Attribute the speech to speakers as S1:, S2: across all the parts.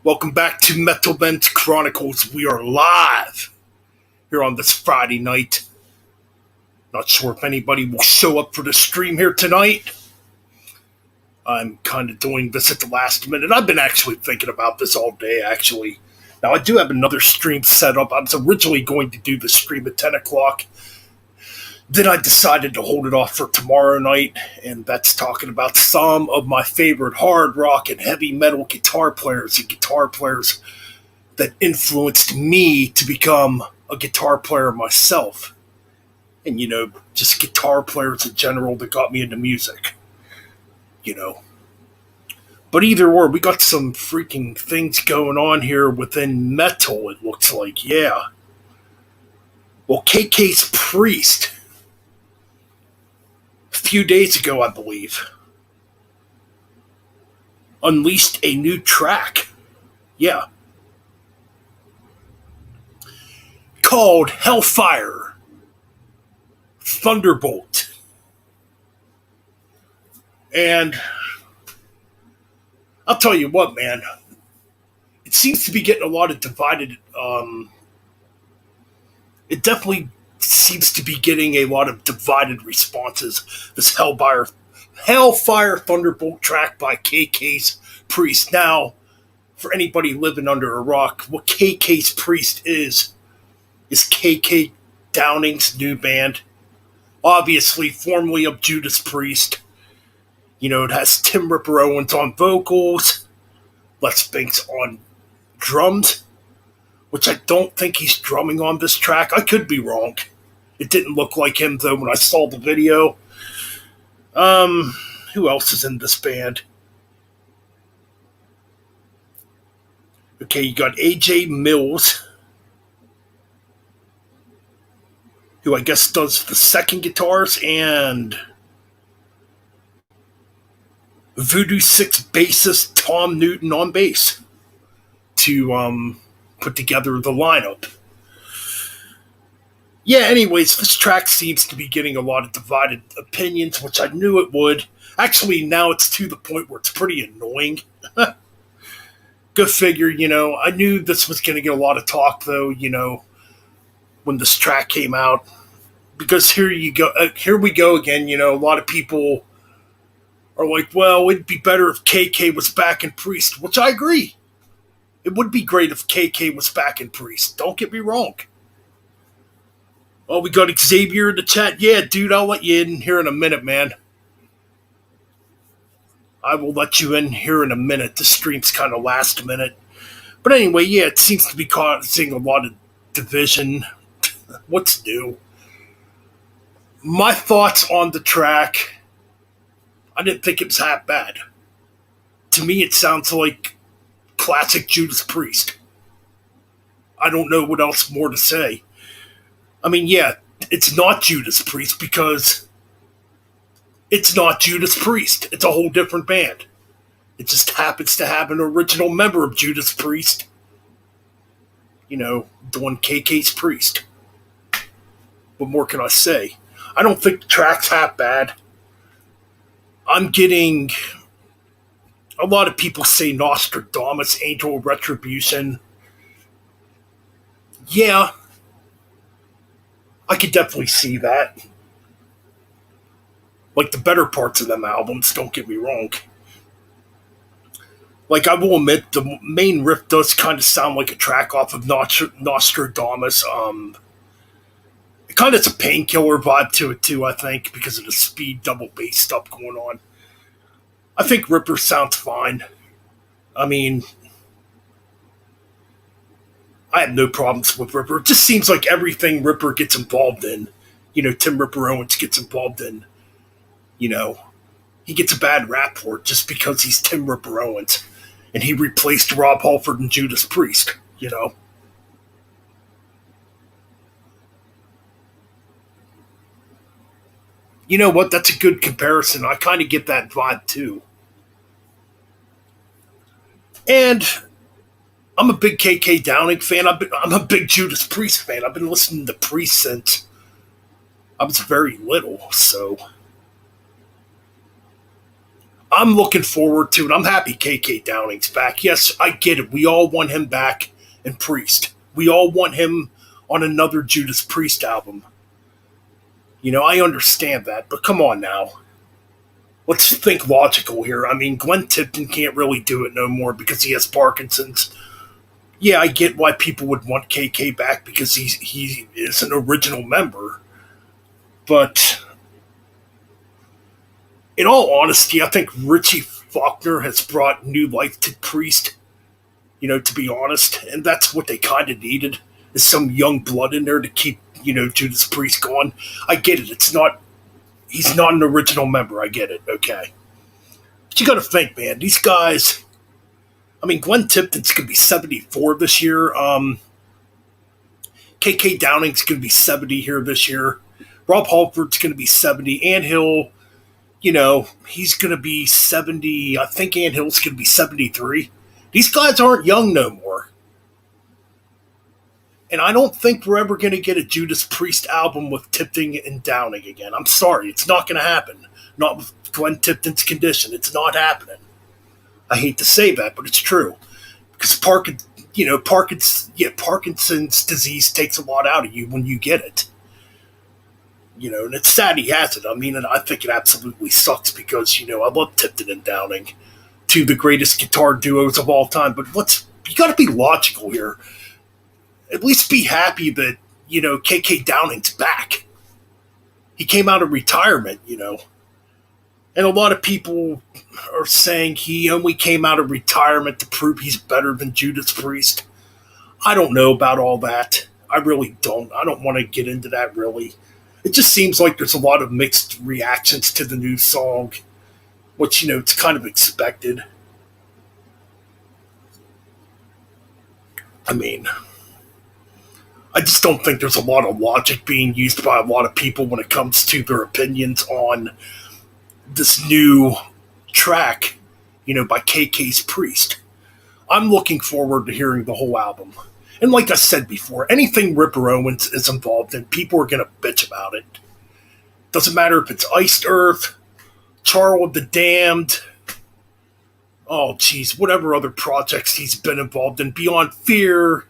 S1: Welcome back to Metal Men's Chronicles. We are live here on this Friday night. Not sure if anybody will show up for the stream here tonight. I'm kind of doing this at the last minute. I've been actually thinking about this all day, actually. Now, I do have another stream set up. I was originally going to do the stream at 10 o'clock. Then I decided to hold it off for tomorrow night, and that's talking about some of my favorite hard rock and heavy metal guitar players and guitar players that influenced me to become a guitar player myself. And, just guitar players in general that got me into music. But either or, we got some freaking things going on here within metal, it looks like, yeah. Well, KK's Priest, a few days ago, I believe, unleashed a new track. Yeah. Called Hellfire Thunderbolt. And I'll tell you what, man. It seems to be getting a lot of divided. It definitely seems to be getting a lot of divided responses. This Hellfire Thunderbolt track by KK's Priest. Now, for anybody living under a rock, what KK's Priest is KK Downing's new band. Obviously, formerly of Judas Priest. It has Tim Ripper Owens on vocals, Les Binks on drums, which I don't think he's drumming on this track. I could be wrong. It didn't look like him, though, when I saw the video. Who else is in this band? Okay, you got AJ Mills, who I guess does the second guitars, and Voodoo 6 bassist Tom Newton on bass to put together the lineup. Yeah, anyways, this track seems to be getting a lot of divided opinions, which I knew it would. Actually, now it's to the point where it's pretty annoying. Go figure, I knew this was going to get a lot of talk, though, when this track came out. Because here we go again, a lot of people are like, well, it'd be better if KK was back in Priest, which I agree. It would be great if KK was back in Priest. Don't get me wrong. Oh, we got Xavier in the chat. Yeah, dude, I'll let you in here in a minute, man. I will let you in here in a minute. The stream's kind of last minute. But anyway, yeah, it seems to be causing a lot of division. What's new? My thoughts on the track, I didn't think it was half bad. To me, it sounds like classic Judas Priest. I don't know what else more to say. I mean, yeah, it's not Judas Priest because it's not Judas Priest. It's a whole different band. It just happens to have an original member of Judas Priest. Doing KK's Priest. What more can I say? I don't think the track's half bad. I'm getting a lot of people say Nostradamus, Angel of Retribution. Yeah, I could definitely see that. Like the better parts of them albums, don't get me wrong. Like, I will admit, the main riff does kind of sound like a track off of Nostradamus. It kind of has a Painkiller vibe to it, too, I think, because of the speed double bass stuff going on. I think Ripper sounds fine. I mean, I have no problems with Ripper. It just seems like everything Ripper gets involved in, Tim Ripper Owens gets involved in, he gets a bad rap for it just because he's Tim Ripper Owens. And he replaced Rob Halford and Judas Priest, You know what? That's a good comparison. I kind of get that vibe, too. And I'm a big KK Downing fan. I'm a big Judas Priest fan. I've been listening to Priest since I was very little, so I'm looking forward to it. I'm happy KK Downing's back. Yes, I get it. We all want him back in Priest. We all want him on another Judas Priest album. I understand that, but come on now. Let's think logical here. I mean, Glenn Tipton can't really do it no more because he has Parkinson's. Yeah, I get why people would want KK back because he is an original member. But in all honesty, I think Richie Faulkner has brought new life to Priest, to be honest. And that's what they kind of needed, is some young blood in there to keep, Judas Priest going. I get it. He's not an original member. I get it. Okay. But you got to think, man, these guys, I mean, Glenn Tipton's going to be 74 this year. KK Downing's going to be 70 here this year. Rob Halford's going to be 70. Ann Hill, he's going to be 70. I think Ann Hill's going to be 73. These guys aren't young no more. And I don't think we're ever going to get a Judas Priest album with Tipton and Downing again. I'm sorry, it's not going to happen. Not with Glenn Tipton's condition. It's not happening. I hate to say that, but it's true. Because Parkinson's disease takes a lot out of you when you get it. And it's sad he has it. I mean, and I think it absolutely sucks because, I love Tipton and Downing, two of the greatest guitar duos of all time. But you got to be logical here. At least be happy that, KK Downing's back. He came out of retirement, And a lot of people are saying he only came out of retirement to prove he's better than Judas Priest. I don't know about all that. I really don't. I don't want to get into that, really. It just seems like there's a lot of mixed reactions to the new song, which, it's kind of expected. I mean, I just don't think there's a lot of logic being used by a lot of people when it comes to their opinions on this new track, by KK's Priest. I'm looking forward to hearing the whole album. And like I said before, anything Ripper Owens is involved in, people are going to bitch about it. Doesn't matter if it's Iced Earth, Charl of the Damned, whatever other projects he's been involved in, Beyond Fear,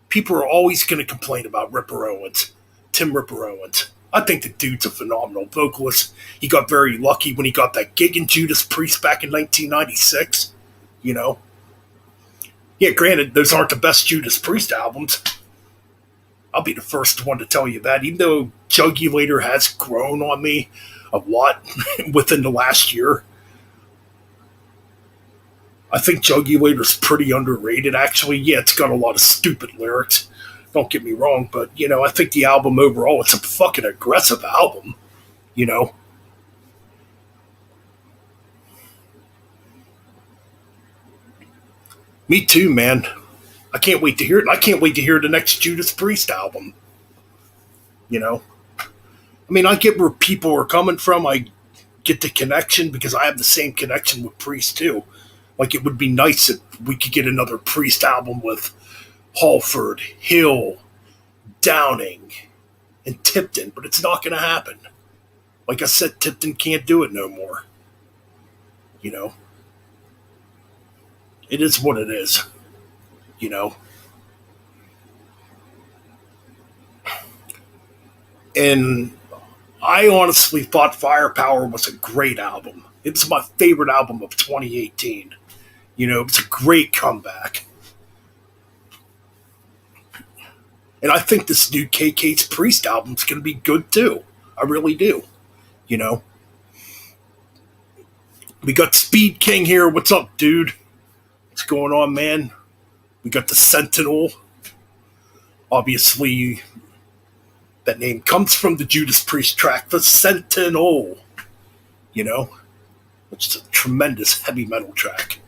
S1: people are always going to complain about Ripper Owens, Tim Ripper Owens. I think the dude's a phenomenal vocalist. He got very lucky when he got that gig in Judas Priest back in 1996. Yeah, granted, those aren't the best Judas Priest albums. I'll be the first one to tell you that, even though Jugulator has grown on me a lot within the last year. I think Jugulator's pretty underrated, actually. Yeah, it's got a lot of stupid lyrics. Don't get me wrong, but, I think the album overall, it's a fucking aggressive album, Me too, man. I can't wait to hear it. I can't wait to hear the next Judas Priest album. I mean, I get where people are coming from. I get the connection because I have the same connection with Priest, too. Like, it would be nice if we could get another Priest album with Halford, Hill, Downing, and Tipton, but it's not going to happen. Like I said, Tipton can't do it no more. It is what it is. And I honestly thought Firepower was a great album. It was my favorite album of 2018. It was a great comeback. And I think this new KK's Priest album is going to be good too. I really do. We got Speed King here. What's up, dude? What's going on, man? We got the Sentinel. Obviously, that name comes from the Judas Priest track, The Sentinel. Which is a tremendous heavy metal track.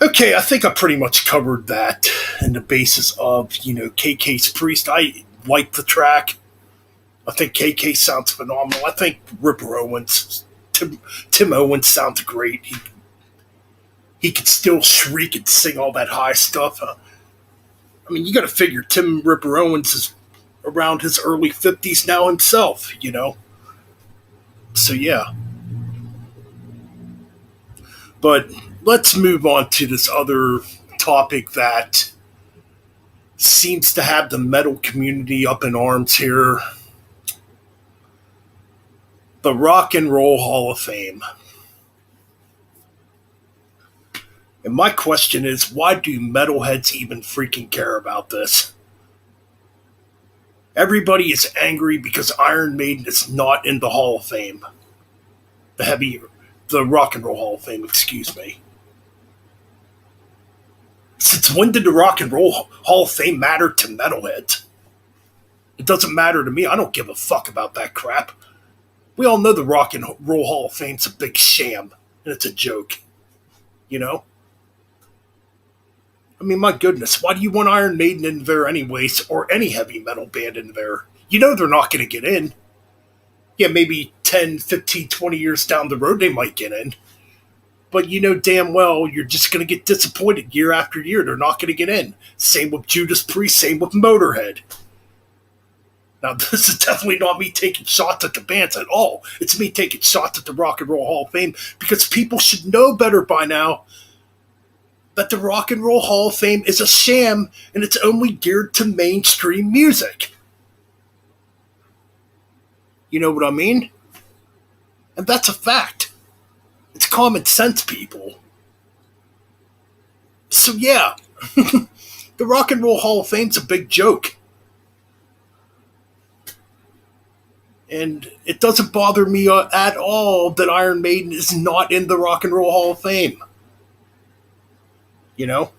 S1: Okay, I think I pretty much covered that and the basis of, KK's Priest. I like the track. I think KK sounds phenomenal. I think Ripper Owens, Tim Owens sounds great. He could still shriek and sing all that high stuff. I mean, you got to figure Tim Ripper Owens is around his early 50s now himself, So, yeah. But let's move on to this other topic that seems to have the metal community up in arms here: the Rock and Roll Hall of Fame. And my question is, why do metalheads even freaking care about this? Everybody is angry because Iron Maiden is not in the Hall of Fame. The Rock and Roll Hall of Fame, excuse me. Since when did the Rock and Roll Hall of Fame matter to metalheads? It doesn't matter to me. I don't give a fuck about that crap. We all know the Rock and Roll Hall of Fame's a big sham, and it's a joke. You know? I mean, my goodness, why do you want Iron Maiden in there anyways, or any heavy metal band in there? You know they're not going to get in. Yeah, maybe 10, 15, 20 years down the road they might get in. But you know damn well you're just going to get disappointed year after year. They're not going to get in. Same with Judas Priest, same with Motorhead. Now, this is definitely not me taking shots at the bands at all. It's me taking shots at the Rock and Roll Hall of Fame because people should know better by now that the Rock and Roll Hall of Fame is a sham and it's only geared to mainstream music. You know what I mean? And that's a fact. It's common sense, people. So yeah, the Rock and Roll Hall of Fame's a big joke. And it doesn't bother me at all that Iron Maiden is not in the Rock and Roll Hall of Fame. You know?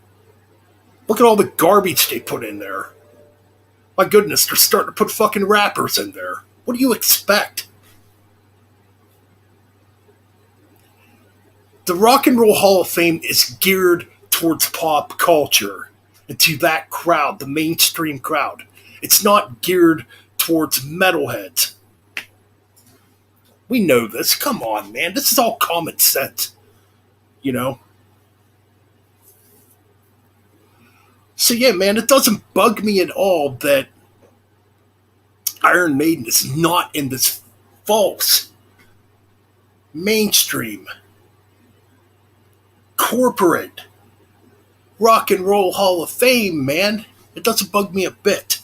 S1: Look at all the garbage they put in there. My goodness, they're starting to put fucking rappers in there. What do you expect? The Rock and Roll Hall of Fame is geared towards pop culture and to that crowd, the mainstream crowd. It's not geared towards metalheads. We know this. Come on, man. This is all common sense. You know? So yeah, man, it doesn't bug me at all that Iron Maiden is not in this false, mainstream, corporate Rock and Roll Hall of Fame, man. It doesn't bug me a bit.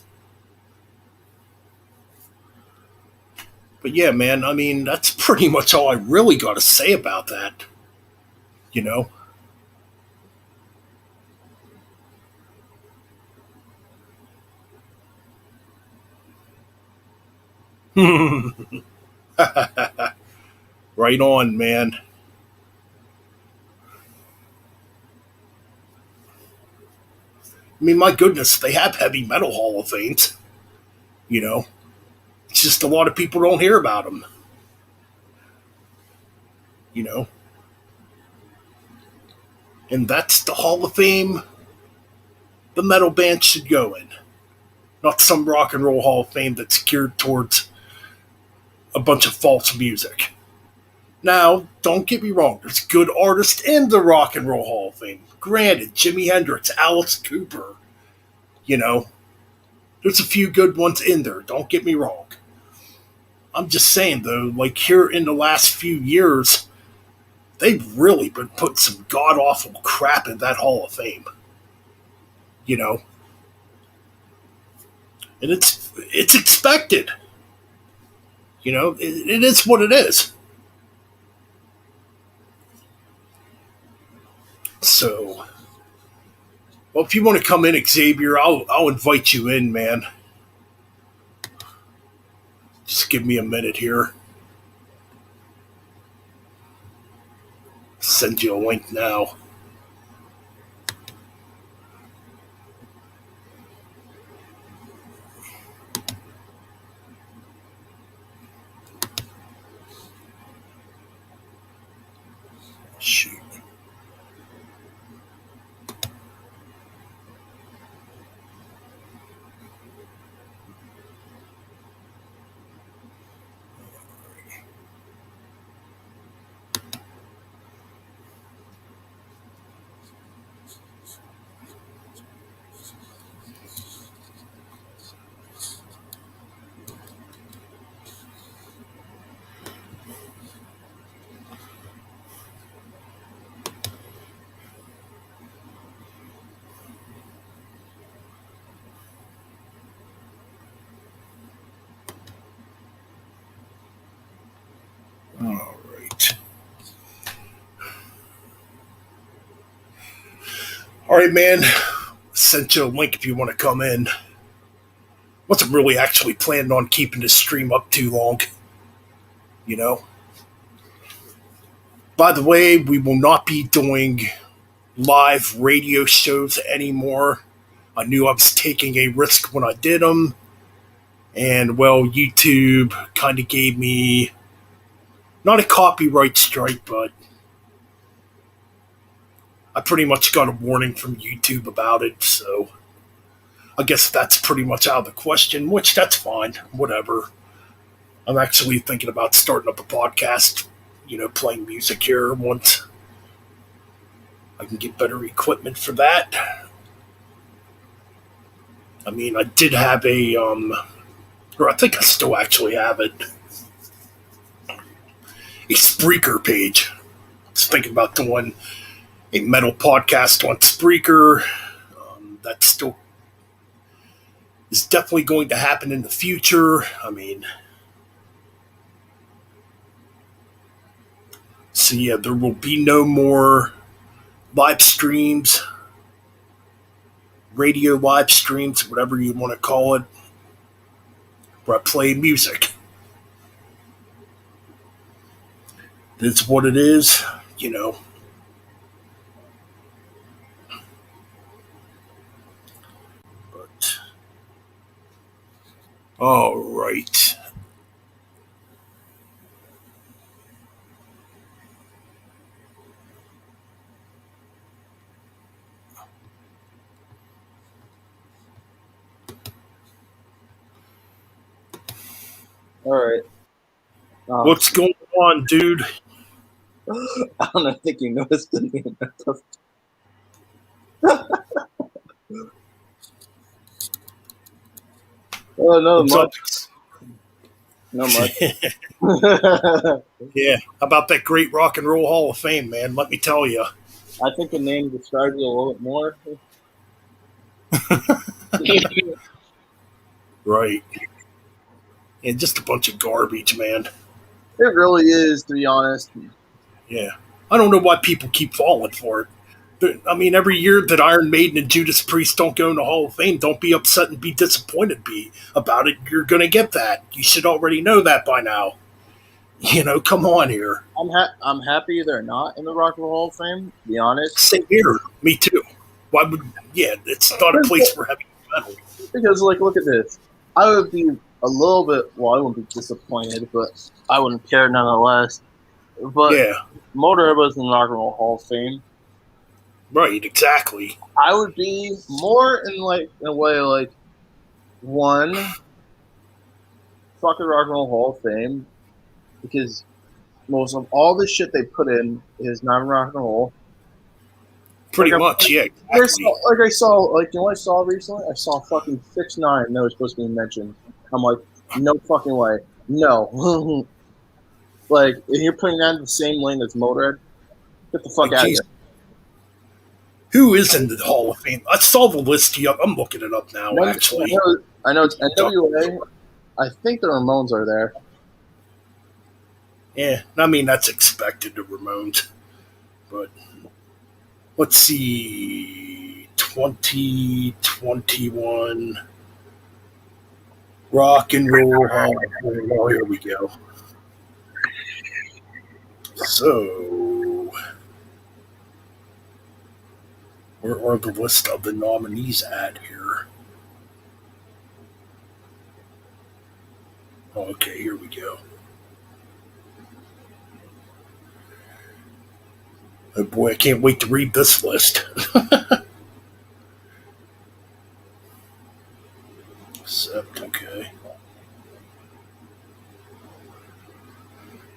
S1: But yeah, man, I mean, that's pretty much all I really got to say about that. You know? Right on, man. I mean, my goodness, they have heavy metal Hall of Fames. You know? It's just a lot of people don't hear about them. You know? And that's the Hall of Fame the metal band should go in. Not some rock and roll Hall of Fame that's geared towards a bunch of false music. Now, don't get me wrong, there's good artists in the Rock and Roll Hall of Fame. Granted, Jimi Hendrix, Alice Cooper, you know, there's a few good ones in there, don't get me wrong. I'm just saying, though, like here in the last few years, they've really been putting some god awful crap in that Hall of Fame. You know? And it's expected. You know, it is what it is. So, well, if you want to come in, Xavier, I'll invite you in, man. Just give me a minute here. Send you a link now. Shoot. All right, man. Sent you a link if you want to come in. Wasn't really actually planning on keeping this stream up too long, you know. By the way, we will not be doing live radio shows anymore. I knew I was taking a risk when I did them. And, well, YouTube kind of gave me not a copyright strike, but I pretty much got a warning from YouTube about it, so I guess that's pretty much out of the question, which that's fine, whatever. I'm actually thinking about starting up a podcast, playing music here once I can get better equipment for that. I mean, I did have or I think I still actually have it, a Spreaker page. I was thinking about doing a metal podcast on Spreaker. That still is definitely going to happen in the future. I mean, so yeah, there will be no more live streams, radio live streams, whatever you want to call it, where I play music. It's what it is, But, all right.
S2: All right.
S1: What's going on, dude?
S2: I don't think you noticed the name. Oh, no, much. No much.
S1: Yeah, how about that great Rock and Roll Hall of Fame, man? Let me tell you.
S2: I think the name describes it a little bit more.
S1: Right. And just a bunch of garbage, man.
S2: It really is, to be honest.
S1: Yeah. I don't know why people keep falling for it. I mean, every year that Iron Maiden and Judas Priest don't go in the Hall of Fame, don't be upset and be disappointed about it. You're going to get that. You should already know that by now. Come on here.
S2: I'm happy they're not in the Rock and Roll Hall of Fame, to be honest.
S1: Same here. Me too. Why would... Yeah, it's not a place for heavy metal.
S2: Because, look at this. I would be a little bit... Well, I wouldn't be disappointed, but I wouldn't care nonetheless. But yeah. Motorhead was in the Rock and Roll Hall of Fame.
S1: Right, exactly.
S2: I would be more in a way, one, fucking Rock and Roll Hall of Fame, because most of all the shit they put in is not rock and roll.
S1: Pretty much, yeah. Exactly.
S2: I saw, you know what I saw recently? I saw fucking 6ix9ine that was supposed to be mentioned. I'm like, no fucking way. No. If you're putting that in the same lane as Motorhead, get the fuck out of here.
S1: Who is in the Hall of Fame? I saw the list here. I'm looking it up now, actually.
S2: I know it's NWA. I think the Ramones are there.
S1: Yeah, I mean, that's expected, the Ramones. But let's see. 2021 Rock and Roll Hall of Fame. Oh, here we go. So, where are the list of the nominees at here? Okay, here we go. Oh boy, I can't wait to read this list. Okay.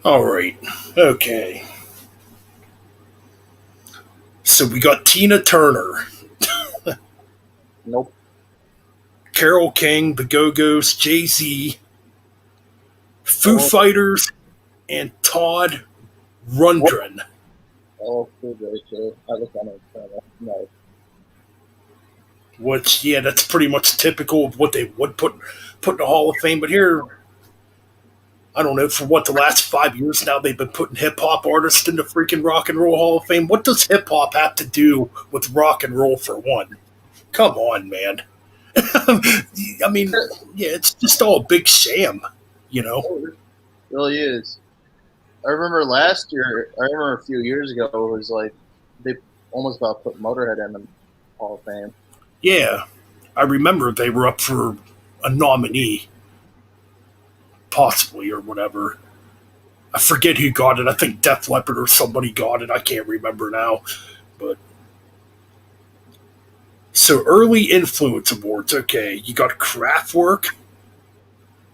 S1: All right. Okay. So we got Tina Turner.
S2: Nope.
S1: Carole King, The Go-Go's, Jay-Z, Foo Fighters, and Todd Rundgren.
S2: Oh, very true. I look on it. No.
S1: Which, yeah, that's pretty much typical of what they would put in the Hall of Fame. But here, I don't know, for what, the last 5 years now, they've been putting hip hop artists in the freaking Rock and Roll Hall of Fame. What does hip hop have to do with rock and roll, for one? Come on, man. I mean, yeah, it's just all a big sham, you know?
S2: It really is. I remember last year. I remember a few years ago. It was like they almost about put Motorhead in the Hall of Fame.
S1: Yeah, I remember they were up for a nominee, possibly, or whatever. I forget who got it. I think Def Leppard or somebody got it. I can't remember now. But so early influence awards. Okay, you got Kraftwerk,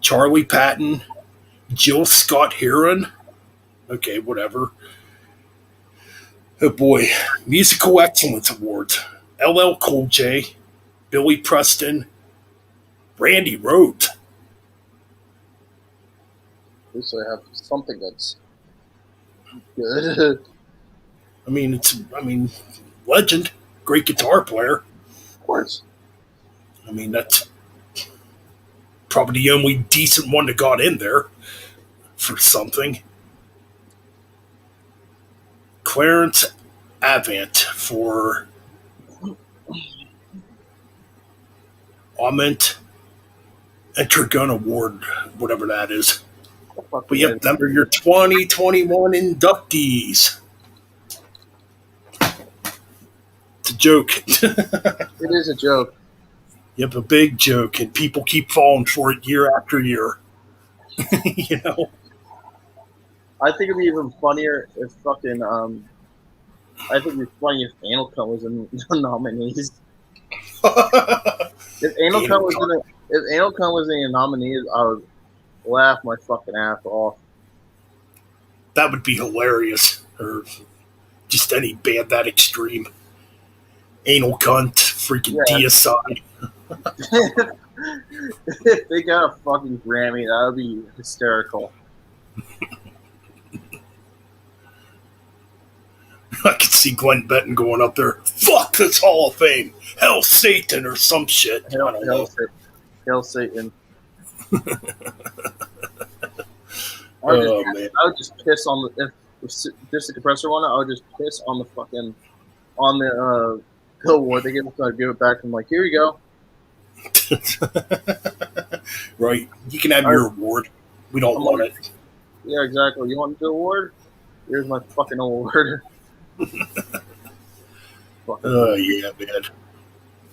S1: Charlie Patton, Jill Scott Heron. Okay, whatever. Oh boy, musical excellence awards. LL Cool J, Billy Preston, Randy Rhoads.
S2: At least I have something that's good.
S1: I mean, legend, great guitar player.
S2: Of course.
S1: I mean, that's probably the only decent one that got in there for something. Clarence Avant for Ament Entragon Award, whatever that is. But yep, them are your 2021 inductees. It's a joke.
S2: It is a joke.
S1: Yep, a big joke, and people keep falling for it year after year. You know?
S2: I think it'd be even funnier if fucking I think it'd be funny if Anal Cunt was in the nominees. If Anal Cunt was in if Anal Cunt was in the nominees, I would laugh my fucking ass off.
S1: That would be hilarious. Or just any band that extreme. Anal cunt, freaking
S2: Yeah.
S1: deicide.
S2: If they got a fucking Grammy, that would be hysterical.
S1: I could see Glenn Benton going up there. Fuck this Hall of Fame. Hell Satan or some shit. I don't know.
S2: Hail Satan.
S1: Oh, man.
S2: I would just piss on the if Disc Compressor won it. I would just piss on the fucking on the award they give it. So I'd give it back. I'm like, here you go.
S1: Right. You can have your award. We don't want it.
S2: Yeah, exactly. You want the award? Here's my fucking award.
S1: Oh, yeah, man.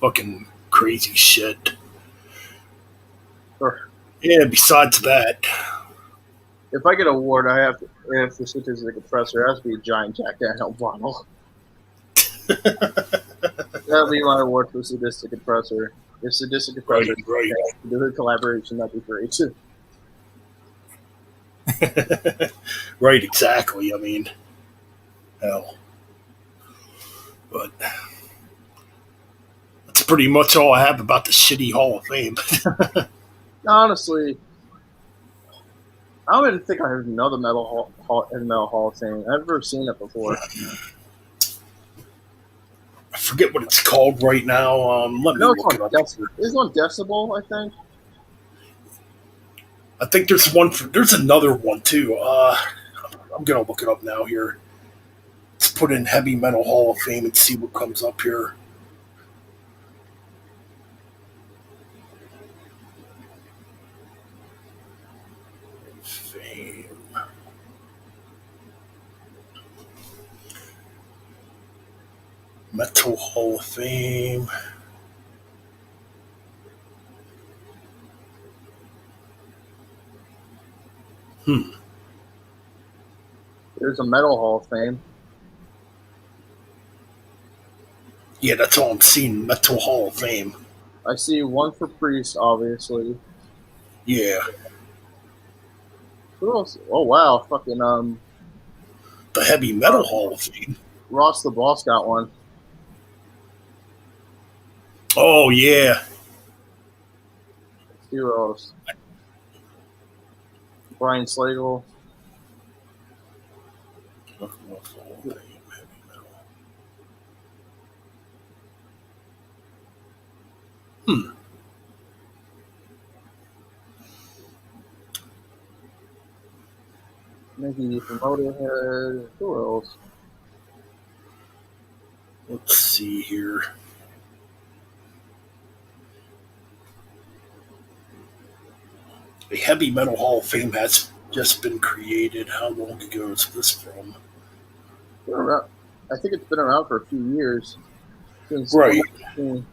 S1: Fucking crazy shit.
S2: Sure.
S1: Yeah, besides that.
S2: If I get an award, I have to, if the shit is the compressor, it has to be a giant Jack Daniel bottle. That'll be my award for Sadistic Compressor. If Sadistic Compressor
S1: Right.
S2: do a collaboration, that'd be great too.
S1: Right, exactly. I mean, hell. But that's pretty much all I have about the shitty Hall of Fame.
S2: Honestly, I don't even think I heard another Metal Hall of Fame. I've never seen it before.
S1: I forget what it's called right now. Let me look it up.
S2: It's on Decibel, I think.
S1: I think there's one. There's another one too. I'm gonna look it up now here. Let's put in Heavy Metal Hall of Fame and see what comes up here. Fame. Metal Hall of Fame.
S2: There's a Metal Hall of Fame.
S1: Yeah, that's all I'm seeing. Metal Hall of Fame.
S2: I see one for Priest, obviously.
S1: Yeah.
S2: Who else? Oh wow, fucking
S1: The Heavy Metal Hall of Fame.
S2: Ross the Boss got one.
S1: Oh yeah.
S2: Let's see who else. Brian Slagle. Mickey from Motorhead. Who else?
S1: Let's see here. A heavy metal Hall of Fame has just been created. How long ago is this from?
S2: Been around, I think it's been around for a few years. Since
S1: Right.
S2: 2016.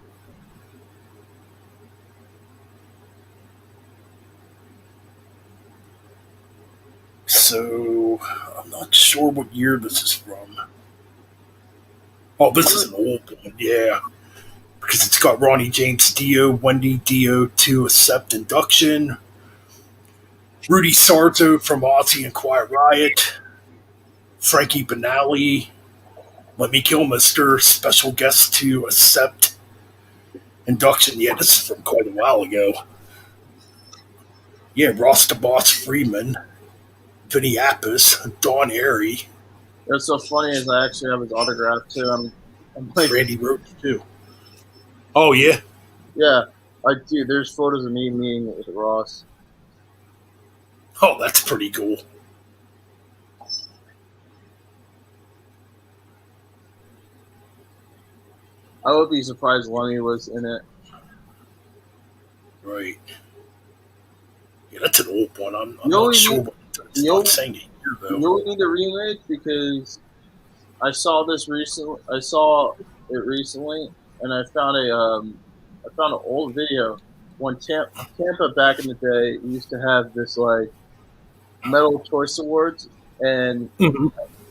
S1: So I'm not sure what year this is from. Oh, this is an old one, yeah. Because it's got Ronnie James Dio, Wendy Dio to accept induction, Rudy Sarzo from Ozzy and Quiet Riot, Frankie Banali, Lemmy Kilmister, special guest to accept induction. Yeah, this is from quite a while ago. Yeah, Ross the Boss Freeman, Vinny Appice, Don Airy,
S2: What's so funny is I actually have his autograph too. I'm like,
S1: Randy Roach too. Oh yeah,
S2: yeah, I do. There's photos of me meeting with Ross.
S1: oh that's pretty cool.
S2: I would be surprised Lemmy was in it.
S1: Right. Yeah, that's an old one. I'm
S2: You
S1: not
S2: only
S1: sure
S2: need,
S1: what it's
S2: you
S1: not
S2: only,
S1: saying a year
S2: you
S1: though.
S2: only need a remake because I saw this recently. I saw it recently, and I found an old video when Tampa back in the day used to have this like Metal Choice Awards, and
S1: Hmm.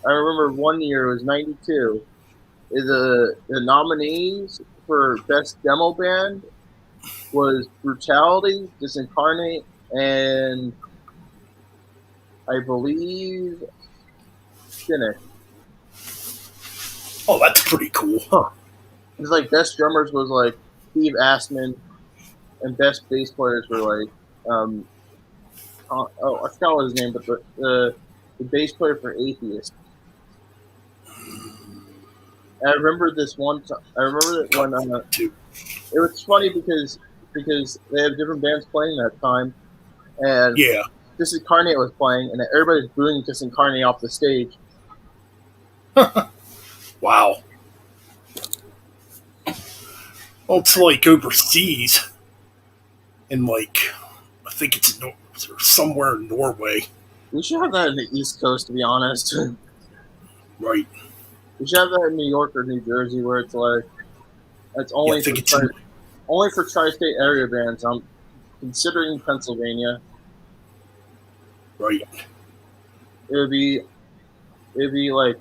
S2: I remember one year it was '92. The nominees for best demo band was Brutality, Disincarnate, and I believe Cynic.
S1: Oh, that's pretty cool. Huh.
S2: It's like best drummers was like Steve Assman, and best bass players were like I forgot what his name, but the bass player for Atheist. I remember this one. I remember that when
S1: Too.
S2: it was funny because they have different bands playing that time, and
S1: Yeah.
S2: Disincarnate was playing, and everybody was booing Disincarnate off the stage.
S1: Wow. Well, it's like overseas, in like I think it's somewhere in Norway.
S2: We should have that in the East Coast, to be honest.
S1: Right.
S2: We should have that in New York or New Jersey, where it's like it's
S1: Yeah, I think it's in,
S2: only for tri-state area bands. I'm considering Pennsylvania.
S1: right.
S2: It would be like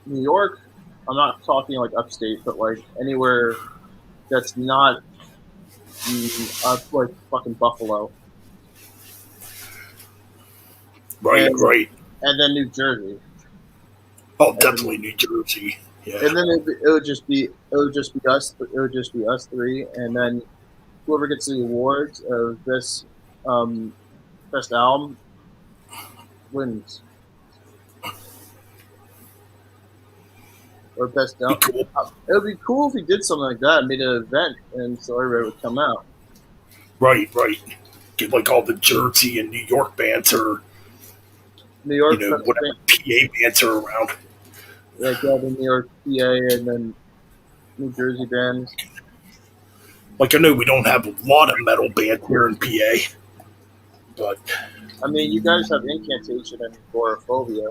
S2: New York. I'm not talking like upstate, but like anywhere that's not like fucking Buffalo,
S1: Right,
S2: and
S1: right.
S2: then New Jersey,
S1: Oh,
S2: and
S1: definitely New Jersey. Yeah.
S2: then it would just be us three, and then whoever gets the awards of um, best album wins, or best
S1: Be
S2: album.
S1: cool.
S2: It would be cool if we did something like that, made an event, and so everybody would come out.
S1: Right, right. Get like all the Jersey and New York bands or
S2: New York,
S1: whatever
S2: Pennsylvania,
S1: PA bands are around.
S2: like yeah, the New York, PA, and then New Jersey bands.
S1: Like I know we don't have a lot of metal bands here in PA, but
S2: I mean, you guys have Incantation and Agoraphobia.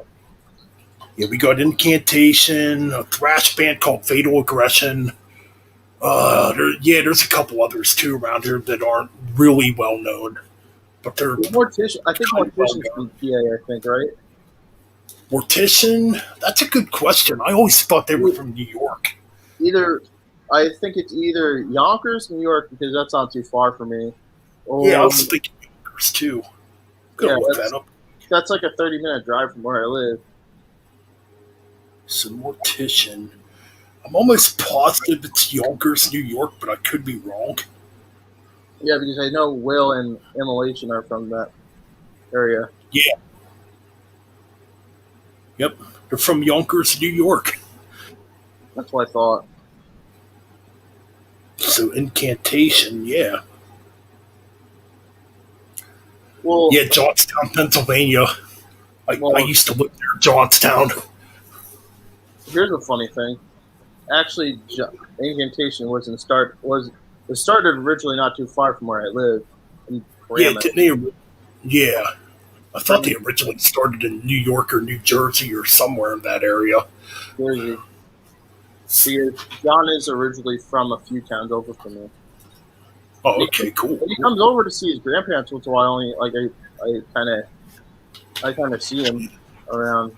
S1: yeah, we got Incantation, a thrash band called Fatal Aggression. There's a couple others too around here that aren't really well known, but they're
S2: Mortician, I think
S1: kind of well
S2: Mortician's
S1: known.
S2: from PA. I think right.
S1: Mortician, that's a good question. I always thought they were from New York.
S2: Either I think it's either Yonkers, New York, because that's not too far for me,
S1: Yeah, I
S2: or
S1: was thinking Yonkers too. Gonna
S2: yeah,
S1: look that up.
S2: that's like a 30-minute drive from where I live.
S1: So Mortician. I'm almost positive it's Yonkers, New York, but I could be wrong.
S2: Yeah, because I know Will and Immolation are from that area.
S1: Yeah, yep. They're from Yonkers, New York.
S2: That's what I thought.
S1: So Incantation, yeah.
S2: Well,
S1: Yeah, Johnstown, Pennsylvania. I
S2: Well,
S1: used to live near Johnstown.
S2: here's a funny thing. Actually, Incantation was it started originally not too far from where I live in
S1: Yeah,
S2: Paramus,
S1: didn't they? Yeah, I thought they originally started in New York or New Jersey or somewhere in that area.
S2: Jersey. Because John is originally from a few towns over from me.
S1: Oh, okay, cool.
S2: When he comes over to see his grandparents once in a while, I kind of see him around.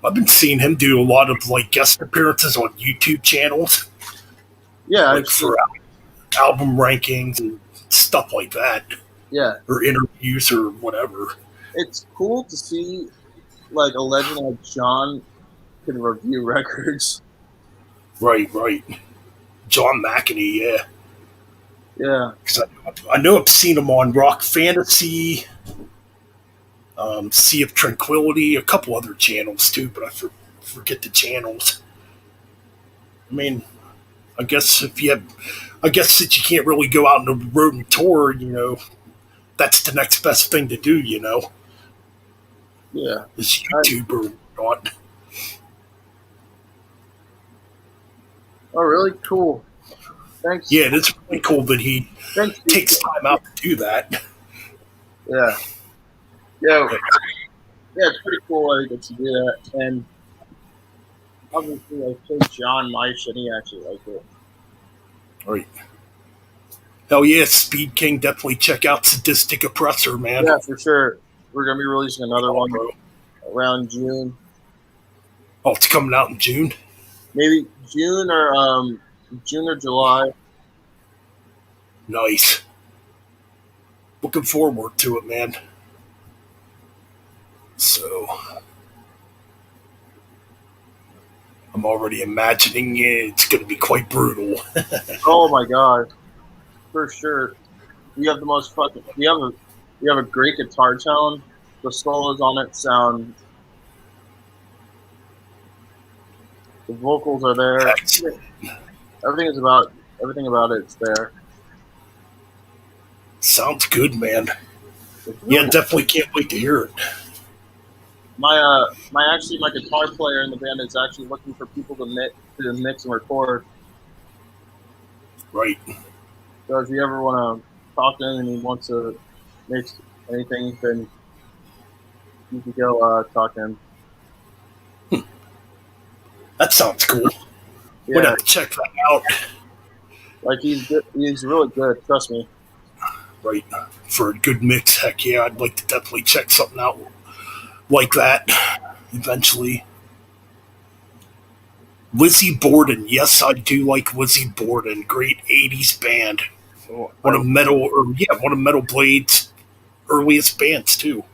S1: I've been seeing him do a lot of like guest appearances on YouTube channels,
S2: Yeah, I've
S1: like
S2: seen.
S1: for album rankings and stuff like that,
S2: Yeah,
S1: or interviews or whatever.
S2: it's cool to see like a legend like John can review records.
S1: Right, right. John McEnany, yeah.
S2: Yeah,
S1: 'Cause I know I've seen him on Rock Fantasy, Sea of Tranquility, a couple other channels too, but forget the channels. I mean, I guess if you have, I guess that you can't really go out on the road and tour, that's the next best thing to do,
S2: yeah.
S1: is
S2: I,
S1: YouTube or not.
S2: oh, really cool. Thanks.
S1: Yeah, it's really cool that he
S2: Thanks.
S1: takes time out to do that.
S2: Yeah, yeah, yeah. It's pretty cool that he gets to do that. And obviously, I showed John my shit. He actually liked it.
S1: Right. Hell yeah, Speed King, definitely check out Sadistic Oppressor, man.
S2: Yeah, for sure. We're gonna be releasing another one
S1: Bro.
S2: around June,
S1: Oh, it's coming out in June.
S2: maybe June or July.
S1: Nice. Looking forward to it, man. So, I'm already imagining it's going to be quite brutal.
S2: Oh my god, for sure. You have the most fucking. You have a great guitar tone. The solos on it sound. The vocals are there.
S1: Excellent.
S2: Everything about it's there.
S1: Sounds good, man.
S2: It's
S1: Yeah,
S2: really,
S1: definitely can't wait to hear it.
S2: my guitar player in the band is actually looking for people to mix and record.
S1: Right.
S2: So if you ever want to talk to him and he wants to mix anything, then you can go talk to him.
S1: That sounds cool.
S2: Yeah,
S1: We'll have to check that out.
S2: like he's good. He's really good. Trust me.
S1: Right. For a good mix, heck yeah, I'd like to definitely check something out like that eventually. Lizzie Borden. Yes, I do like Lizzie Borden. Great 80s band.
S2: So,
S1: One of Metal Blade's earliest bands too.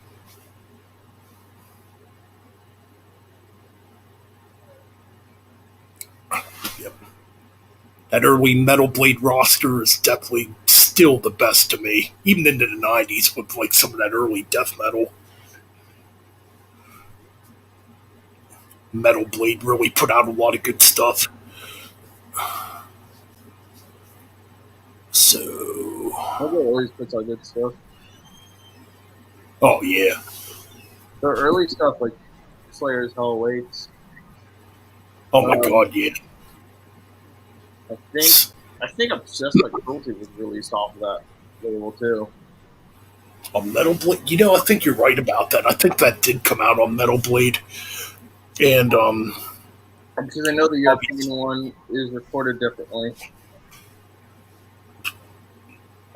S1: Yep. That early Metal Blade roster is definitely still the best to me, even into the '90s with like some of that early death metal. Metal Blade really put out a lot of good stuff. So,
S2: Nobody always puts out good stuff.
S1: oh yeah,
S2: The early stuff like Slayer's Hell Awaits.
S1: oh my god, yeah.
S2: I think Obsessed by Cruelty was released off of that label too.
S1: A Metal Blade. I think you're right about that. I think that did come out on Metal Blade, and
S2: Because I know the European one is recorded differently.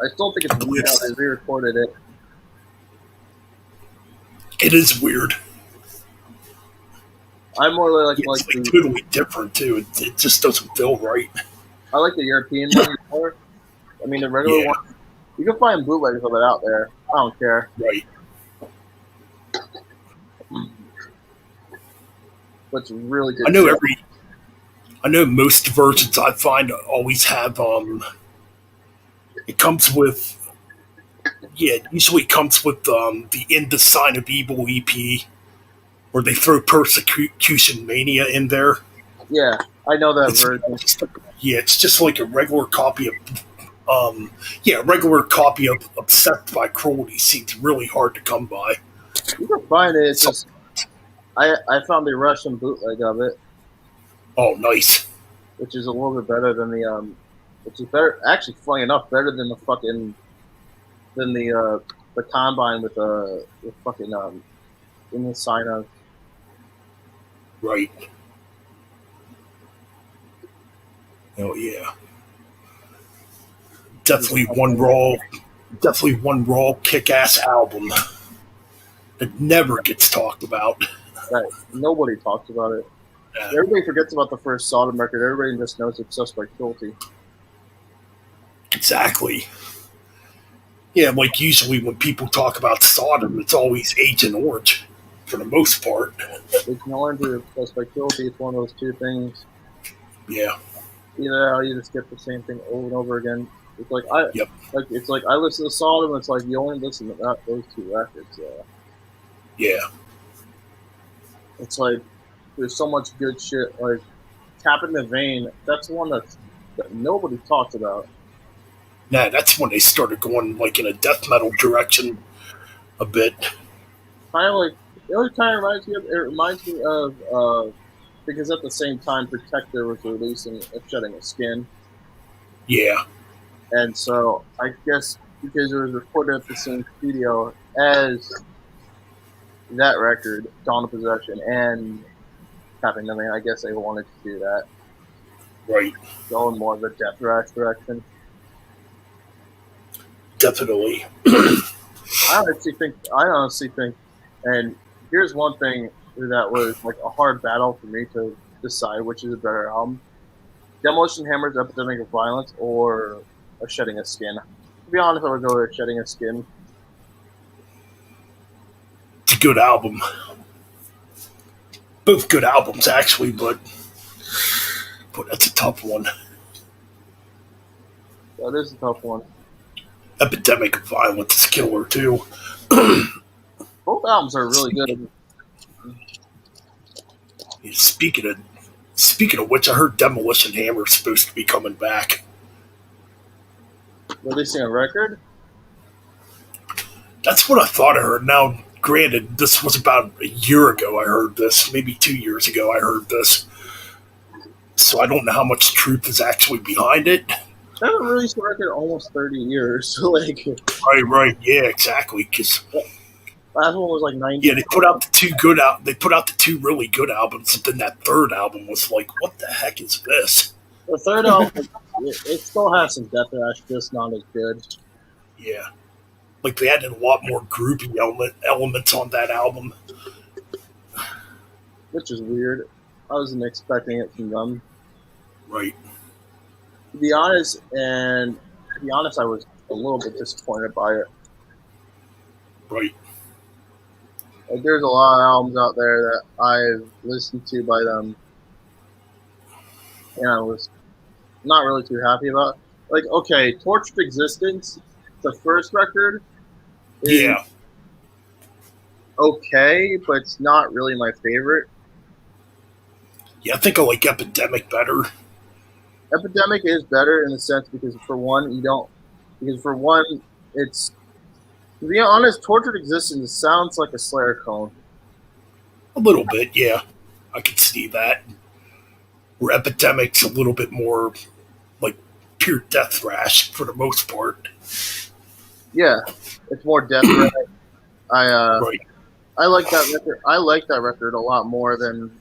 S2: I still think it's weird how they re-recorded it.
S1: it is weird.
S2: I'm more like
S1: It's like totally different too. It just doesn't feel right.
S2: I like the European one more. I mean the regular
S1: Yeah.
S2: one. You can find bootlegs of it out there. I don't care.
S1: Right.
S2: But it's really good.
S1: I know most versions I find always have it comes with it usually comes with the In the Sign of Evil EP where they throw Persecution Mania in there.
S2: Yeah, I know that version.
S1: It's just like a regular copy of a regular copy of Obsessed by Cruelty seems really hard to come by.
S2: You can find it. It's
S1: So,
S2: just I found the Russian bootleg of it,
S1: oh, nice.
S2: which is a little bit better than the. Which is better, actually, funny enough, better than the combine with fucking in the sign of.
S1: Right. Oh yeah. Definitely one raw kick-ass album that never gets talked about.
S2: That nobody talks about it.
S1: Yeah,
S2: Everybody forgets about the first Sodom record. Everybody just knows it's Suspect Guilty.
S1: exactly. Yeah, like usually when people talk about Sodom, it's always Agent Orange for the most part.
S2: It's no longer Suspect Guilty. It's one of those two things.
S1: Yeah.
S2: Either how you just get the same thing over and over again. It's like
S1: Yep.
S2: I listen to Sodom. It's like you only listen to those two records.
S1: Yeah.
S2: It's like there's so much good shit. Like Tap in the Vein. That's one that nobody talks about.
S1: Nah, that's when they started going like in a death metal direction a bit.
S2: Kind of like it always kind of reminds me of. It reminds me of because at the same time Protector was releasing Shedding a Skin,
S1: Yeah.
S2: and so I guess because it was recorded at the same studio as that record, Dawn of Possession, and Tapping the Vein, I guess they wanted to do that,
S1: Right.
S2: go in more of the Death Thrash direction.
S1: Definitely.
S2: I honestly think, and here's one thing that was like a hard battle for me to decide which is a better album: Demolition Hammer's Epidemic of Violence or A Shedding of Skin. To be honest, I would go with Shedding of Skin.
S1: It's a good album. Both good albums actually, but that's a tough one.
S2: That is a tough one.
S1: Epidemic of Violence is killer too.
S2: Both albums are really good.
S1: Speaking of which, I heard Demolition Hammer is supposed to be coming back.
S2: Releasing a record?
S1: That's what I thought I heard. Now, granted, this was about a year ago I heard this, maybe 2 years ago I heard this. So I don't know how much truth is actually behind it.
S2: They haven't released a record in almost 30 years. So like,
S1: Right, yeah, exactly. Because
S2: last one was like 90.
S1: yeah, they put out the two good out. They put out the two really good albums, and then that third album was like, what the heck is this?
S2: The third album, it still has some Death Thrash, just not as good.
S1: Yeah, like they added a lot more groupie elements on that album.
S2: Which is weird. I wasn't expecting it from them.
S1: Right.
S2: To be honest, I was a little bit disappointed by it.
S1: Right.
S2: Like, there's a lot of albums out there that I've listened to by them, and I was not really too happy about. Like, okay, Tortured Existence, the first record, is
S1: Yeah.
S2: okay, but it's not really my favorite.
S1: Yeah, I think I like Epidemic better.
S2: Epidemic is better in the sense because for one, it's, to be honest, Tortured Existence sounds like a Slayer clone.
S1: A little bit, yeah. I could see that. Where Epidemic's a little bit more like pure death thrash for the most part.
S2: Yeah, it's more death thrash.
S1: Right.
S2: I like that record. I like that record a lot more than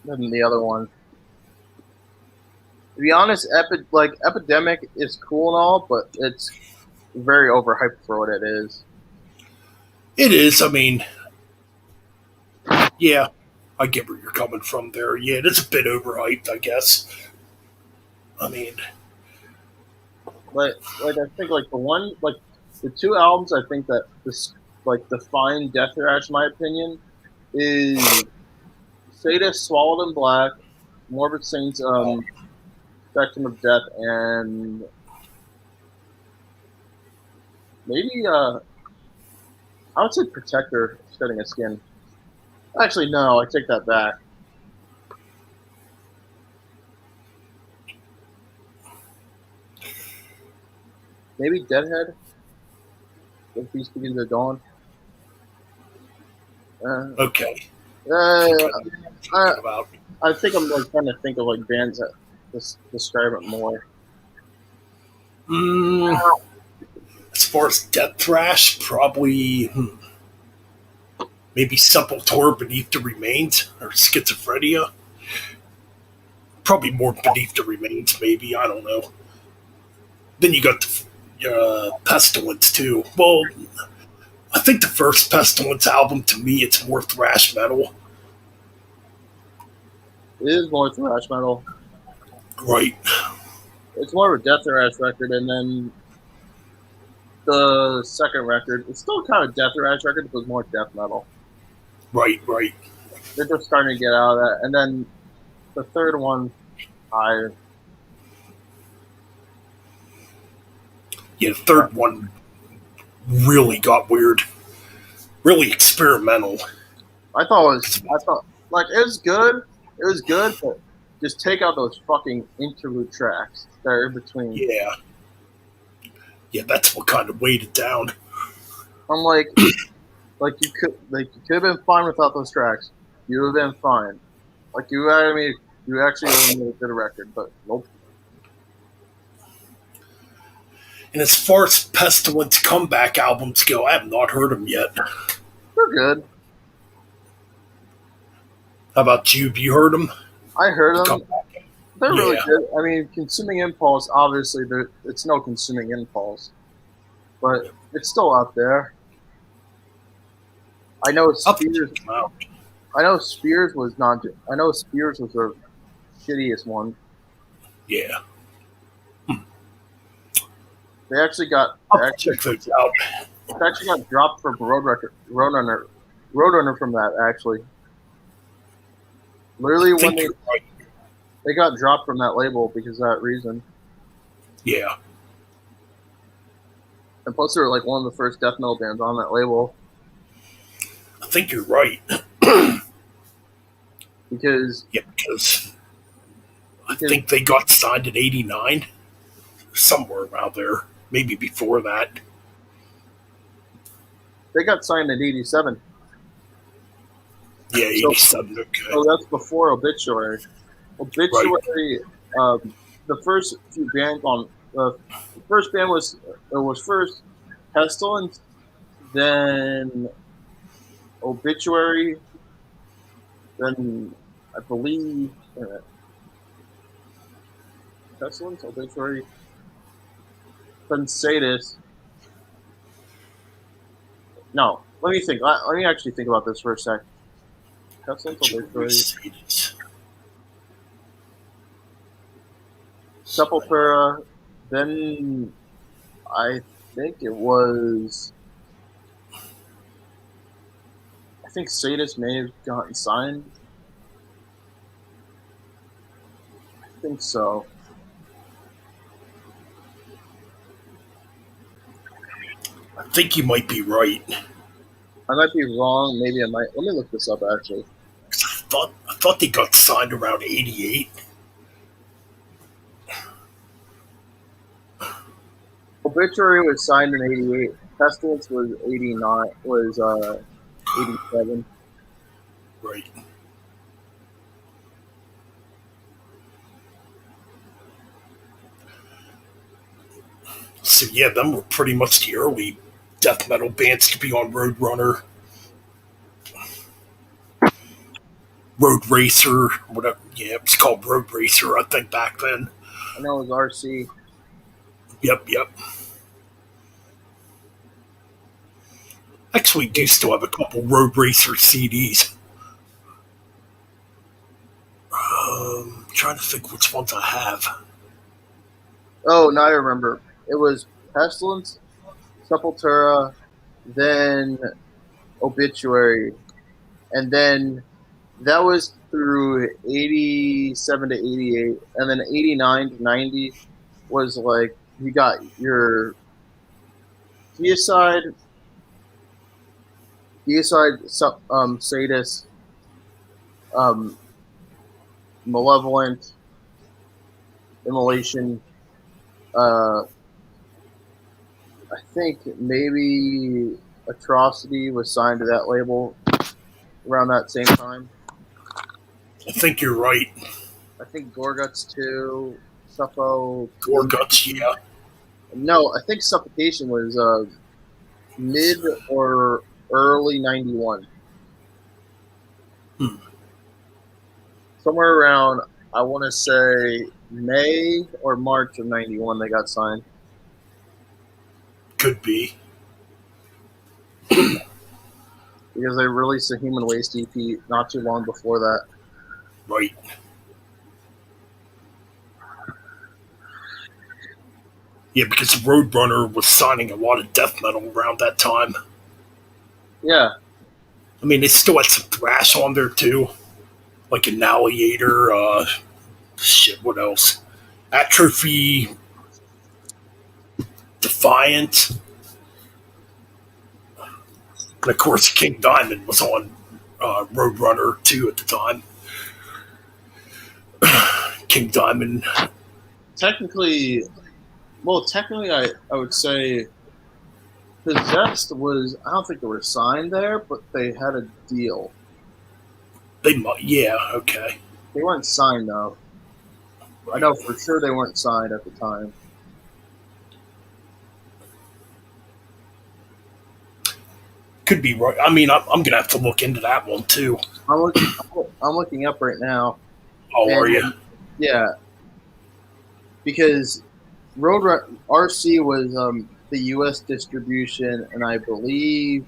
S2: the other one. To be honest, Epidemic is cool and all, but it's very overhyped for what it is.
S1: It is, I mean, yeah, I get where you're coming from there. Yeah, it is a bit overhyped, I guess. I mean,
S2: But like I think the two albums I think that this like define death thrash, in my opinion, is Sadist, Swallowed in Black, Morbid Saints, Spectrum of Death, and maybe I would say Protector, Shedding a Skin. Actually, no, I take that back. Maybe Deadhead. If Peace Begins at Dawn.
S1: Okay. I
S2: uh,
S1: think I know what you're
S2: I,
S1: talking about.
S2: I think I'm like trying to think of like bands that describe it more.
S1: Mm, as far as death thrash, probably maybe Sepultura Beneath the Remains or Schizophrenia. Probably more Beneath the Remains, maybe. I don't know. Then you got the Pestilence too. Well, I think the first Pestilence album to me, it's more thrash metal.
S2: It is more thrash metal.
S1: Right,
S2: It's more of a death thrash record, and then the second record, it's still kind of death thrash record, but it's more death metal.
S1: right.
S2: They're just starting to get out of that, and then the third one, I
S1: Yeah, the third one really got weird, really experimental.
S2: I thought like it was good, but just take out those fucking interlude tracks that are in between.
S1: Yeah, yeah, that's what kind of weighed it down.
S2: I'm like you could have been fine without those tracks. You would have been fine. Like you actually would have made a good record, but nope.
S1: And as far as Pestilence comeback albums go, I have not heard them yet.
S2: They're good.
S1: How about you? Have you heard them?
S2: I heard
S1: The
S2: them.
S1: comeback?
S2: They're really
S1: Yeah,
S2: good. I mean, Consuming Impulse, obviously, it's no Consuming Impulse, but it's still out there. I know
S1: I'll have to
S2: Spears.
S1: check them out.
S2: I know Spears was not. I know Spears was the shittiest one.
S1: Yeah,
S2: They actually got.
S1: I'll have to check those out.
S2: They actually got dropped from Roadrunner from that. Actually, literally
S1: I
S2: when
S1: think you're right.
S2: they got dropped from that label because of that reason.
S1: Yeah,
S2: And plus, they were like one of the first death metal bands on that label
S1: I think you're right.
S2: because
S1: Yeah, because I think they got signed in '89, somewhere around there, maybe before that.
S2: they got signed in '87.
S1: Yeah,
S2: So,
S1: '87. Okay,
S2: so that's before Obituary.
S1: right.
S2: Obituary, the first few bands on the first band was first Pestilence, then Obituary, then I believe Pestilence, Obituary, then Sadist. No, let me think. Let me actually think about this for a sec. Pestilence, Obituary, Sepultura, then I think it was. I think Sadist may have gotten signed. I think so.
S1: I think you might be right.
S2: I might be wrong. Maybe I might. Let me look this up actually.
S1: I thought they got signed around '88.
S2: Obituary was signed in '88. Pestilence was '89. Was '87.
S1: Right. So yeah, them were pretty much the early death metal bands to be on Roadrunner, Road Racer, whatever. Yeah, it was called Road Racer, I think back then.
S2: I know it was RC.
S1: Yep. Actually, do still have a couple Road Racer CDs. Trying to think which ones I have.
S2: Oh, now I remember. It was Pestilence, Sepultura, then Obituary, and then that was through '87 to '88, and then '89 to '90 was like you got your Deicide, Sadist, um, Malevolent, Immolation. I think maybe Atrocity was signed to that label. around that same time.
S1: I think you're right.
S2: I think Gorguts 2, Suffocation.
S1: Gorguts, yeah.
S2: No, I think Suffocation was mid or early 91.
S1: Hmm.
S2: Somewhere around, I want to say May or March of 91 they got signed.
S1: Could be.
S2: Because they released a Human Waste EP not too long before that.
S1: Right. Yeah, because Roadrunner was signing a lot of death metal around that time.
S2: Yeah.
S1: I mean, they still had some thrash on there too, like Annihilator. Shit, what else? Atrophy, Defiant, and of course King Diamond was on Roadrunner too at the time. King Diamond.
S2: Technically, I would say Possessed was, I don't think they were signed there, but they had a deal.
S1: They might, yeah, okay.
S2: They weren't signed though. I know for sure they weren't signed at the time.
S1: Could be right. I mean, I'm gonna have to look into that one too.
S2: I'm looking up right now.
S1: Oh, are you?
S2: Yeah, because Road RC was the U.S. distribution, and I believe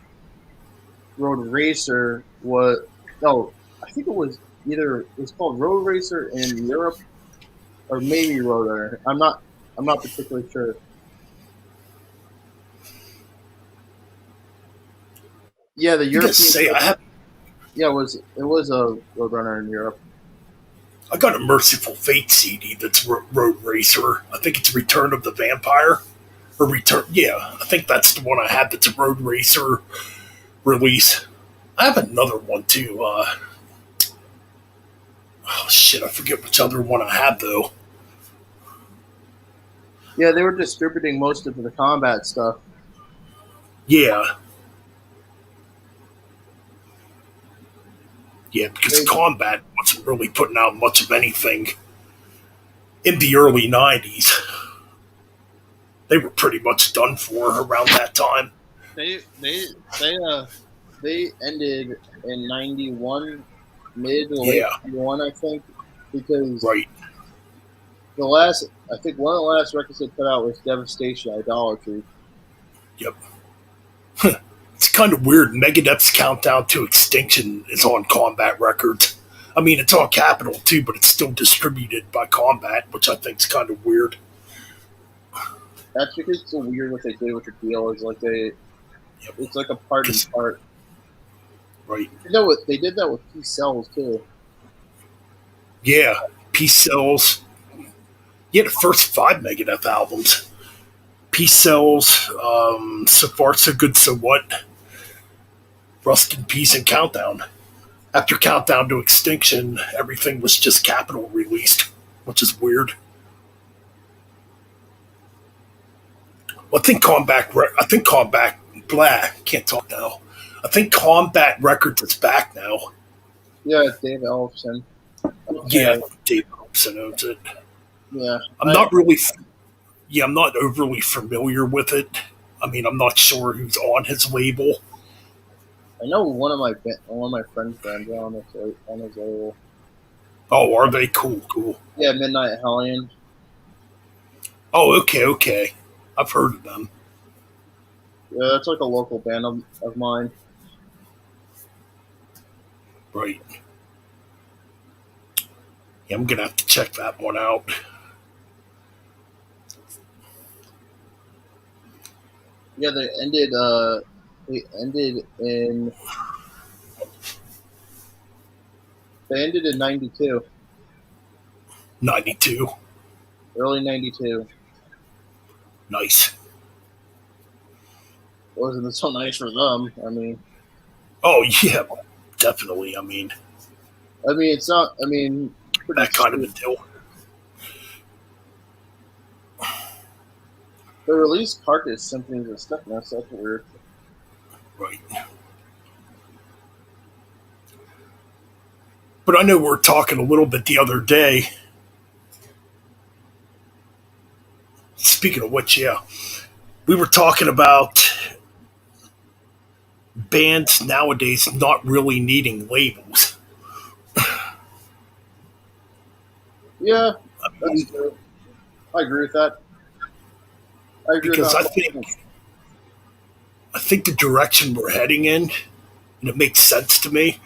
S2: Road Racer was no. I think it was it's called Road Racer in Europe, or maybe Road Runner. I'm not particularly sure. Yeah, the European.
S1: Say I have.
S2: Yeah, it was a Roadrunner in Europe.
S1: I got a Merciful Fate CD that's Road Racer. I think it's Return of the Vampire. Or Return. Yeah, I think that's the one I have that's a Road Racer release. I have another one too. Oh shit, I forget which other one I have though.
S2: Yeah, they were distributing most of the combat stuff.
S1: Yeah. Yeah, because Combat wasn't really putting out much of anything in the early 90s. They were pretty much done for around that time.
S2: They ended in 91, mid to late 91, I think, because
S1: right.
S2: I think one of the last records they put out was Devastation Idolatry.
S1: Yep. It's kind of weird. Megadeth's Countdown to Extinction is on Combat Records. I mean, it's on Capitol too, but it's still distributed by Combat, which I think is kind of weird.
S2: That's because it's so weird what they did with the deal. Is like it's like a part and part.
S1: Right.
S2: They did that with Peace Cells too.
S1: Yeah, Peace Cells. Yeah, the first 5 Megadeth albums. Peace Cells, So Far So Good So What, Rust in Peace, and Countdown. After Countdown to Extinction, everything was just Capitol released, which is weird. Well, I think can't talk now. I think Combat Records is back now.
S2: Yeah, Dave Ellefson.
S1: Yeah, Dave Ellefson owns it.
S2: Yeah,
S1: I'm not overly familiar with it. I mean, I'm not sure who's on his label.
S2: I know one of my friends' bands are on his label.
S1: Oh, are they? Cool.
S2: Yeah, Midnight Hellion.
S1: Oh, okay. I've heard of them.
S2: Yeah, that's like a local band of mine.
S1: Right. Yeah, I'm gonna have to check that one out.
S2: Yeah, they ended in 92.
S1: 92.
S2: Early 92.
S1: Nice.
S2: Wasn't so nice for them. I mean.
S1: Oh yeah, definitely. I mean,
S2: it's not.
S1: That kind of a deal.
S2: They released Carcass Symphonies of Stuff. That's weird.
S1: Right. But I know we were talking a little bit the other day. Speaking of which, yeah, we were talking about bands nowadays not really needing labels.
S2: Yeah, that's true. I agree with that. I agree with
S1: Because
S2: that.
S1: I think the direction we're heading in, and it makes sense to me.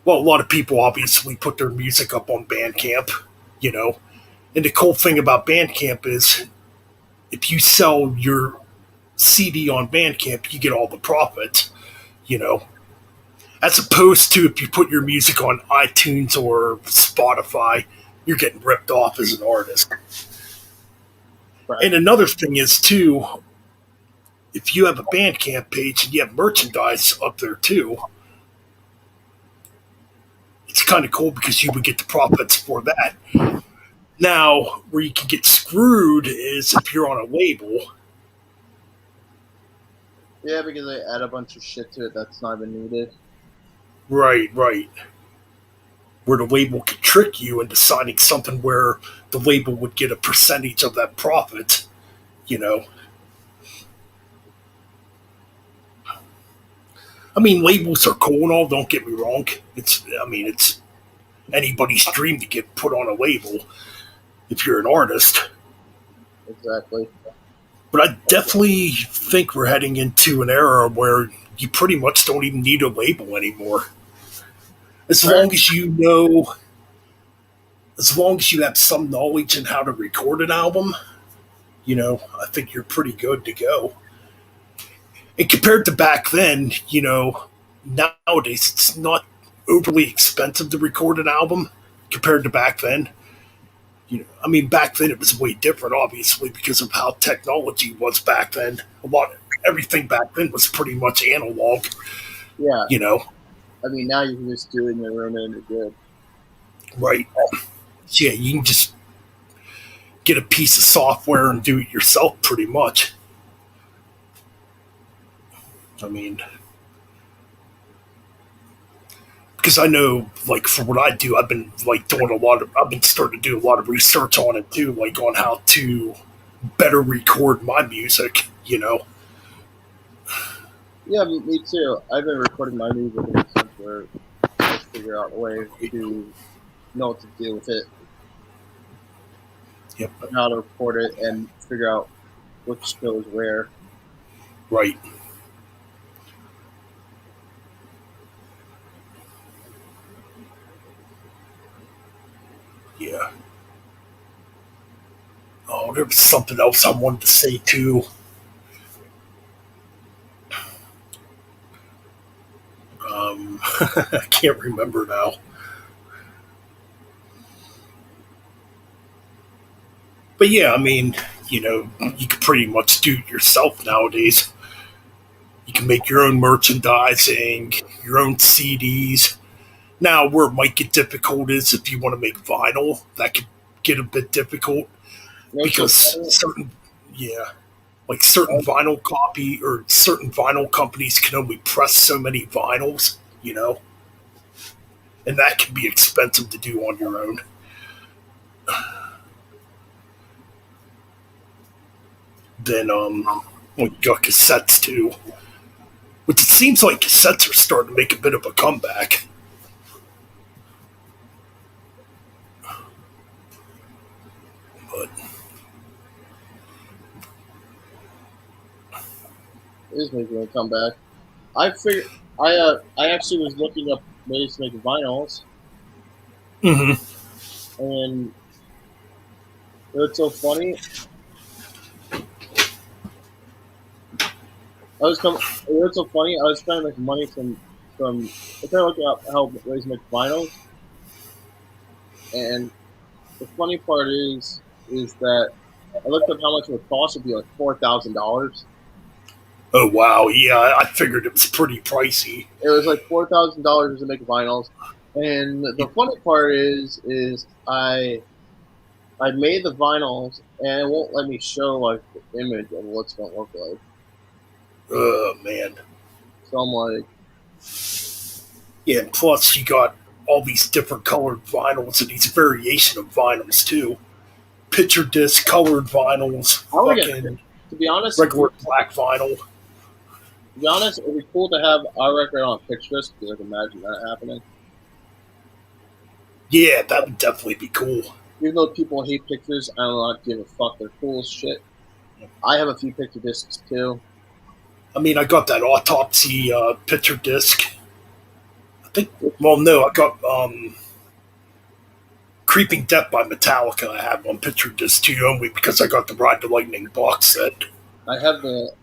S1: Well, a lot of people obviously put their music up on Bandcamp, you know. And the cool thing about Bandcamp is if you sell your CD on Bandcamp, you get all the profit, you know. As opposed to if you put your music on iTunes or Spotify, you're getting ripped off as an artist.
S2: Right.
S1: And another thing is too, if you have a Bandcamp page and you have merchandise up there too, it's kind of cool because you would get the profits for that. Now, where you can get screwed is if you're on a label.
S2: Yeah, because they add a bunch of shit to it that's not even needed.
S1: Right, right. Where the label could trick you into signing something where the label would get a percentage of that profit, you know. I mean, labels are cool and all, don't get me wrong. It's anybody's dream to get put on a label if you're an artist.
S2: Exactly.
S1: But I definitely think we're heading into an era where you pretty much don't even need a label anymore. As long as you know, as long as you have some knowledge in how to record an album, you know, I think you're pretty good to go. And compared to back then, you know, nowadays it's not overly expensive to record an album compared to back then. You know, I mean, back then it was way different, obviously, because of how technology was back then. Everything back then was pretty much analog.
S2: Yeah.
S1: You know,
S2: I mean, now you can just do it in your room and you're good.
S1: right? So yeah, you can just get a piece of software and do it yourself, pretty much. I mean, because I know, like, for what I do, I've been like I've been starting to do a lot of research on it too, like on how to better record my music. You know,
S2: Yeah, me too. I've been recording my music in the sense where I just figure out a way to know what to do with it,
S1: yep,
S2: and how to record it, and figure out which goes where.
S1: right. Yeah. Oh, there was something else I wanted to say too. I can't remember now. But yeah, I mean, you know, you can pretty much do it yourself nowadays. You can make your own merchandising, your own CDs. Now, where it might get difficult is if you want to make vinyl, that could get a bit difficult
S2: You know,
S1: because
S2: so
S1: yeah, like certain vinyl copy or certain vinyl companies can only press so many vinyls, you know, and that can be expensive to do on your own. Then, well, you got cassettes too, which it seems like cassettes are starting to make a bit of a comeback. But
S2: it is making a comeback. I actually was looking up ways to make vinyls,
S1: hmm
S2: and it's so funny. It's so funny. I was trying to make money from. I tried looking up how ways to make vinyls, and the funny part is that I looked up how much it would cost. It'd be like $4,000.
S1: oh wow, yeah, I figured it was pretty pricey.
S2: It was like $4,000 to make vinyls, and the funny part is I made the vinyls, and it won't let me show like the image of what it's gonna look like.
S1: Oh man,
S2: So I'm like,
S1: yeah. And plus, you got all these different colored vinyls and these variation of vinyls too. Picture disc, colored vinyls,
S2: I would get,
S1: fucking
S2: to be honest,
S1: regular black vinyl.
S2: to be honest, it'd be cool to have our record on a picture disc. Because I can imagine that happening.
S1: Yeah, that would definitely be cool.
S2: Even though people hate pictures, I don't not give a fuck. They're cool as shit. I have a few picture discs too.
S1: I mean, I got that autopsy picture disc. I think. Well, no, I got Creeping Death by Metallica. I have on picture disc too, only because I got the Ride the Lightning box set.
S2: I have the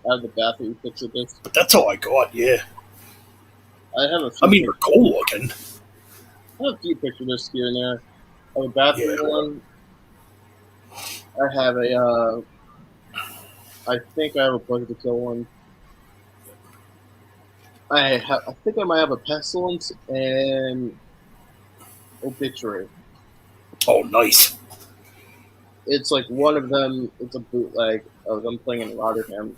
S2: Bathory picture disc.
S1: But that's all I got. Yeah.
S2: I have a few.
S1: I mean, they're cool looking.
S2: I have a few picture discs here and there. I have a Bathory one. I have a. I think I have a Pleasure to Kill one. I think I might have a Pestilence and Obituary.
S1: Oh, nice.
S2: It's like one of them. It's a bootleg of them playing in Rotterdam,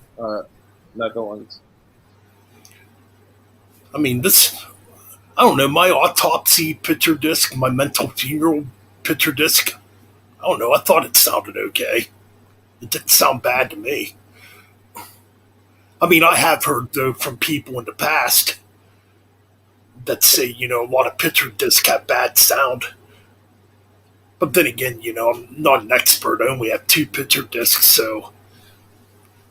S2: Netherlands.
S1: I mean, this. I don't know. My autopsy picture disc, my mental funeral picture disc. I don't know. I thought it sounded okay. It didn't sound bad to me. I mean, I have heard, though, from people in the past that say, a lot of picture discs have bad sound. But then again, I'm not an expert. I only have 2 picture discs, so,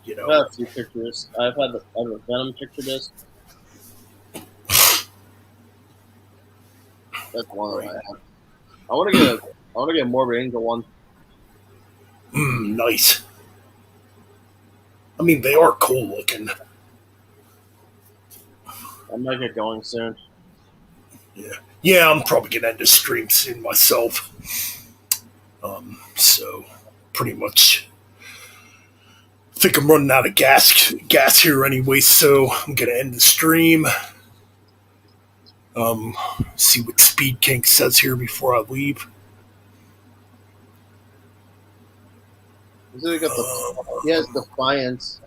S2: I have a few pictures. I have a Venom picture disc. That's one I have. I want to get a Morbid Angel one.
S1: Nice. I mean, they are cool looking.
S2: I might get going soon.
S1: Yeah, I'm probably gonna end the stream soon myself. So pretty much, I think I'm running out of gas here anyway. So I'm gonna end the stream. See what Speed King says here before I leave.
S2: He has Defiance.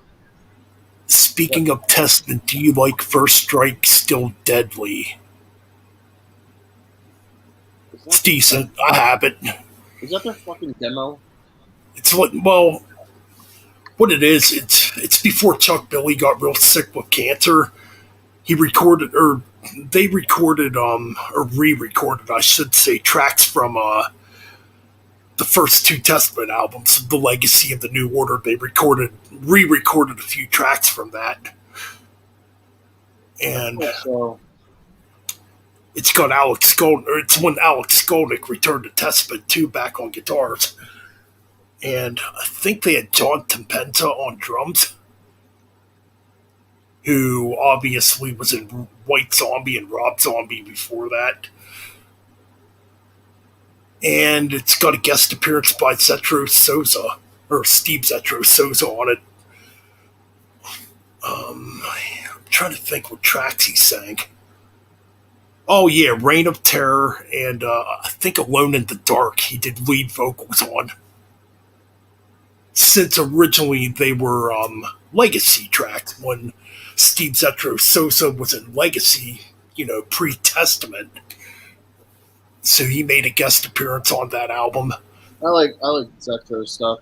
S1: Speaking of Testament, do you like First Strike Still Deadly? It's decent. I have it.
S2: Is that their fucking demo?
S1: It's what what it is. It's before Chuck Billy got real sick with cancer. He recorded, or they recorded, or re-recorded, I should say, tracks from the first 2 Testament albums, The Legacy and The New Order. They re-recorded a few tracks from that. And it's got Alex Skolnick, or it's when Alex Skolnick returned to Testament 2 back on guitars. And I think they had John Tempenza on drums, who obviously was in White Zombie and Rob Zombie before that. And it's got a guest appearance by Zetro Souza, or Steve Zetro Souza on it. I'm trying to think what tracks he sang. Oh yeah, Reign of Terror, and I think Alone in the Dark he did lead vocals on. Since originally they were Legacy tracks, when Steve Zetro Souza was in Legacy, pre-Testament. So he made a guest appearance on that album.
S2: I like Zetro stuff.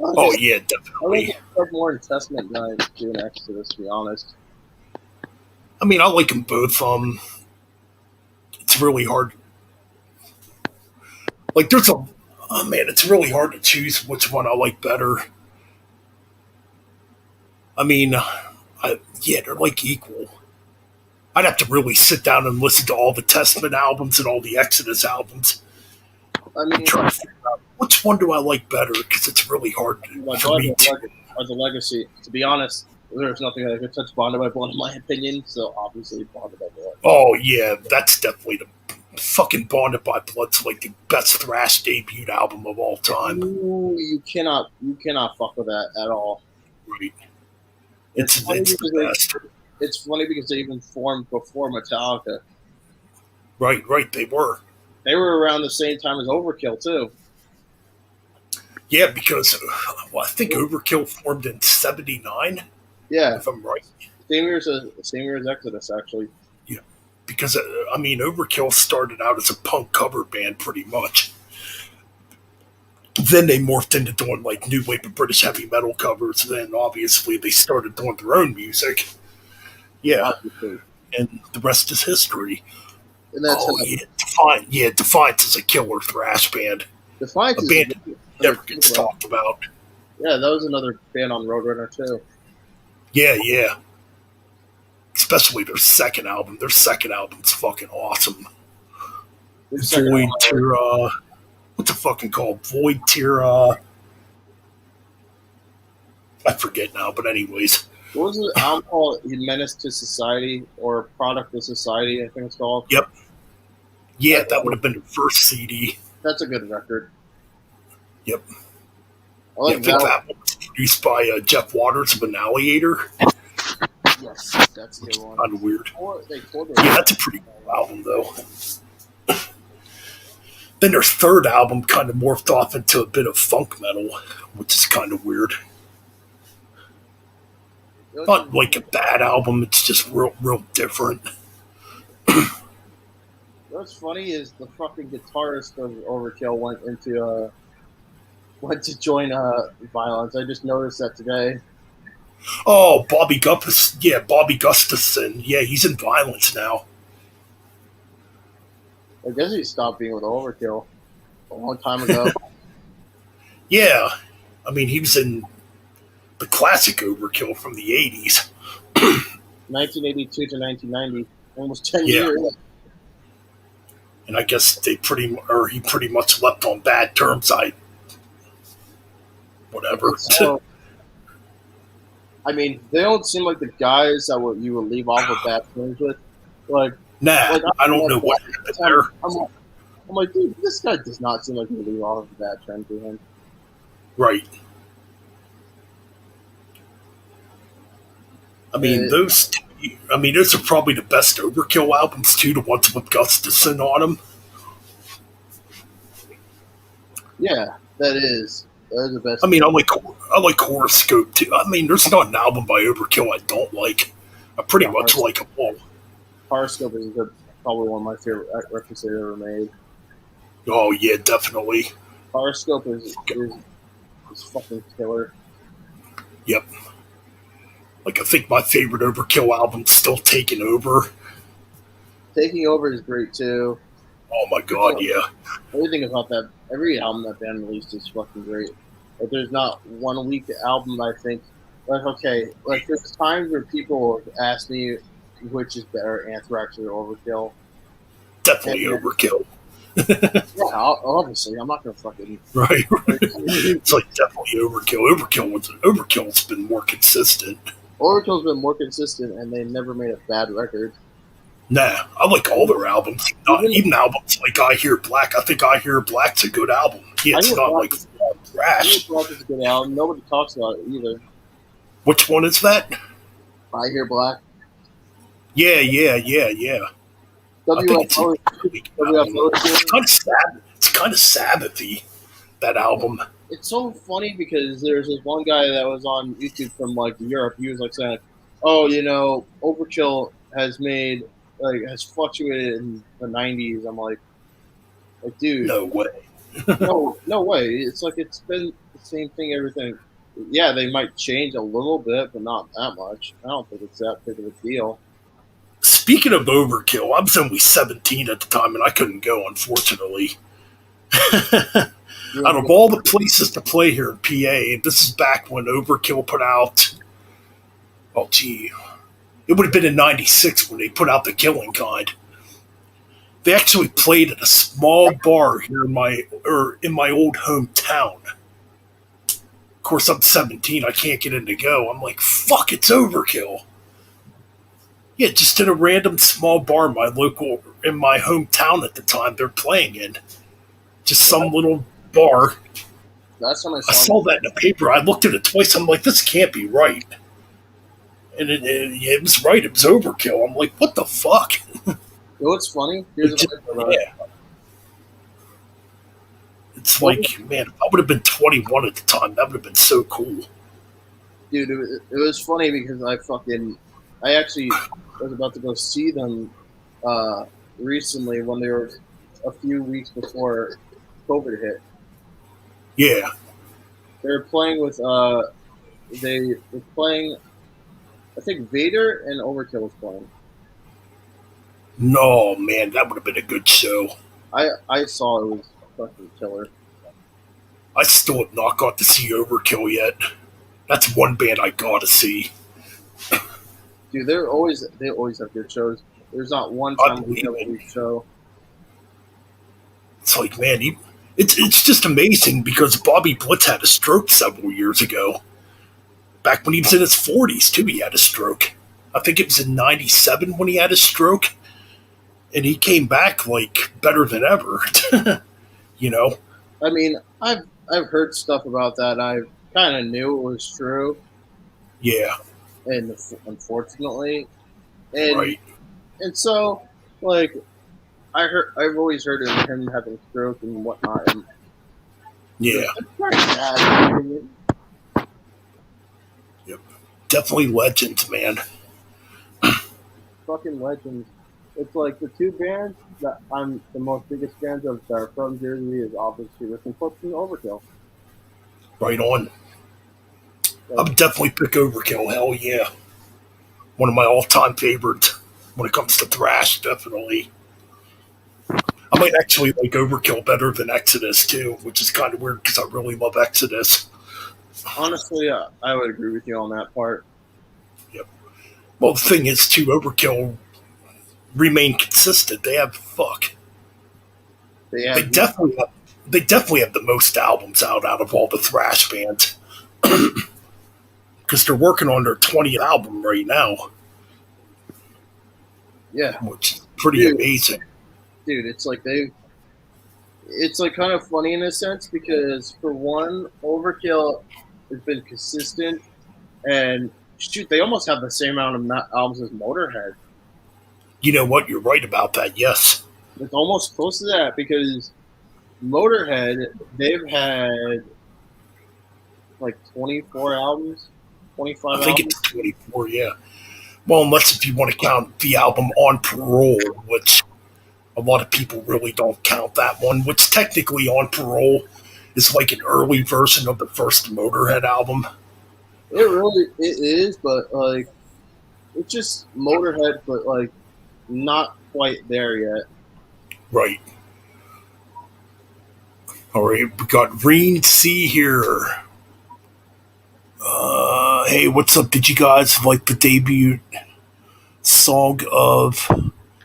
S1: Oh yeah, definitely.
S2: I like stuff more in Testament than I do in Exodus, to be honest.
S1: I mean, I like them both. It's really hard. Like, it's really hard to choose which one I like better. I mean, they're like equal. I'd have to really sit down and listen to all the Testament albums and all the Exodus albums.
S2: I mean,
S1: trying to figure out which one do I like better, because it's really hard for me to.
S2: Or the Legacy. To be honest, there's nothing that could touch Bonded by Blood in my opinion. So obviously, Bonded by Blood.
S1: Oh yeah, that's definitely the fucking Bonded by Blood's like the best thrash debut album of all time.
S2: Ooh, you cannot fuck with that at all.
S1: Right. It's the best.
S2: It's funny because they even formed before Metallica.
S1: Right, they were.
S2: They were around the same time as Overkill, too.
S1: Yeah, because I think Overkill formed in '79.
S2: Yeah.
S1: If I'm right.
S2: Same year as Exodus, actually.
S1: Yeah, because I mean, Overkill started out as a punk cover band, pretty much. Then they morphed into doing like new wave of British heavy metal covers. Then obviously they started doing their own music. Yeah,
S2: Obviously,
S1: and the rest is history.
S2: and that's
S1: Oh yeah, Defiant. Yeah, Defiance is a killer thrash band.
S2: Defiance
S1: A
S2: is
S1: band that
S2: another
S1: never gets talked about.
S2: Yeah, that was another band on Roadrunner too.
S1: Yeah, yeah. Especially their second album. Their second album's fucking awesome.
S2: Their second
S1: Void
S2: album,
S1: Tira. What's it fucking called? Void Tira. I forget now, but anyways.
S2: what was the album called? Menace to Society or Product of Society, I think it's called.
S1: Yep. Yeah,
S2: That's
S1: that would have been the first CD.
S2: that's a good record.
S1: Yep.
S2: I
S1: Yeah,
S2: like
S1: I think
S2: that.
S1: that one was produced by Jeff Waters of Annihilator.
S2: Yes, that's the
S1: Which is
S2: one.
S1: kind of weird.
S2: They toured
S1: Yeah, that's a pretty cool album, though. Then their third album kind of morphed off into a bit of funk metal, which is kind of weird. Not like a bad album, it's just real different.
S2: What's funny is the fucking guitarist of Overkill went to join Violence. I just noticed that today.
S1: Oh, Bobby Gustafson. Yeah, Bobby Gustafson. Yeah, he's in Violence now.
S2: I guess he stopped being with Overkill a long time ago.
S1: Yeah, I mean, he was in the classic Overkill from the 80s.
S2: 1982 to 1990, almost 10
S1: Yeah.
S2: years.
S1: And I guess he pretty much left on bad terms. Whatever.
S2: So, I mean, they don't seem like the guys that you would leave off with bad terms with. Like,
S1: Nah, I don't know what happened there.
S2: I'm like, dude, this guy does not seem like he would leave off with bad terms with him.
S1: Right. I mean, those are probably the best Overkill albums too. The ones with Gustafson on them.
S2: Yeah, that is the best.
S1: I mean, I like Horoscope too. I mean, there's not an album by Overkill I don't like. I pretty much like them all.
S2: Horoscope is probably one of my favorite records they ever made.
S1: Oh yeah, definitely.
S2: Horoscope is fucking killer.
S1: Yep. Like I think my favorite Overkill album's still Taking Over.
S2: Taking Over is great too.
S1: Oh my god, yeah.
S2: Everything about that, every album that band released is fucking great. Like, there's not one weak album I think. Like, okay, like there's times where people ask me which is better, Anthrax or Overkill.
S1: Definitely Overkill.
S2: Yeah, obviously, I'm not gonna fucking
S1: Right. It's like definitely Overkill. Overkill's been more consistent.
S2: Overkill's been more consistent, and they never made a bad record.
S1: Nah, I like all their albums. Even albums like I Hear Black. I think I Hear Black's a good album. Yeah, it's not like trash.
S2: Black is a good album. Nobody talks about it either.
S1: Which one is that?
S2: I Hear Black.
S1: Yeah. I think it's kind of sad. It's kind of Sabbathy, that album.
S2: It's so funny because there's this one guy that was on YouTube from like Europe. He was like saying, "Oh, Overkill has fluctuated in the '90s." I'm like, dude,
S1: No way.
S2: no way. It's like it's been the same thing. Everything. Yeah, they might change a little bit, but not that much. I don't think it's that big of a deal.
S1: Speaking of Overkill, I was only 17 at the time, and I couldn't go, unfortunately. Out of all the places to play here in PA, this is back when Overkill put out. Oh, gee. It would have been in '96 when they put out The Killing Kind. They actually played at a small bar here in my old hometown. Of course, I'm 17. I can't get in to go. I'm like, fuck, it's Overkill. Yeah, just in a random small bar in my hometown at the time they're playing in. Just some little bar.
S2: Last time I
S1: saw that in the paper. I looked at it twice. I'm like, this can't be right. And it was right. It was Overkill. I'm like, what the fuck?
S2: You know what's funny? It's
S1: like, man, if I would have been 21 at the time, that would have been so cool.
S2: Dude, it was funny because I actually was about to go see them recently when they were a few weeks before COVID hit.
S1: Yeah.
S2: They were playing with they were playing. I think Vader and Overkill was playing.
S1: No, man, that would have been a good show.
S2: I saw it was fucking killer.
S1: I still have not got to see Overkill yet. That's one band I gotta see.
S2: Dude, they always have good shows. There's not one
S1: I
S2: time we
S1: believe
S2: have a
S1: it.
S2: weak show.
S1: It's like, man, it's just amazing because Bobby Blitz had a stroke several years ago. Back when he was in his 40s, too, he had a stroke. I think it was in 97 when he had a stroke. And he came back, like, better than ever. you know?
S2: I mean, I've heard stuff about that. I kind of knew it was true,
S1: Yeah,
S2: and unfortunately, and
S1: right.
S2: and so like I've always heard of him having stroke and whatnot, and
S1: Yeah.
S2: it's pretty sad.
S1: Yep. Definitely legends, man.
S2: Fucking legends. It's like the two bands that I'm the most biggest fans of that are from Jersey is obviously Rick and Clips and Overkill.
S1: Right on. I
S2: Like,
S1: would definitely pick Overkill. Hell yeah. One of my all-time favorites when it comes to thrash, definitely. I might actually like Overkill better than Exodus too, which is kind of weird because I really love Exodus.
S2: honestly, I would agree with you on that part.
S1: Yep. Well, the thing is, too, Overkill remain consistent. They have fuck.
S2: They
S1: They
S2: have
S1: definitely have. They definitely have the most albums out of all the thrash bands because they're working on their 20th album right now,
S2: yeah,
S1: which is pretty
S2: dude,
S1: amazing.
S2: dude. It's like kind of funny in a sense because for one, Overkill has been consistent, and shoot, they almost have the same amount of albums as Motorhead.
S1: You know what? You're right about that. Yes,
S2: It's almost close to that because Motorhead they've had like 24 albums,
S1: I
S2: 25
S1: think
S2: albums.
S1: it's 24. Yeah. Well, unless if you want to count the album On Parole, which a lot of people really don't count that one, which technically On Parole is like an early version of the first Motorhead album.
S2: It is, but like it's just Motorhead, but like not quite there yet.
S1: Right. All right, we got Reen C here. Hey, what's up? Did you guys like the debut song of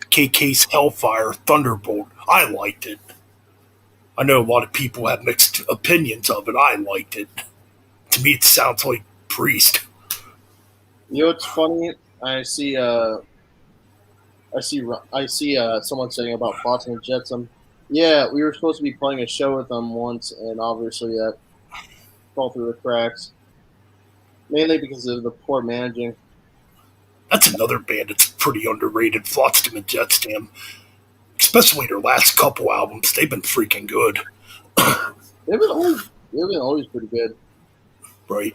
S1: KK's Hellfire Thunderbolt? I liked it. I know a lot of people have mixed opinions of it. I liked it. To me, it sounds like Priest.
S2: You know what's funny? I see someone saying about Flotsam and Jetsam. Yeah, we were supposed to be playing a show with them once, and obviously that fell through the cracks. Mainly because of the poor managing.
S1: That's another band that's pretty underrated. Flotsam and Jetsam, especially their last couple albums, they've been freaking good,
S2: They've been always pretty good.
S1: right?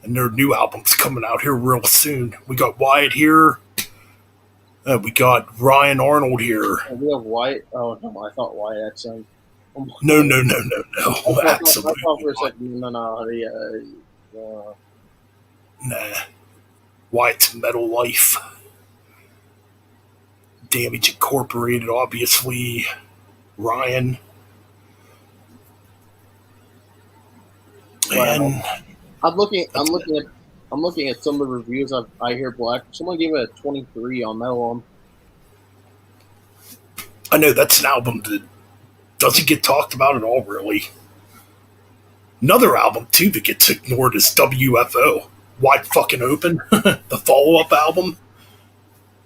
S1: And their new album's coming out here real soon. We got Wyatt here. We got Ryan Arnold here.
S2: And we have White. Oh no, I thought White XM.
S1: No, no, no, no, no.
S2: I
S1: Absolutely
S2: thought for a
S1: not.
S2: second, no, yeah.
S1: Nah. Wyatt's Metal Life. Damage Incorporated, obviously. Ryan.
S2: Wow.
S1: And
S2: I'm looking at some of the reviews of I Hear Black. Someone gave it a 23 on Metal.
S1: I know that's an album that doesn't get talked about at all, really. Another album, too, that gets ignored is WFO. Wide Fucking Open, the follow-up album.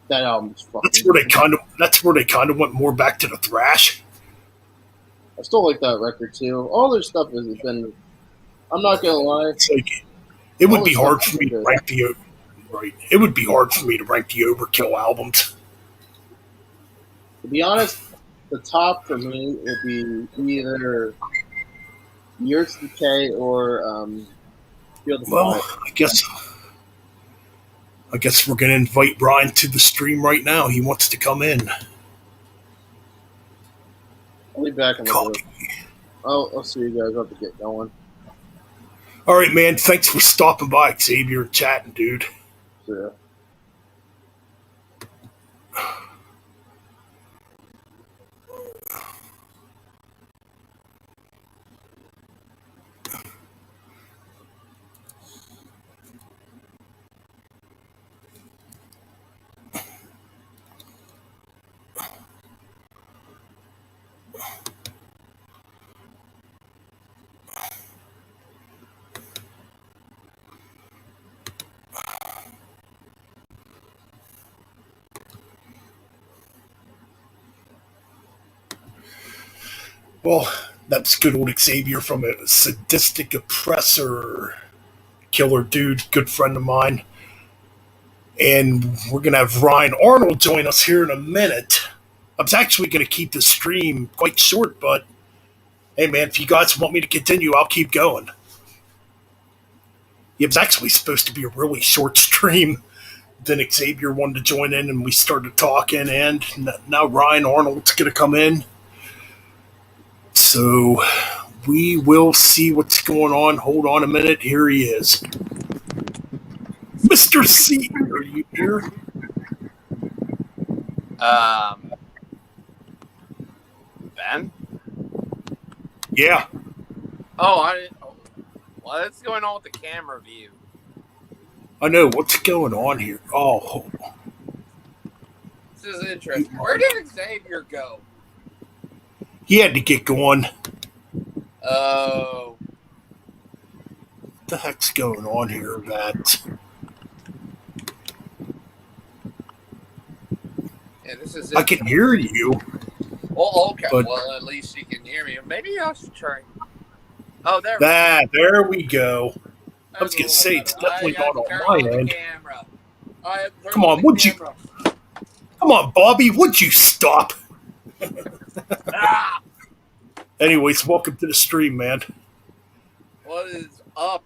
S2: That album's fucking.
S1: That's where they kind of went more back to the thrash.
S2: I still like that record too. All their stuff has been. I'm not gonna lie.
S1: It's like it would
S2: All
S1: be
S2: their
S1: hard
S2: stuff
S1: for
S2: has
S1: me
S2: been
S1: to
S2: good.
S1: rank the right. It would be hard for me to rank the Overkill albums.
S2: To be honest, the top for me would be either Years to Decay or Feel the
S1: Well,
S2: Fire.
S1: I guess I guess we're going to invite Ryan to the stream right now. He wants to come in.
S2: I'll be back in like
S1: Copy.
S2: I'll see you guys. I'll have to get going.
S1: All right, man. Thanks for stopping by, Xavier, chatting, dude.
S2: See ya.
S1: Well, that's good old Xavier from a sadistic oppressor killer dude, good friend of mine. And we're going to have Ryan Arnold join us here in a minute. I was actually going to keep the stream quite short, but hey, man, if you guys want me to continue, I'll keep going. It was actually supposed to be a really short stream. Then Xavier wanted to join in, and we started talking, and now Ryan Arnold's going to come in. So we will see what's going on. Hold on a minute. Here he is. Mr. C, are you here?
S3: Ben?
S1: Yeah.
S3: What's going on with the camera view?
S1: I know. What's going on here? Oh.
S3: This is interesting. Where did Xavier go?
S1: He had to get going.
S3: Oh.
S1: What the heck's going on here, Matt?
S3: Yeah, this is
S1: I can hear you.
S3: Well, okay.
S1: But,
S3: well, at least you can hear me. Maybe I should try. Oh, there.
S1: There we go. I was gonna say it's definitely not on my end. Come on, would you? Come on, Bobby, would you stop?
S3: Ah!
S1: Anyways, welcome to the stream, man.
S3: What is up?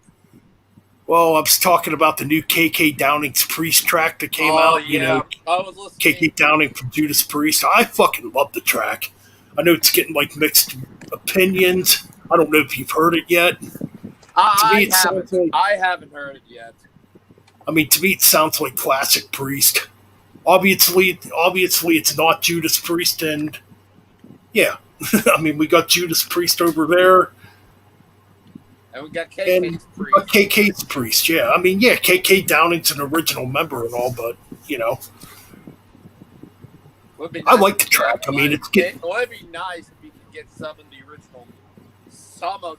S1: Well, I was talking about the new KK Downing's Priest track that came out.
S3: Yeah.
S1: You know,
S3: I was listening.
S1: KK Downing from Judas Priest. I fucking love the track. I know it's getting like mixed opinions. I don't know if you've heard it yet.
S3: I haven't heard it yet.
S1: I mean, to me, it sounds like classic Priest. Obviously, it's not Judas Priest, and yeah, I mean, we got Judas Priest over there,
S3: and we got KK's Priest.
S1: KK's Priest, yeah. I mean, yeah, KK Downing's an original member and all, but you know, I like the track. I mean, it's getting.
S3: It would be nice if you could get some of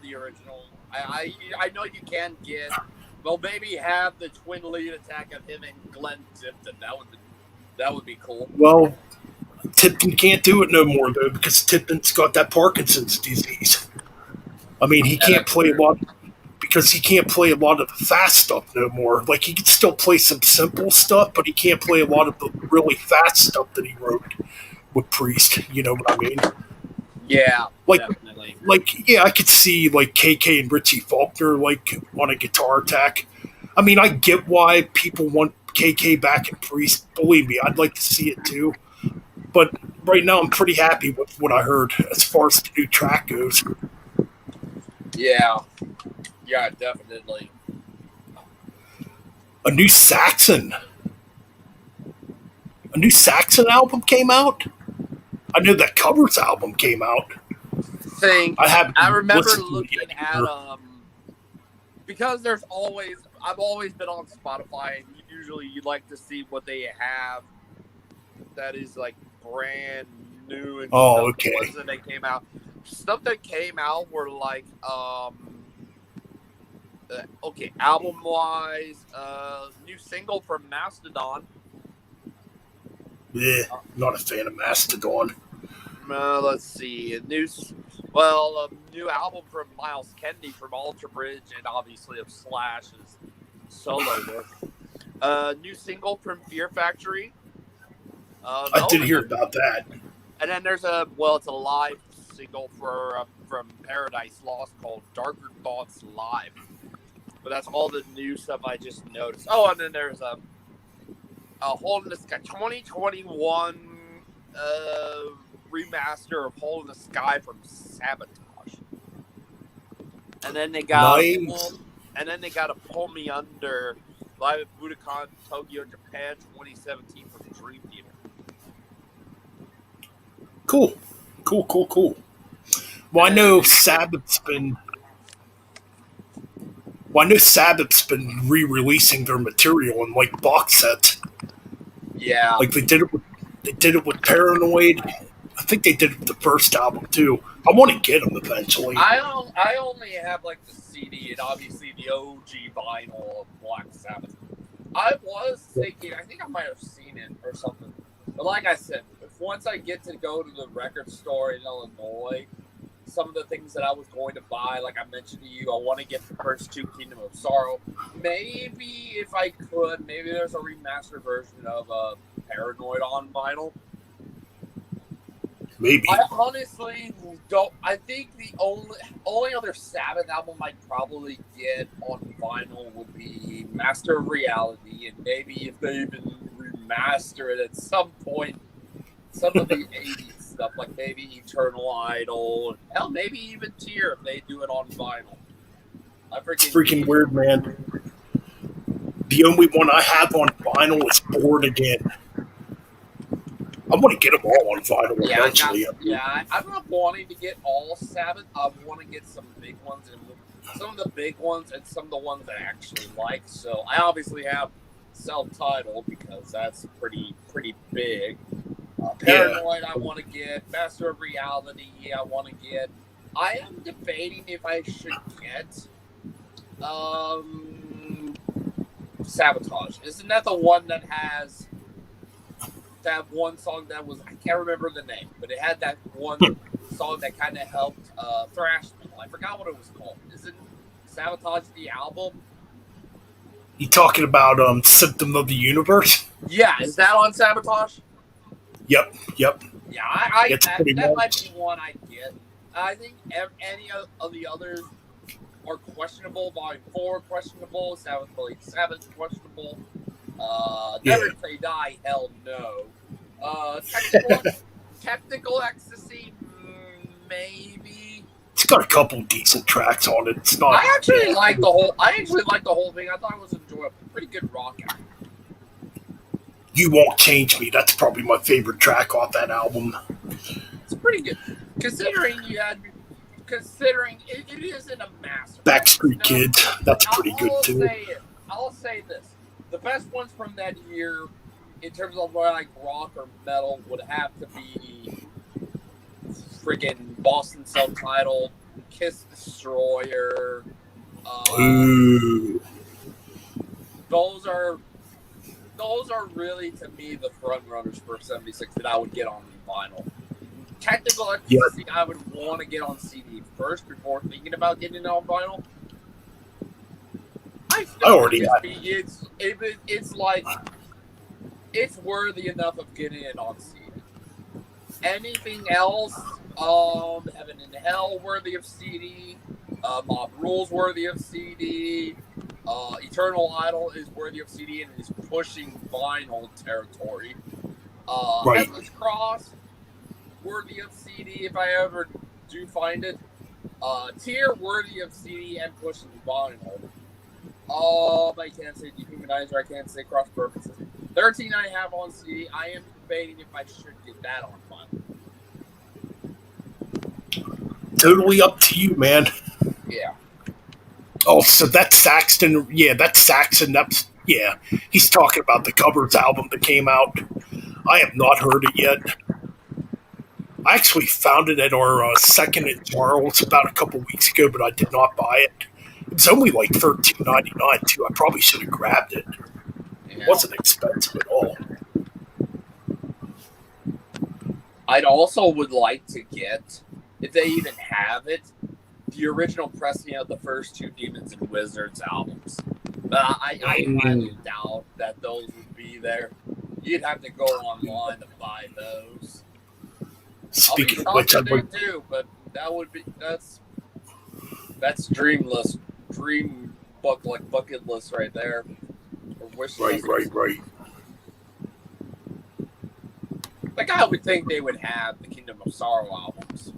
S3: the original. I know you can get. Well, maybe have the twin lead attack of him and Glenn Tipton. That would be cool.
S1: Well, Tipton can't do it no more though because Tipton's got that Parkinson's disease. I mean, he can't play a lot because he can't play a lot of the fast stuff no more. Like he can still play some simple stuff, but he can't play a lot of the really fast stuff that he wrote with Priest. You know what I mean?
S3: Yeah,
S1: definitely. Like, yeah, I could see like KK and Richie Faulkner like on a guitar attack. I mean, I get why people want KK back in Priest. Believe me, I'd like to see it too. But right now, I'm pretty happy with what I heard as far as the new track goes.
S3: Yeah, definitely.
S1: A new Saxon album came out. I know that Covers album came out.
S3: I remember looking at because I've always been on Spotify, and usually you like to see what they have that is like brand new and
S1: okay.
S3: Ones that they came out. Stuff that came out were like album wise, new single from Mastodon.
S1: Yeah, not a fan of Mastodon.
S3: Let's see. A new album from Miles Kennedy from Alter Bridge, and obviously of Slash's solo work. New single from Fear Factory.
S1: I did hear about that.
S3: And then there's it's a live single from Paradise Lost called Darker Thoughts Live. But that's all the new stuff I just noticed. Oh, and then there's Hole in the Sky 2021 remaster of Hole in the Sky from Sabotage. And then they got a Pull Me Under live at Budokan Tokyo, Japan 2017 from Dream Theater.
S1: Cool. Well, I know Sabbath's been re-releasing their material in like box sets.
S3: Yeah.
S1: Like they did it with Paranoid. I think they did it with the first album too. I want to get them eventually.
S3: I only have like the CD and obviously the OG vinyl of Black Sabbath. I was thinking, I think I might have seen it or something. But like I said, once I get to go to the record store in Illinois, some of the things that I was going to buy, like I mentioned to you, I want to get the first two Kingdom of Sorrow. Maybe if I could, maybe there's a remastered version of Paranoid on vinyl.
S1: Maybe.
S3: I honestly don't. I think the only other Sabbath album I'd probably get on vinyl would be Master of Reality, and maybe if they even remaster it at some point, some of the 80s stuff, like maybe Eternal Idol, hell, maybe even Tear if they do it on vinyl.
S1: It's freaking weird, man. The only one I have on vinyl is Born Again. I'm going to get them all on vinyl eventually.
S3: I'm not wanting to get all Sabbath. I want to get some big ones, and some of the big ones, and some of the ones that I actually like. So I obviously have self-titled because that's pretty big. Paranoid, I want to get. Master of Reality, I want to get. I am debating if I should get Sabotage. Isn't that the one that has that one song that was, I can't remember the name, but it had that one song that kind of helped thrash metal. I forgot what it was called. Isn't Sabotage the album?
S1: You talking about Symptom of the Universe?
S3: Yeah, is that on Sabotage?
S1: Yep.
S3: Yeah, that might be one I get. I think any of the others are questionable. Volume 4 questionable. Sabbath questionable. Never Say Die, hell no. Technical Ecstasy, maybe.
S1: It's got a couple decent tracks on it. It's not.
S3: I actually like the whole thing. I thought it was enjoyable. Pretty good rock album.
S1: You Won't Change Me. That's probably my favorite track off that album.
S3: It's pretty good, considering it isn't a masterpiece.
S1: Backstreet Kids. That's pretty good too.
S3: I'll say this: the best ones from that year, in terms of like rock or metal, would have to be freaking Boston Self-Titled, Kiss Destroyer.
S1: Ooh.
S3: Those are really, to me, the front runners for 76 that I would get on vinyl. Technical Ecstasy, I would want to get on CD first before thinking about getting it on vinyl. I already have it. It's like, it's worthy enough of getting it on CD. Anything else, Heaven and Hell worthy of CD, Mob Rules worthy of CD, Eternal Idol is worthy of CD and is pushing vinyl territory. Headless Cross, worthy of CD if I ever do find it. Tear, worthy of CD and pushing vinyl. I can't say Dehumanizer, I can't say Cross Purposes. 13 I have on CD. I am debating if I should get that on vinyl.
S1: Totally up to you, man.
S3: Yeah.
S1: Oh, so that's Saxton. Yeah, that's Saxon. He's talking about the Covers album that came out. I have not heard it yet. I actually found it at our second at Charles about a couple weeks ago, but I did not buy it. It was only like $13.99 too. I probably should have grabbed it. It wasn't expensive at all.
S3: I'd also would like to get, if they even have it, the original pressing of the first two Demons and Wizards albums. I highly doubt that those would be there. You'd have to go online to buy those.
S1: Speaking of which,
S3: I'd like too, but that's dream bucket list right there. Or wish list.
S1: Right.
S3: Like, I would think they would have the Kingdom of Sorrow albums.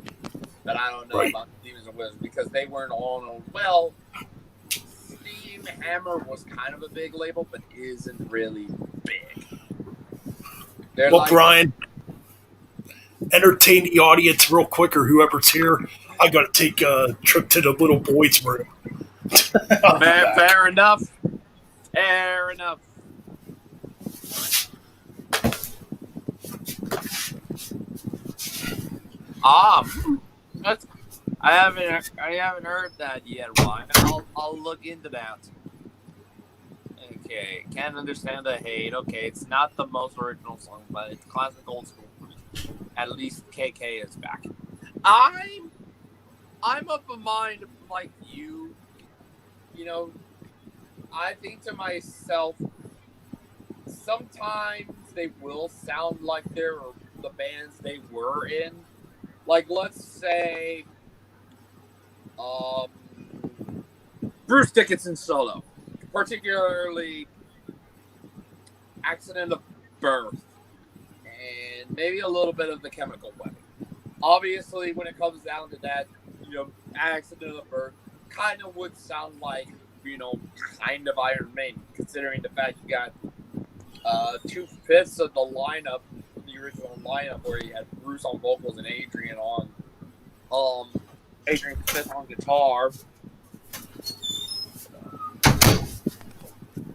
S3: But I don't know about Demons and Wizards because they weren't on. Well, Steam Hammer was kind of a big label, but isn't really big.
S1: Well, Brian, entertain the audience real quick, or whoever's here. I got to take a trip to the little boys' room.
S3: Fair enough. Fair enough. I haven't heard that yet, Ryan. I'll look into that. Okay, can't understand the hate. Okay, it's not the most original song, but it's classic old school. At least KK is back. I'm of a mind like you. You know, I think to myself, sometimes they will sound like they're the bands they were in. Like, let's say, Bruce Dickinson solo, particularly Accident of Birth, and maybe a little bit of The Chemical Weapon. Obviously, when it comes down to that, Accident of Birth kind of would sound like, kind of Iron Maiden, considering the fact you got 2/5 of the lineup, the original lineup, where you had Bruce on vocals and Adrian Smith on guitar.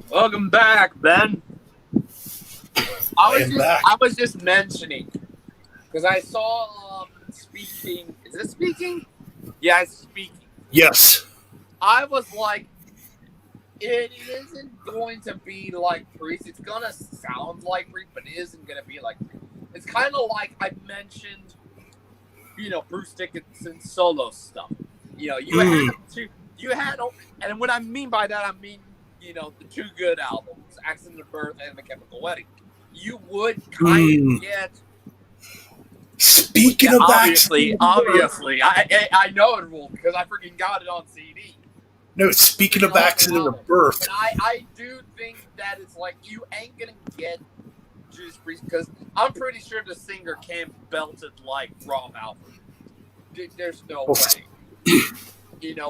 S3: Welcome back, Ben. I was just mentioning because I saw Speaking. Is it Speaking? Yeah, it's Speaking.
S1: Yes.
S3: I was like, it isn't going to be like Priest. It's gonna sound like Priest, but it isn't gonna be like Priest. It's kind of like I mentioned, Bruce Dickinson solo stuff. You had, and what I mean by that, I mean, the two good albums, Accident of Birth and The Chemical Wedding. You would kind of get.
S1: Speaking of
S3: obviously, I know it will because I freaking got it on CD.
S1: No, speaking of Accident of Birth,
S3: I do think that it's like you ain't gonna get Judas Priest because I'm pretty sure the singer can't belt it like Rob Halford. There's no way.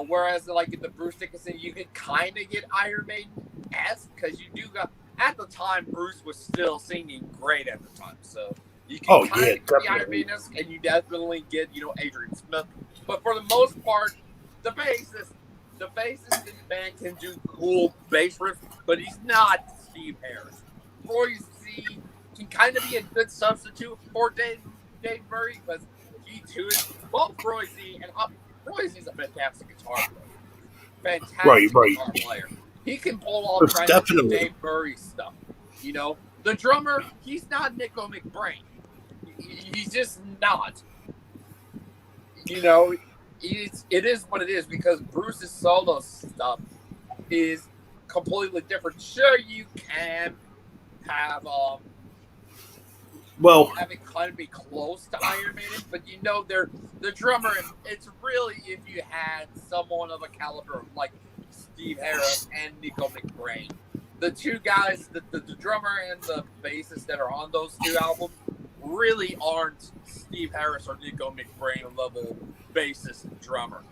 S3: Whereas like in the Bruce Dickinson, you could kind of get Iron Maiden-esque because you do got. At the time, Bruce was still singing great at the time, so you can kind of get the Iron Maiden-esque, and you definitely get Adrian Smith. But for the most part, the bassist in the band can do cool bass riffs, but he's not Steve Harris. Roy Z can kind of be a good substitute for Dave Murray because he too is both Roy Z and Roy Z's a fantastic guitar player. Fantastic guitar player. He can pull off kind of Dave Murray stuff. The drummer, he's not Nico McBrain. He's just not. It is what it is because Bruce's solo stuff is completely different. Sure, you can have have it kind of be close to Iron Maiden, but the drummer. It's really if you had someone of a caliber like Steve Harris and Nico McBrain, the two guys, the drummer and the bassist that are on those two albums, really aren't Steve Harris or Nico McBrain level bassist and drummer.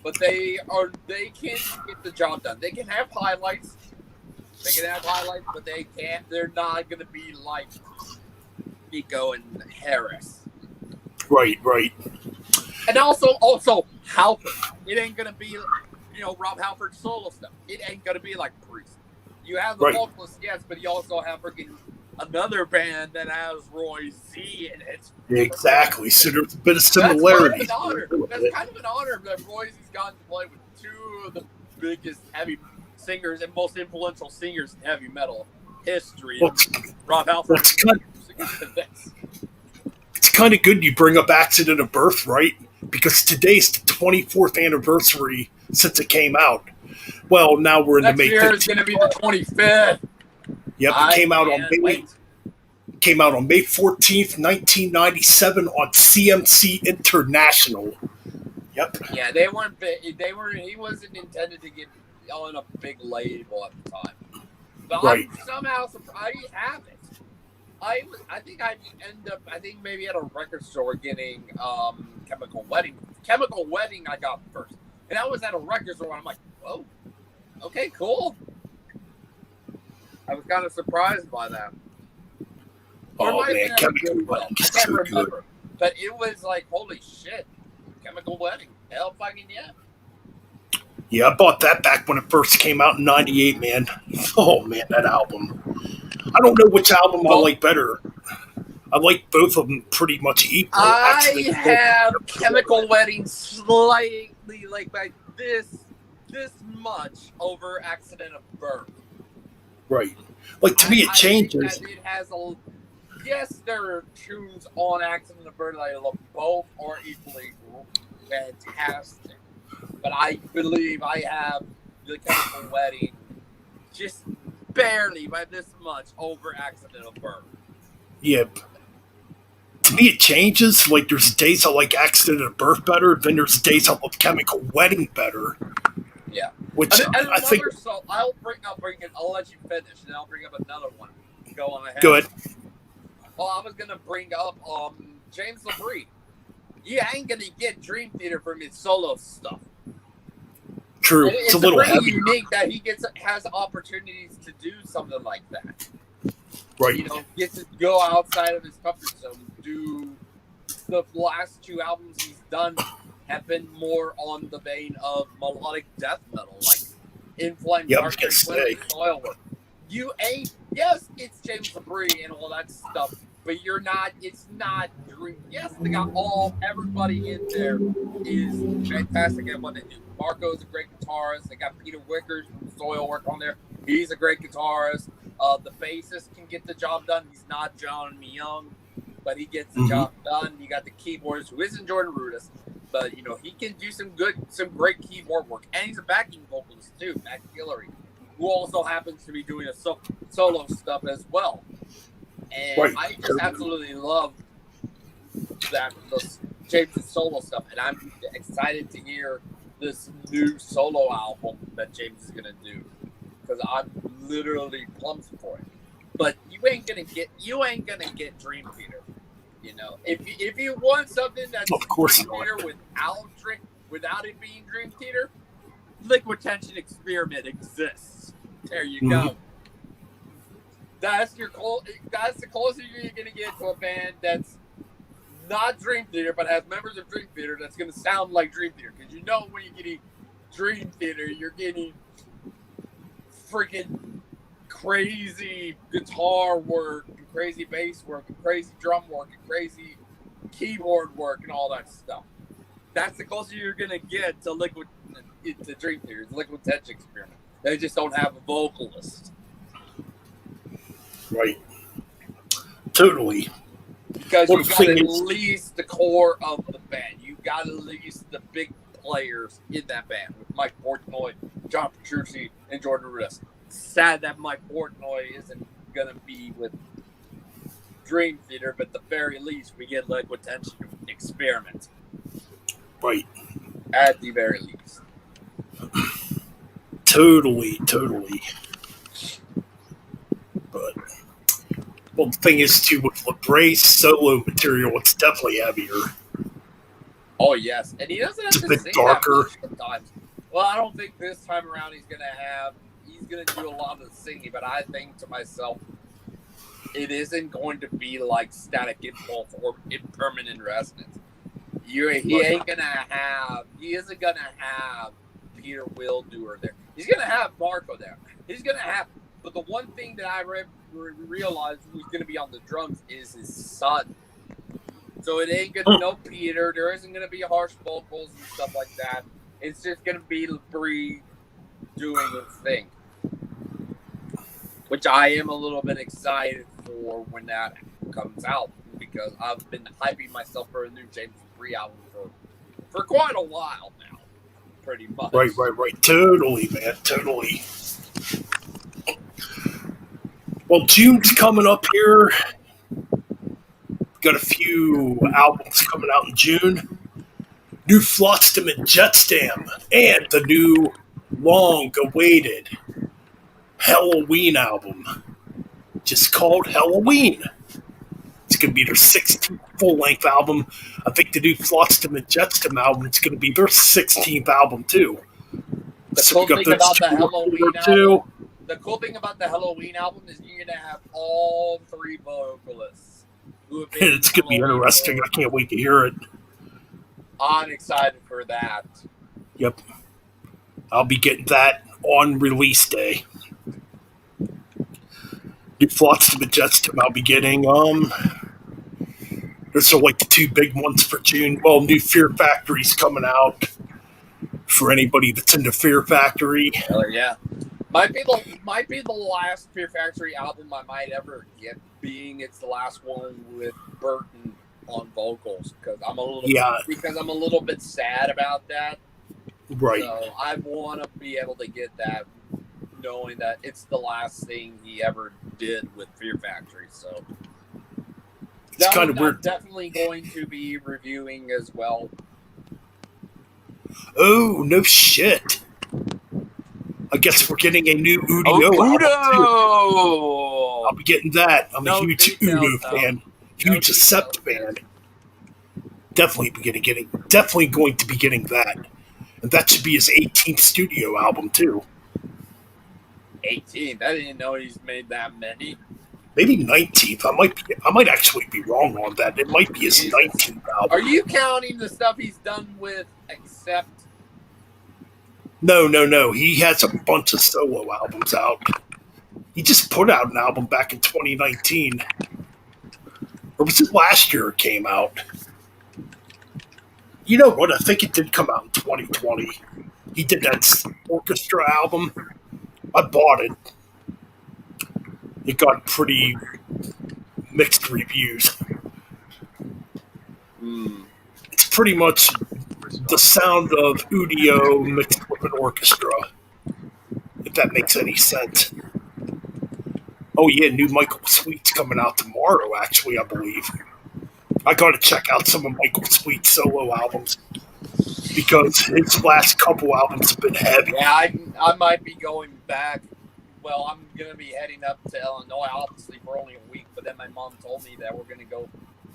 S3: But they can get the job done. They can have highlights. But they're not gonna be like Nico and Harris.
S1: Right.
S3: And also Halford. It ain't gonna be Rob Halford's solo stuff. It ain't gonna be like Priest. You have the vocalist, yes, but you also have freaking another band that has Roy Z in it.
S1: Exactly. So there's a bit of similarity.
S3: That's kind of an honor that Roy Z's gotten to play with two of the biggest heavy singers and most influential singers in heavy metal history. Rob Halford.
S1: It's kind of good you bring up Accident of Birth, right? Because today's the 24th anniversary since it came out. Well, now we're in the May 15th.
S3: Next year is going to be the 25th.
S1: Yep, it came out on May 14th, 1997 on CMC International. Yep.
S3: Yeah, he wasn't intended to get on a big label at the time. But I'm somehow surprised he have it. I think I end up. I think maybe at a record store getting Chemical Wedding. Chemical Wedding I got first, and I was at a record store. And I'm like, whoa, okay, cool. I was kind of surprised by that.
S1: Oh man, Chemical Wedding is so good.
S3: But it was like, holy shit, Chemical Wedding, hell fucking yeah.
S1: Yeah, I bought that back when it first came out in '98, man. Oh man, that album. I don't know which album I like better. I like both of them pretty much equal.
S3: I have Chemical Wedding slightly like by this much over Accident of Birth.
S1: Right. Like to me, it changes.
S3: It has yes, there are tunes on Accident of Birth that I love. Both are equally fantastic. But I believe I have the Chemical Wedding just barely by this much over Accident of Birth.
S1: Yeah. To me, it changes. Like, there's days I like Accident of Birth better, then there's days I love Chemical Wedding better.
S3: Yeah.
S1: Which I think.
S3: So I'll bring it. I'll let you finish, and I'll bring up another one. Go on ahead.
S1: Good.
S3: Well, I was gonna bring up James LaBrie. You ain't gonna get Dream Theater from his solo stuff.
S1: True. It's a little heavy.
S3: Unique that he has opportunities to do something like that.
S1: Right.
S3: You know, gets to go outside of his comfort zone. Do the last two albums he's done have been more on the vein of melodic death metal, like In Flame, Dark Soil Work. You ain't. Yes, it's James LaBrie and all that stuff, but you're not. It's not. Yes, they got everybody in there is fantastic at what they do. Marco's a great guitarist. They got Peter Wickers from Soilwork on there. He's a great guitarist. The bassist can get the job done. He's not John Young, but he gets the job done. You got the keyboardist who isn't Jordan Rudess, but you know he can do some great keyboard work, and he's a backing vocalist too, Matt Guillory, who also happens to be doing a solo stuff as well. And I just absolutely love that James' solo stuff, and I'm excited to hear this new solo album that James is gonna do, because I'm literally pumped for it. But you ain't gonna get Dream Theater. You know, if you want something that's Dream Theater without it being Dream Theater, Liquid Tension Experiment exists. There you go. That's the closest you're gonna get to a band that's not Dream Theater, but has members of Dream Theater that's going to sound like Dream Theater. Because you know when you're getting Dream Theater, you're getting freaking crazy guitar work, and crazy bass work, and crazy drum work, and crazy keyboard work, and all that stuff. That's the closest you're going to get to Dream Theater, the Liquid Tension Experiment. They just don't have a vocalist.
S1: Right. Totally.
S3: Because you got at least the core of the band. You got at least the big players in that band with Mike Portnoy, John Petrucci, and Jordan Rudess. Sad that Mike Portnoy isn't going to be with Dream Theater, but at the very least, we get Liquid Tension Experiment.
S1: Right.
S3: At the very least.
S1: Totally. But... well, the thing is, too, with LaBrie's solo material, it's definitely heavier.
S3: Oh, yes. And he doesn't have
S1: it's a bit darker.
S3: Sometimes. Well, I don't think this time around he's going to do a lot of the singing, but I think to myself, it isn't going to be like Static Impulse or Impermanent Resonance. He isn't going to have Peter Wildoer there. He's going to have Marco there. But the one thing that I realized who's going to be on the drums is his son. So it ain't going to no Peter. There isn't going to be harsh vocals and stuff like that. It's just going to be LaBrie doing his thing. Which I am a little bit excited for when that comes out, because I've been hyping myself for a new James LaBrie album for quite a while now. Pretty much.
S1: Right. Totally, man. Totally. Well, June's coming up here. Got a few albums coming out in June. New Flotsam and Jetstam, and the new long-awaited Helloween album, just called Helloween. going to be their 16th full-length album. I think the new Flotsam and Jetsam album is going to be their 16th album too.
S3: The cool thing about the Halloween album. The cool thing about the Halloween album is you're going to have all three vocalists.
S1: It's going to be interesting. I can't wait to hear it.
S3: I'm excited for that.
S1: Yep. I'll be getting that on release day. New Flotsam and Jetsam I'll be getting. Those are like the two big ones for June. Well, new Fear Factory's coming out for anybody that's into Fear Factory.
S3: Yeah. Might be the last Fear Factory album I might ever get, being it's the last one with Burton on vocals, because I'm a little bit sad about that.
S1: Right.
S3: So I want to be able to get that, knowing that it's the last thing he ever did with Fear Factory. So
S1: it's kind of weird.
S3: I'm definitely going to be reviewing as well.
S1: Oh, no shit. I guess we're getting a new Udio album too. I'll be getting that. I'm a huge Udo fan. Huge Accept fan. Definitely going to be getting that. And that should be his 18th studio album too.
S3: 18th? I didn't know he's made that many.
S1: Maybe 19th. I might actually be wrong on that. It might be his 19th album.
S3: Are you counting the stuff he's done with Accept?
S1: No. He has a bunch of solo albums out. He just put out an album back in 2019. Or was it last year it came out? You know what? I think it did come out in 2020. He did that orchestra album. I bought it. It got pretty mixed reviews. It's pretty much the sound of Udio mixed with an orchestra, if that makes any sense. Oh yeah, new Michael Sweet's coming out tomorrow, actually, I believe. I gotta check out some of Michael Sweet's solo albums, because his last couple albums have been heavy.
S3: Yeah, I might be going back. Well, I'm going to be heading up to Illinois, obviously, for only a week, but then my mom told me that we're going to go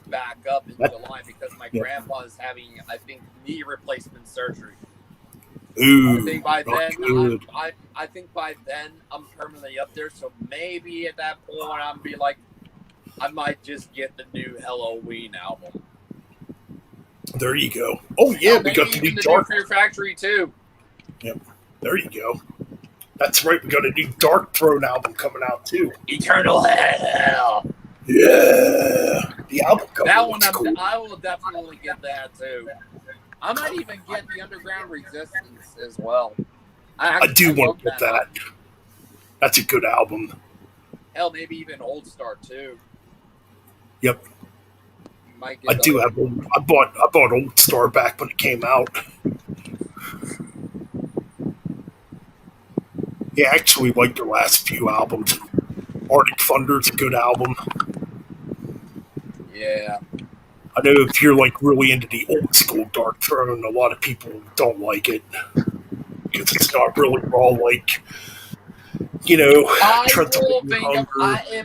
S3: back up in July because my grandpa is having, I think, knee replacement surgery.
S1: Ooh,
S3: I think by then I'm permanently up there, so maybe at that point I'll be like, I might just get the new Halloween album.
S1: There you go. Oh yeah, we got the new Dark
S3: Fear Factory too.
S1: Yep, there you go. That's right, we got a new Dark Throne album coming out too.
S3: Eternal Hell.
S1: Yeah, the album cover
S3: that one
S1: cool.
S3: I will definitely get that too. I might even get the Underground Resistance as well.
S1: I do want to get that. That's a good album.
S3: Hell, maybe even Old Star too.
S1: Yep. I do have. I bought Old Star back when it came out. Yeah, I actually like their last few albums. Arctic Thunder's a good album.
S3: Yeah.
S1: I know if you're like really into the old school Dark Throne, a lot of people don't like it because it's not really all like, you know.
S3: If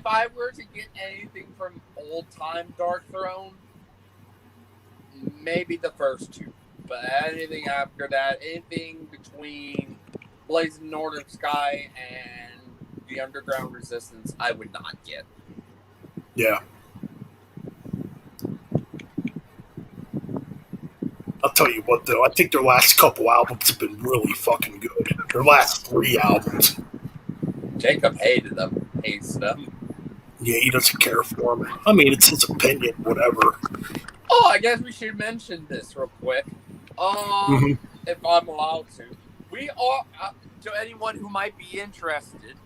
S3: I were to get anything from old time Dark Throne, maybe the first two, but anything after that, anything between Blazing Northern Sky and the Underground Resistance, I would not get.
S1: Yeah. I'll tell you what, though. I think their last couple albums have been really fucking good. Their last 3 albums.
S3: Jacob hates them.
S1: Yeah, he doesn't care for them. I mean, it's his opinion, whatever.
S3: Oh, I guess we should mention this real quick. If I'm allowed to. We are, to anyone who might be interested,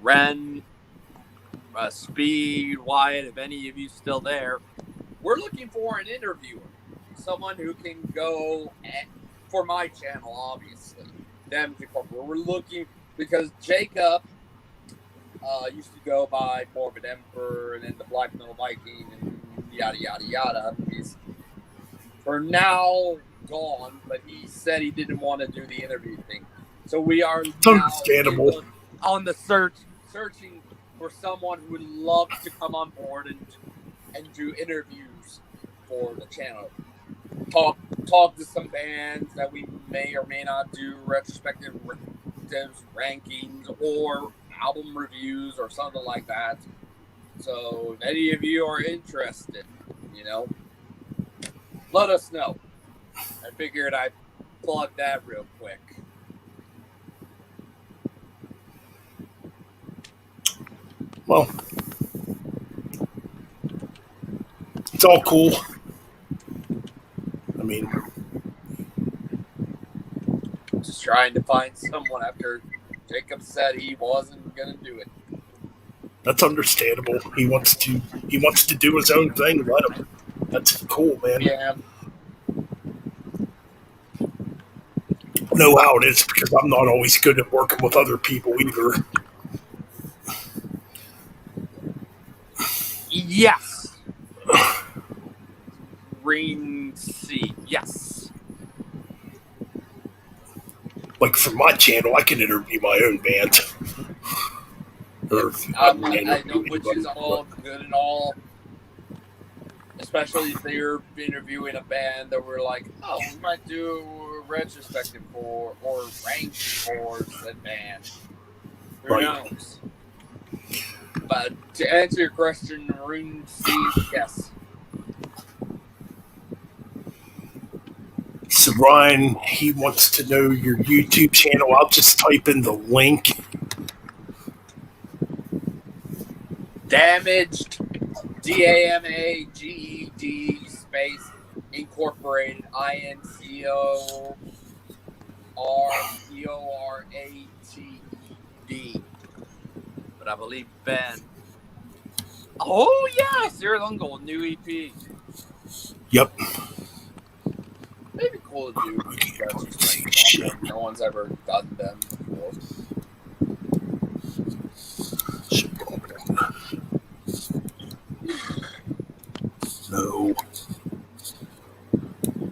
S3: Ren, Speed, Wyatt, if any of you still there, we're looking for an interviewer. Someone who can go for my channel, obviously. We're looking, because Jacob used to go by Morbid Emperor and then the Black Metal Viking and yada, yada, yada. He's for now gone, but he said he didn't want to do the interview thing. So we are
S1: understandable
S3: on the searching for someone who would love to come on board and do interviews for the channel. Talk to some bands that we may or may not do retrospective rankings or album reviews or something like that. So if any of you are interested, let us know. I figured I'd plug that real quick.
S1: Well, it's all cool. I mean,
S3: just trying to find someone after Jacob said he wasn't gonna do it.
S1: That's understandable. He wants to do his own thing. Let him. That's cool, man.
S3: Yeah.
S1: Know how it is because I'm not always good at working with other people either.
S3: Yes. Green C. Yes.
S1: Like for my channel, I can interview my own band.
S3: I know, which is all good and all. Especially if they're interviewing a band that we're like, oh, we might do a retrospective for or ranking for that band. Who knows? But to answer your question, Rune C, yes.
S1: So Ryan, he wants to know your YouTube channel. I'll just type in the link.
S3: Damaged, DAMAGED space Incorporated INCORPORATED. But I believe Ben. Oh yeah, Serial Uncle, new EP.
S1: Yep.
S3: Maybe cool to do. No one's ever done them before.
S1: No.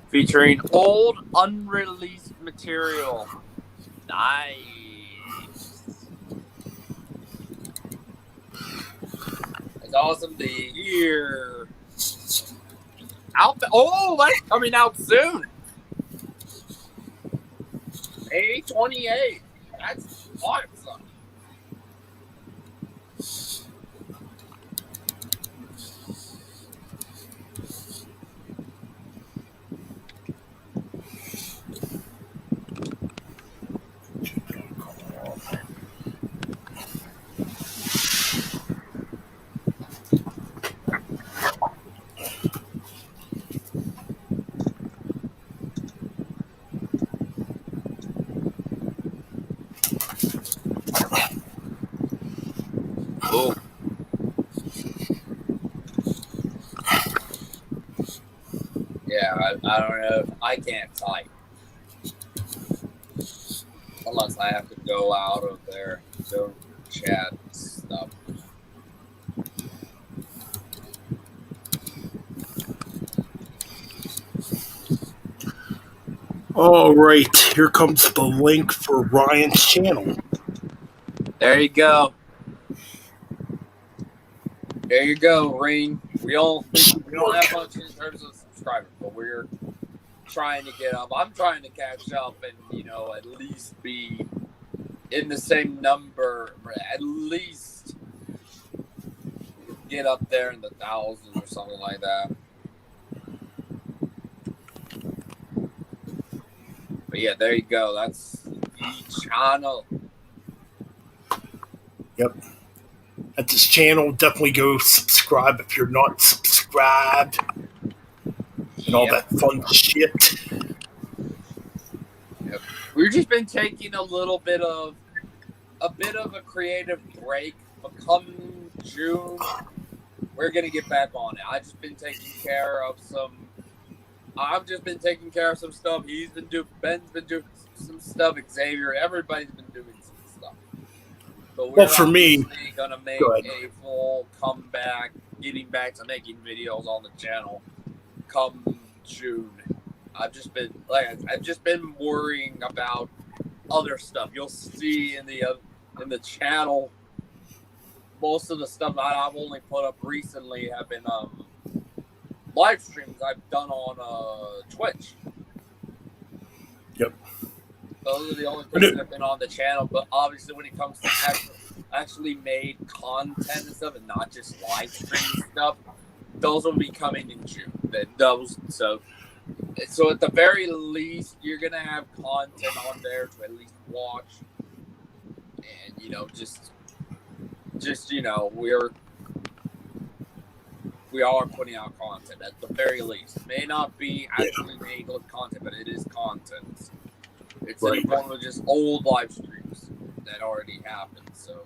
S3: Featuring old unreleased material. Nice. It's awesome to hear. That's coming out soon. May 28th. That's awesome. Oh. Yeah, I don't know. I can't type. Unless I have to go out of there, go chat stuff.
S1: All right, here comes the link for Ryan's channel.
S3: There you go. There you go, Rain. We don't have much in terms of subscribers, but we're trying to get up. I'm trying to catch up and, at least be in the same number, at least get up there in the thousands or something like that. But yeah, there you go. That's the channel.
S1: Yep. At this channel, definitely go subscribe if you're not subscribed. And all that fun shit.
S3: Yep. We've just been taking a bit of a creative break. But come June, we're gonna get back on it. I've just been taking care of some stuff. Ben's been doing some stuff. Xavier, everybody's been doing some stuff. But we're
S1: for me,
S3: gonna make a full comeback, getting back to making videos on the channel come June. I've just been worrying about other stuff. You'll see in the channel most of the stuff that I've only put up recently have been live streams I've done on Twitch.
S1: Yep.
S3: Those are the only things that have been on the channel. But obviously, when it comes to actually made content and stuff, and not just live stream stuff, those will be coming in June. So at the very least, you're gonna have content on there to at least watch, and just we are putting out content at the very least. It may not be actually made with content, but it is content. It's in the form of just old live streams that already happened. So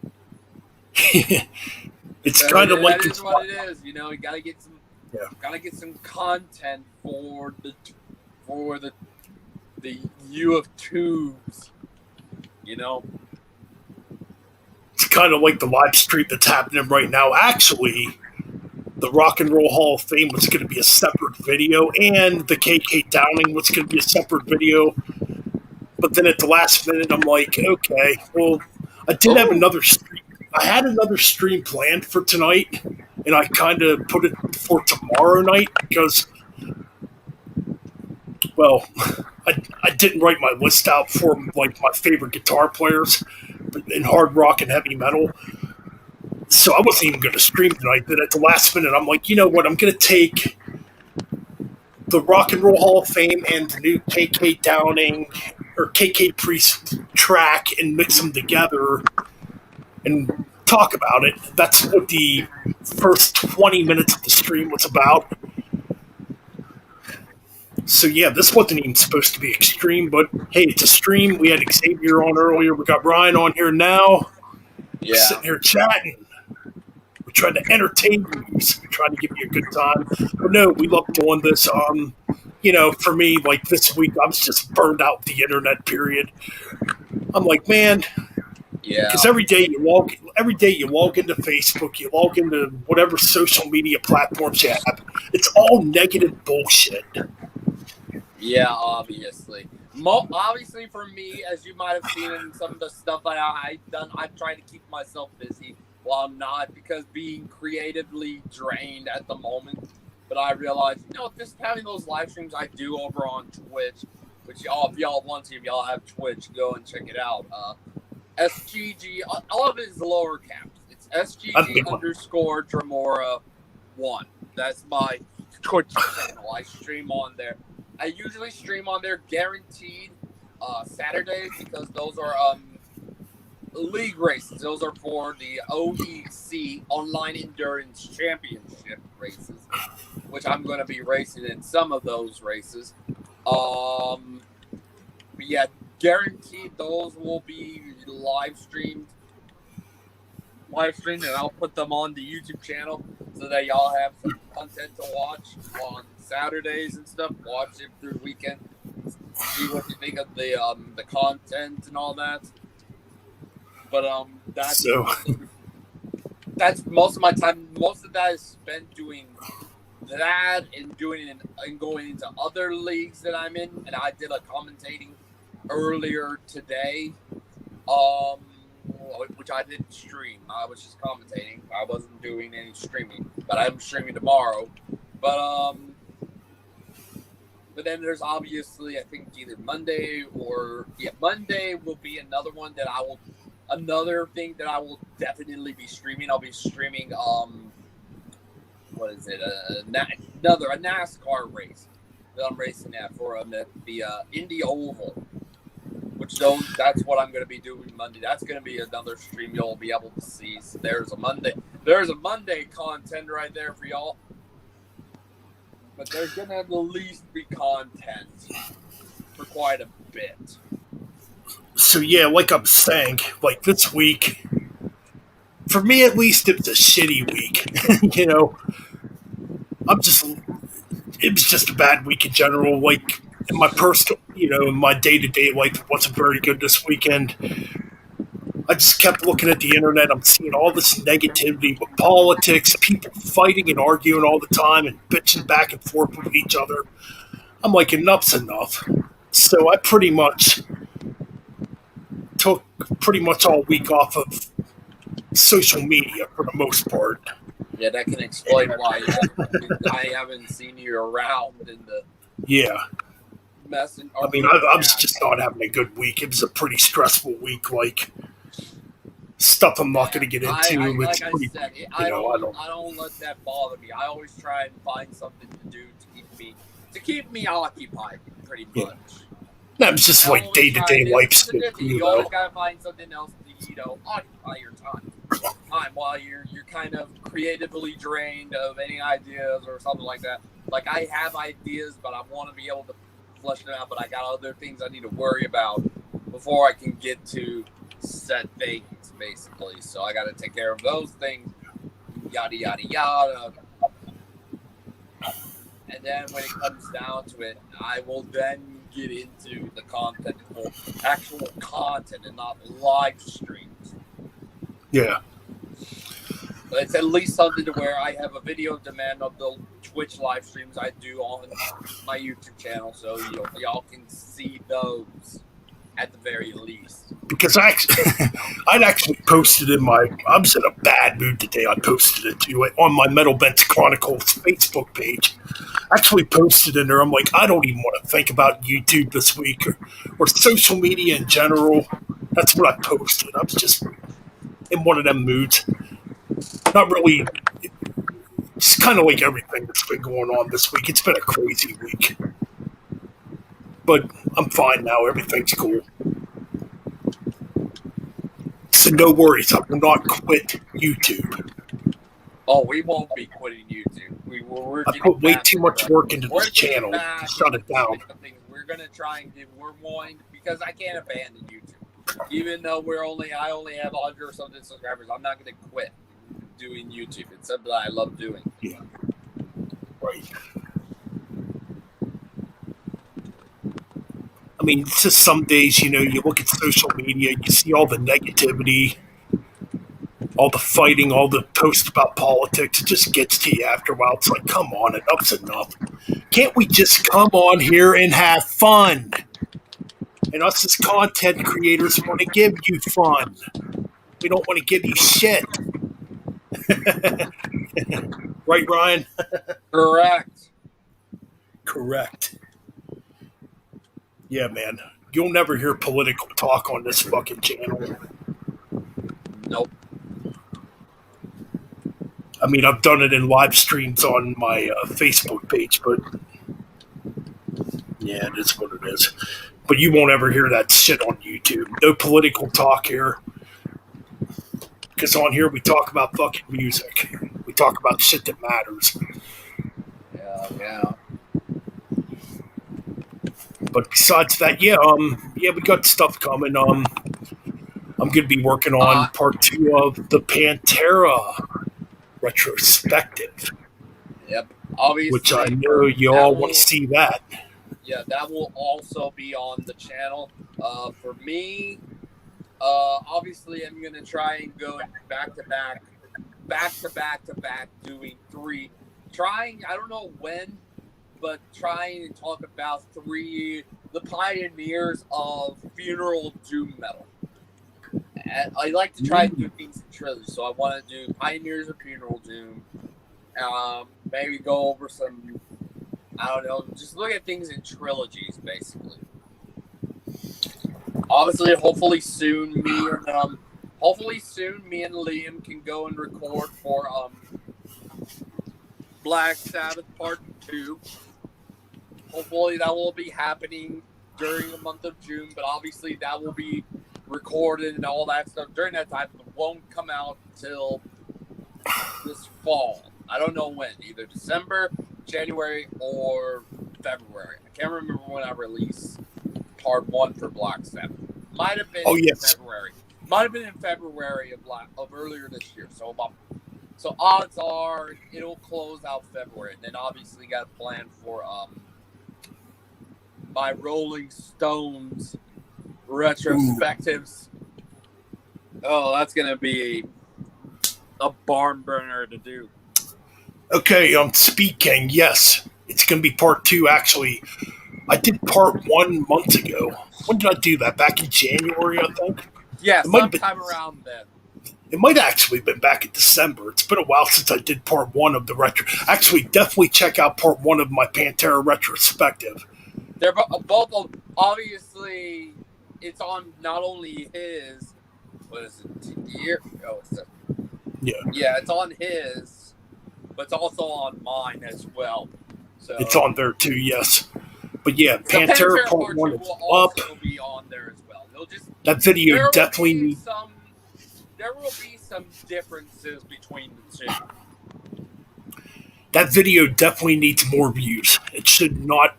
S1: it's kind of like
S3: that is what it is. You gotta get some content for the U of tubes.
S1: It's kind of like the live stream that's happening right now. Actually, the Rock and Roll Hall of Fame was going to be a separate video, and the KK Downing was going to be a separate video. But then at the last minute, I'm like, okay, well, I did have another stream. I had another stream planned for tonight, and I kind of put it for tomorrow night because, well, I didn't write my list out for like my favorite guitar players in hard rock and heavy metal. So I wasn't even going to stream tonight. Then at the last minute, I'm like, you know what? I'm going to take the Rock and Roll Hall of Fame and the new KK Downing or KK Priest track and mix them together and talk about it. That's what the first 20 minutes of the stream was about. So yeah, this wasn't even supposed to be extreme, but hey, it's a stream. We had Xavier on earlier. We got Ryan on here now.
S3: Yeah.
S1: We're sitting here chatting. We're trying to entertain you. We're trying to give you a good time. But no, we love doing this. For me, like this week, I was just burned out with the internet. Period. I'm like, man.
S3: Yeah.
S1: Because every day you log into Facebook, you log into whatever social media platforms you have. It's all negative bullshit.
S3: Yeah, obviously. Obviously, for me, as you might have seen in some of the stuff that I've done, I'm trying to keep myself busy while I'm not, because being creatively drained at the moment. But I realized, just having those live streams I do over on Twitch, which if y'all want to, if y'all have Twitch, go and check it out. SGG, all of it is lower caps. It's SGG_Dremora1. That's my Twitch channel. I stream on there. I usually stream on there guaranteed Saturdays, because those are league races. Those are for the OEC Online Endurance Championship races, which I'm going to be racing in some of those races. But yeah, guaranteed those will be live streamed, and I'll put them on the YouTube channel so that y'all have some content to watch on Saturdays and stuff. Watch it through the weekend. See what you think of the content and all that. But that's most of my time. Most of that is spent doing that and going into other leagues that I'm in. And I did a commentating earlier today, which I didn't stream. I was just commentating. I wasn't doing any streaming, but I'm streaming tomorrow. But then there's obviously, I think either Monday Monday will be another one that another thing that I will definitely be streaming. I'll be streaming, what is it? A NASCAR race that I'm racing at for the Indy Oval. That's what I'm going to be doing Monday. That's going to be another stream you'll be able to see. So there's a Monday content right there for y'all. But there's going to at least be content for quite a bit.
S1: So yeah, like I'm saying, like this week, for me at least, it was a shitty week. It was just a bad week in general. Like in my personal, in my day-to-day life, it wasn't very good this weekend. I just kept looking at the internet. I'm seeing all this negativity with politics, people fighting and arguing all the time and bitching back and forth with each other. I'm like, enough's enough. So I pretty much took all week off of social media for the most part.
S3: Yeah, that can explain why I haven't seen you around in the messing.
S1: I mean, I was just not having a good week. It was a pretty stressful week. Like stuff I'm not going to get into.
S3: Like I said, I don't let that bother me. I always try and find something to do to keep me occupied, pretty much.
S1: Yeah. That was just like day-to-day life stuff.
S3: You always gotta find something else to occupy your time while you're kind of creatively drained of any ideas or something like that. Like I have ideas, but I want to be able to flesh them out. But I got other things I need to worry about before I can get to set things, basically. So I got to take care of those things. Yada yada yada. And then when it comes down to it, I will then get into the content, actual content, and not live streams.
S1: Yeah.
S3: But it's at least something to where I have a video demand of the Twitch live streams I do on my YouTube channel, so y'all can see those at the very least.
S1: Because I'd actually posted I was in a bad mood today. I posted it to on my Metal Bent Chronicles Facebook page. I actually posted in there. I'm like, I don't even want to think about YouTube this week or social media in general. That's what I posted. I was just in one of them moods. Not really. It's kind of like everything that's been going on this week. It's been a crazy week. But I'm fine now. Everything's cool. So no worries. I will not quit YouTube.
S3: Oh, we won't be quitting YouTube.
S1: I put way too much work into this channel. Shut it down.
S3: We're gonna try and we're wanting because I can't abandon YouTube. Even though I only have 100 or something subscribers, I'm not gonna quit doing YouTube. It's something I love doing.
S1: Yeah. Right. I mean, it's just some days, you look at social media, you see all the negativity, all the fighting, all the posts about politics. It just gets to you after a while. It's like, come on, enough's enough. Can't we just come on here and have fun? And us as content creators want to give you fun. We don't want to give you shit. Right, Ryan? Correct. Yeah, man. You'll never hear political talk on this fucking channel.
S3: Nope.
S1: I mean, I've done it in live streams on my Facebook page, but yeah, it is what it is. But you won't ever hear that shit on YouTube. No political talk here. Because on here we talk about fucking music. We talk about shit that matters.
S3: Yeah.
S1: But besides that, we got stuff coming. I'm going to be working on part 2 of the Pantera retrospective.
S3: Yep. Obviously,
S1: which I know you all want to see that.
S3: Yeah, that will also be on the channel. For me, obviously, I'm going to try and go back to back, doing 3. I don't know when, but trying to talk about 3, the pioneers of funeral doom metal. And I like to try and do things in trilogy, so I want to do pioneers of funeral doom. Maybe go over some, I don't know, just look at things in trilogies, basically. Obviously, hopefully soon, me and Liam can go and record for Black Sabbath Part 2. Hopefully that will be happening during the month of June, but obviously that will be recorded and all that stuff during that time. It won't come out till this fall. I don't know when, either December, January, or February. I can't remember when I released Part 1 for Black Sabbath. Might have been in February. Might have been in February of earlier this year. So odds are it'll close out February. And then obviously got a plan for my Rolling Stones retrospectives. Oh, that's gonna be a barn burner to do.
S1: Okay, speaking, yes, it's gonna be part 2. Actually, I did part 1 months ago. When did I do that? Back in January, I think.
S3: Yeah, sometime around then.
S1: It might actually have been back in December. It's been a while since I did part one of the retro. Actually, definitely check out part one of my Pantera retrospective.
S3: They're both obviously. It's on not only his. What is it? Yeah, it's on his, but it's also on mine as well. So
S1: it's on there too, yes. But yeah, Pantera part one is
S3: up. Will be on there as well.
S1: That video definitely needs.
S3: There will be some differences between the two.
S1: That video definitely needs more views. It should not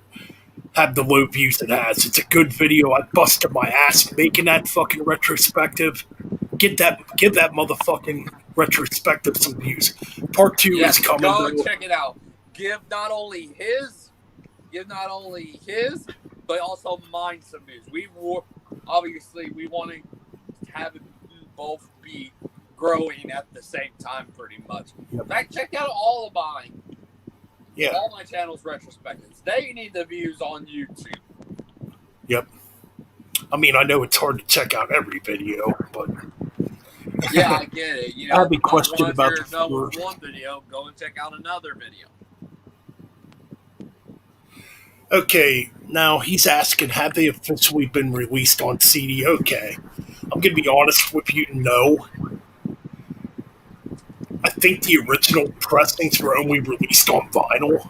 S1: have the low views it has. It's a good video. I busted my ass making that fucking retrospective. Give that motherfucking retrospective some views. Part two is coming.
S3: Go and check it out. Give not only his, but also mine some views. We want to have it both be growing at the same time, pretty much.
S1: Yep.
S3: Check out all of mine.
S1: Yeah.
S3: All my channels retrospectives. They need the views on YouTube.
S1: Yep. I mean, I know it's hard to check out every video, but
S3: yeah, I get it. You know,
S1: I have a question about the
S3: first one video. Go and check out another video.
S1: Okay, now he's asking, have they officially been released on CD? Okay, I'm going to be honest with you, no. I think the original pressings were only released on vinyl.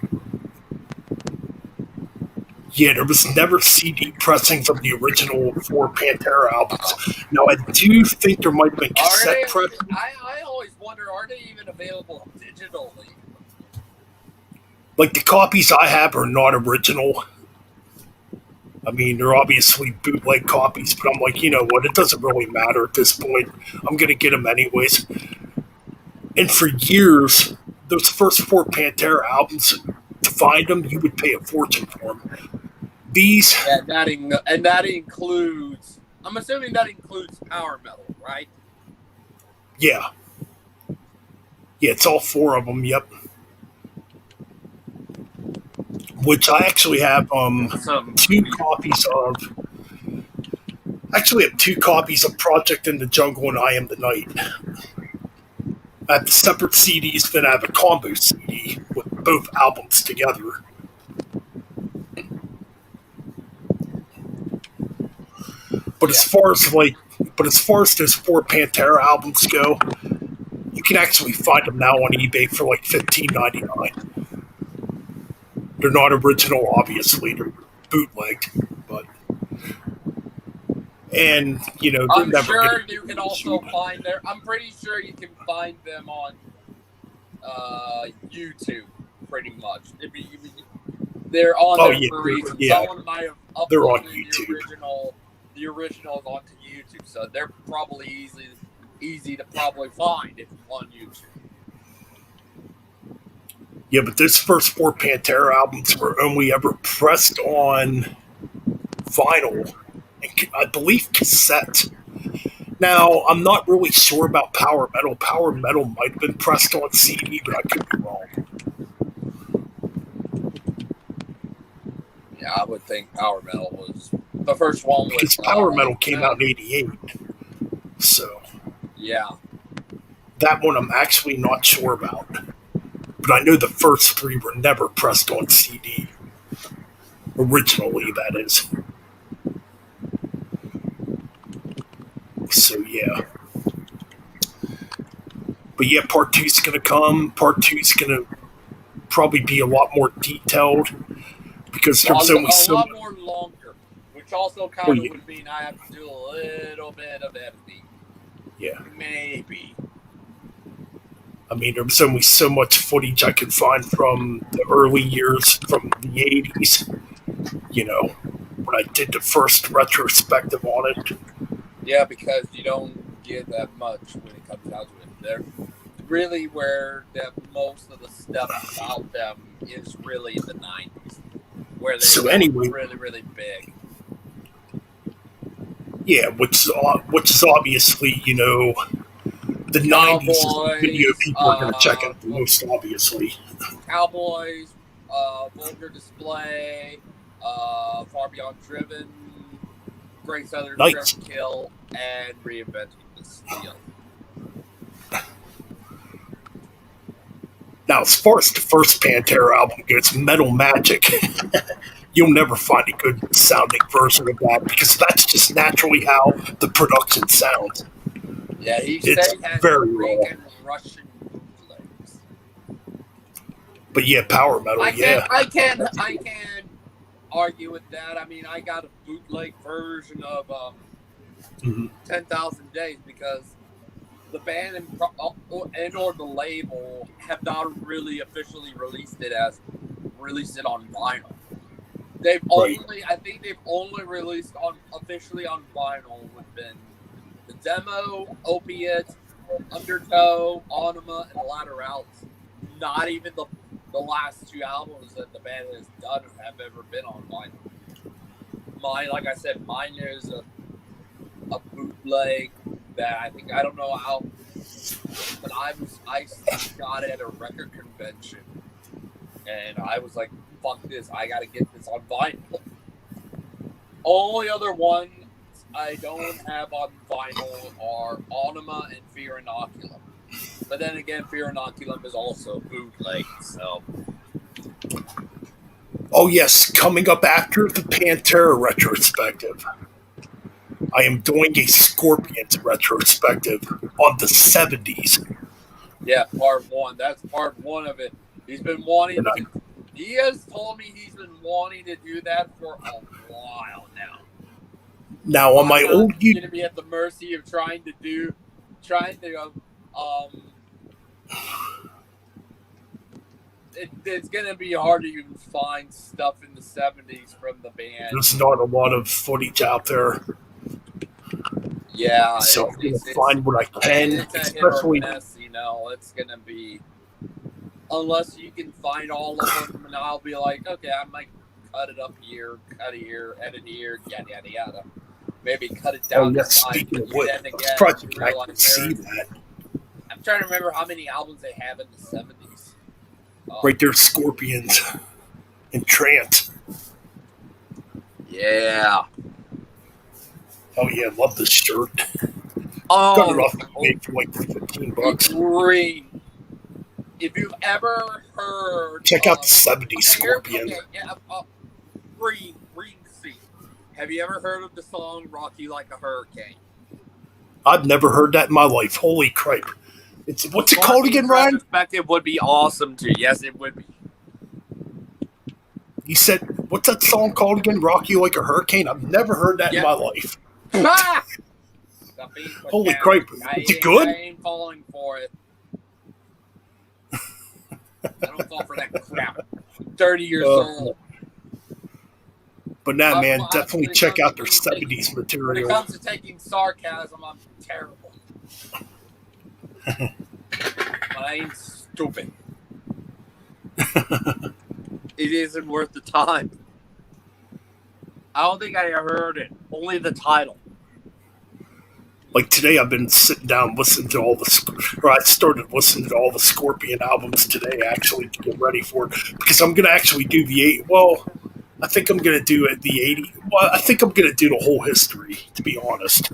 S1: Yeah, there was never CD pressings of the original 4 Pantera albums. Now, I do think there might have been cassette pressings.
S3: I always wonder, are they even available digitally?
S1: Like, the copies I have are not original. I mean, they're obviously bootleg copies, but I'm like, you know what, it doesn't really matter at this point. I'm going to get them anyways. And for years, those first 4 Pantera albums, to find them, you would pay a fortune for them. These...
S3: And that includes... I'm assuming that includes power metal, right?
S1: Yeah. Yeah, it's all 4 of them, yep. Which I actually have 2 copies of... Actually, I have 2 copies of Project in the Jungle and I Am the Night. I have separate CDs, then I have a combo CD with both albums together. But as far as those 4 Pantera albums go, you can actually find them now on eBay for like $15.99. They're not original, obviously. They're bootlegged, but and you know
S3: I'm sure you can also find them. I'm pretty sure you can find them on YouTube, pretty much. They're on there for a reason.
S1: Yeah.
S3: Someone might have uploaded
S1: they're on YouTube.
S3: The originals onto YouTube, so they're probably easy to probably find if on YouTube.
S1: Yeah, but those first 4 Pantera albums were only ever pressed on vinyl and I believe cassette. Now, I'm not really sure about power metal. Power metal might have been pressed on CD, but I could be wrong.
S3: Yeah, I would think power metal was the first one.
S1: Because power metal came out in '88, so
S3: yeah,
S1: that one I'm actually not sure about. But I know the first 3 were never pressed on CD. Originally, that is. So, yeah. But yeah, part 2 is going to come. Part 2 is going to probably be a lot more detailed. Because there's only so
S3: much. A lot more longer. Which also kind of would mean I have to do a little bit of editing.
S1: Yeah.
S3: Maybe.
S1: I mean, there was only so much footage I could find from the early years, from the 80s, you know, when I did the first retrospective on it.
S3: Yeah, because you don't get that much when it comes down to it. They're really where most of the stuff about them is really in the 90s, where they were really, really big.
S1: Yeah, which is obviously, you know, the
S3: Cowboys,
S1: 90s is the video people are going to check out the most, obviously.
S3: Cowboys, Vulgar Display, Far Beyond Driven, Great Southern Driven Kill, and Reinventing the Steel.
S1: Now, as far as the first Pantera album goes, Metal Magic, you'll never find a good sounding version of that because that's just naturally how the production sounds.
S3: Yeah, he
S1: It's
S3: said he has
S1: very
S3: Greek
S1: raw.
S3: and Russian bootlegs.
S1: But yeah, power metal,
S3: I can't argue with that. I mean, I got a bootleg version of 10,000 Days because the band and or the label have not really officially released it on vinyl. I think they've only released officially on vinyl would been the demo, Opiate, Undertow, Anima, and Ladder Out. Not even the last two albums that the band has done have ever been on vinyl. Like I said, mine is a bootleg that I don't know how, but I got it at a record convention, and I was like, "Fuck this! I gotta get this on vinyl." Only other ones I don't have on vinyl are Anima and Fear Inoculum. But then again, Fear Inoculum is also bootleg, so.
S1: Oh yes, coming up after the Pantera retrospective, I am doing a Scorpions retrospective on the 70s.
S3: Yeah, part one. That's part one of it. He has told me he's been wanting to do that for a while now.
S1: Now on my old
S3: YouTube, going to be at the mercy of trying to it's going to be hard to even find stuff in the 70s from the band.
S1: There's not a lot of footage out there.
S3: Yeah,
S1: so I'm going to find what I can, especially.
S3: Miss, it's going to be, unless you can find all of them, and I'll be like, okay, I might cut it up here, cut it here, edit here, yada yada yada. Maybe cut it down.
S1: Oh, yes, speaking of which, I can see that.
S3: I'm trying to remember how many albums they have in the 70s.
S1: Right there, Scorpions and Rant.
S3: Yeah.
S1: Oh yeah, love this shirt.
S3: Oh,
S1: got it off eBay for like $15.
S3: Green. If you've ever heard,
S1: check out the 70s Scorpion.
S3: Green C. Have you ever heard of the song "Rock You Like a Hurricane"?
S1: I've never heard that in my life. Holy crap! What's it called again, Ryan?
S3: Perspective would be awesome too. Yes, it would be.
S1: You said, what's that song called again? "Rock You Like a Hurricane"? I've never heard that in my life.
S3: Ah!
S1: Holy crap! Is it good?
S3: I ain't falling for it. I don't fall for that crap. I'm 30 years old.
S1: But now, man, definitely check out their 70s material.
S3: When it comes to taking sarcasm, I'm terrible. But I ain't stupid. It isn't worth the time. I don't think I heard it. Only the title.
S1: Like today, I've been sitting down listening to I started listening to all the Scorpion albums today, actually, to get ready for it. Because I'm going to actually do I think I'm going to do it the 80s. Well, I think I'm going to do the whole history, to be honest.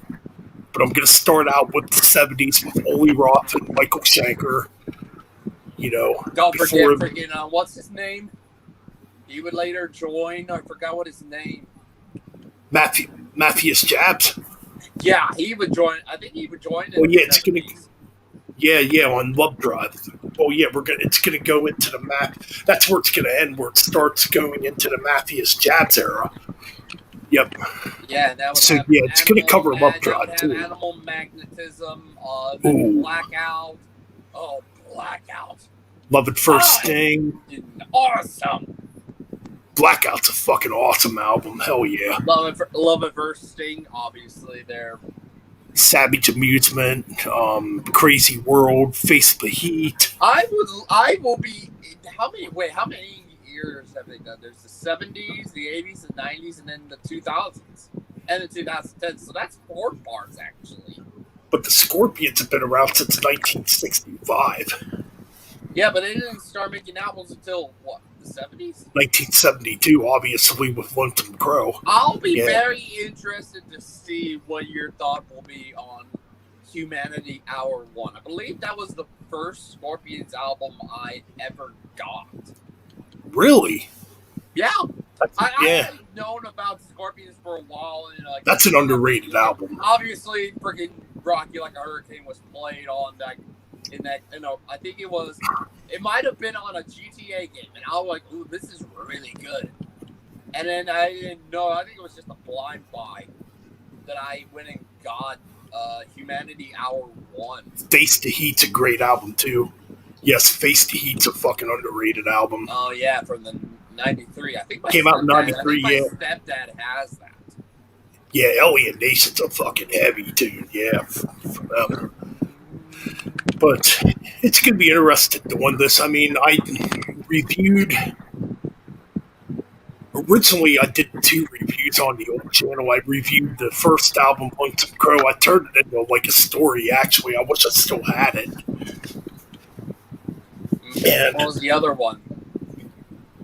S1: But I'm going to start out with the 70s with Ole Roth and Michael Schenker.
S3: Don't forget, what's his name? He would later join. I forgot what his name.
S1: Matthias Jabs.
S3: Yeah, he would join. I think he would join.
S1: Oh yeah, it's gonna. Yeah, on Love Drive. Oh yeah, it's gonna go into the map. That's where it's gonna end. Where it starts going into the Matthias Jabs era. Yep.
S3: Yeah, that was.
S1: So yeah, it's gonna cover Love Drive too.
S3: Animal Magnetism. Blackout. Oh, Blackout.
S1: Love at First Sting.
S3: Awesome.
S1: Blackout's a fucking awesome album. Hell yeah.
S3: Love at First Sting, obviously. They're
S1: Savage Amusement, Crazy World, Face the Heat.
S3: I will be. How many years have they done? There's the 70s, the 80s, the 90s, and then the 2000s, and the 2010s. So that's 4 parts actually.
S1: But the Scorpions have been around since 1965.
S3: Yeah, but they didn't start making albums until what? The 70s?
S1: 1972, obviously, with Lonesome Crow.
S3: I'll be very interested to see what your thought will be on Humanity Hour 1. I believe that was the first Scorpions album I ever got.
S1: Really?
S3: Yeah. I
S1: Yeah.
S3: had known about Scorpions for a while. And,
S1: that's an underrated album.
S3: Obviously, freaking Rocky Like a Hurricane was played on that. I think it might have been on a GTA game. And I was like, ooh, this is really good. And then I didn't know. I think it was just a blind buy that I went and got Humanity Hour 1.
S1: Face the Heat's a great album, too. Yes, Face the Heat's a fucking underrated album.
S3: Oh, yeah, from the 93. I think
S1: came out in 93,
S3: my stepdad has that.
S1: Yeah, Alien Nation's a fucking heavy tune, yeah. But it's going to be interesting doing this. I mean, I reviewed... Originally, I did 2 reviews on the old channel. I reviewed the first album, Lonesome Crow. I turned it into like a story, actually. I wish I still had it. And
S3: what was the other one?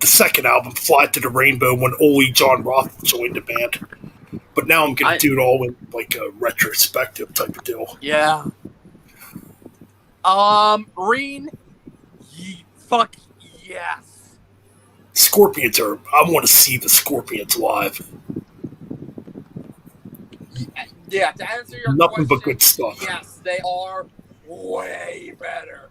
S1: The second album, Fly to the Rainbow, when Ole John Roth joined the band. But now I'm going to do it all in like a retrospective type of deal.
S3: Yeah. Reen, fuck yes.
S1: Scorpions I want to see the Scorpions live.
S3: Yeah, to answer your
S1: Nothing
S3: question,
S1: but good stuff.
S3: Yes, they are way better.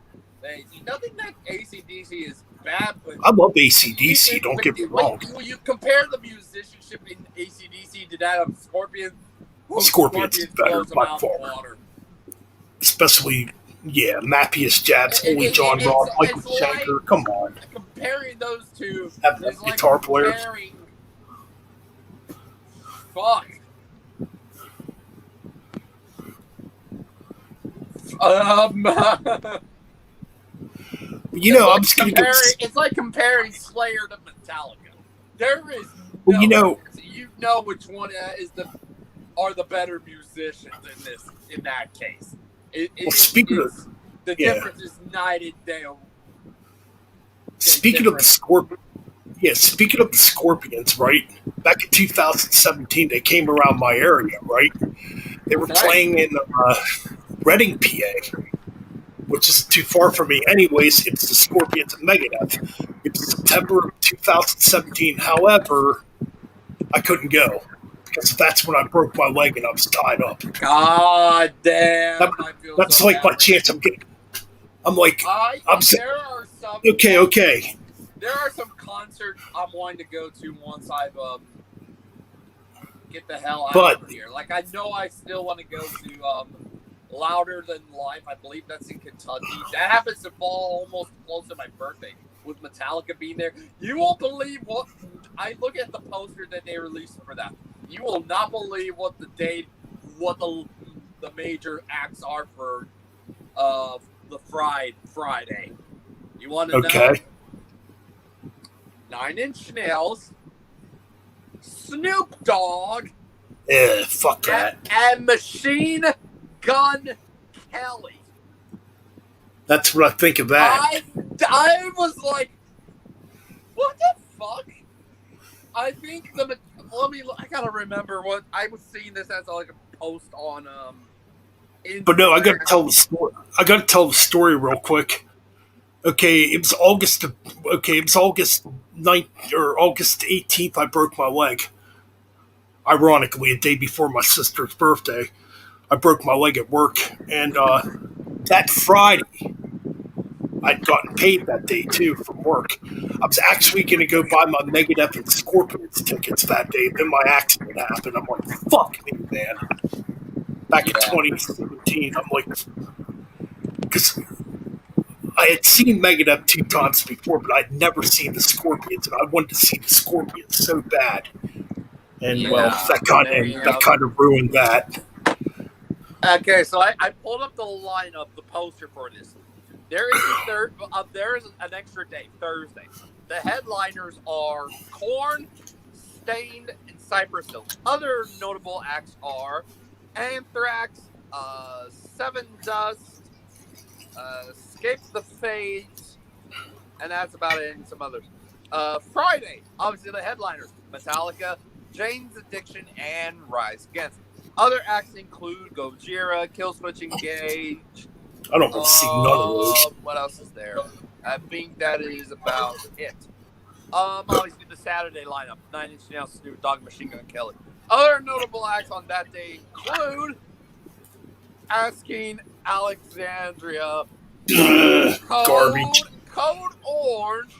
S3: Nothing that AC/DC is bad, but
S1: I love AC/DC, don't get me wrong.
S3: When you compare the musicianship in AC/DC to that of Scorpions,
S1: Scorpions is better by far. Especially, yeah, Mappiest Jabs, Ole John Roth, Michael Schenker, like, come on.
S3: Comparing those two
S1: is like guitar players.
S3: Fuck.
S1: You know, I'm just going to go...
S3: It's like comparing Slayer to Metallica. There is
S1: well, you know
S3: which one are the better musicians in that case.
S1: Speaking of...
S3: The difference is night and day.
S1: Speaking of the Scorpions, right? Back in 2017, they came around my area, right? They were playing in Reading, PA, which isn't too far from me. Anyways, it's the Scorpions and Megadeth. It's September of 2017. However, I couldn't go because that's when I broke my leg and I was tied up.
S3: God damn!
S1: That's so like my chance. I'm like, okay.
S3: There are some concerts I'm wanting to go to once I've get the hell out of here. Like, I know I still want to go to Louder Than Life. I believe that's in Kentucky. That happens to fall almost close to my birthday, with Metallica being there. You won't believe what I look at the poster that they released for that. You will not believe what the major acts are for the Friday. You want to know? 9 Inch Nails, Snoop Dogg,
S1: fuck that,
S3: and Machine Gun Kelly.
S1: That's what I think of that.
S3: I was like, what the fuck? I think I gotta remember what I was seeing this as like a post on
S1: But no, I gotta tell the story. I gotta tell the story real quick. Okay, it was August 9th or August 18th. I broke my leg. Ironically, a day before my sister's birthday, I broke my leg at work, and that Friday, I'd gotten paid that day too from work. I was actually going to go buy my Megadeth and Scorpions tickets that day. Then my accident happened. I'm like, fuck me, man. Back in 2017, I'm like, because I had seen Megadeth 2 times before, but I'd never seen the Scorpions, and I wanted to see the Scorpions so bad. And that kind of ruined that.
S3: Okay, so I pulled up the lineup, the poster for this. There is an extra day, Thursday. The headliners are Korn, Stained, and Cypress Hill. Other notable acts are Anthrax, Seven Dust, Escape the Fades, and that's about it, and some others. Friday, obviously the headliners, Metallica, Jane's Addiction, and Rise Against. Other acts include Gojira, Killswitch Engage.
S1: I don't want to see none of those.
S3: What else is there? I think that is about it. Obviously the Saturday lineup: 9 Inch Nails, Snoop Dogg, Machine Gun Kelly. Other notable acts on that day include Asking Alexandria,
S1: Garbage.
S3: Code Orange,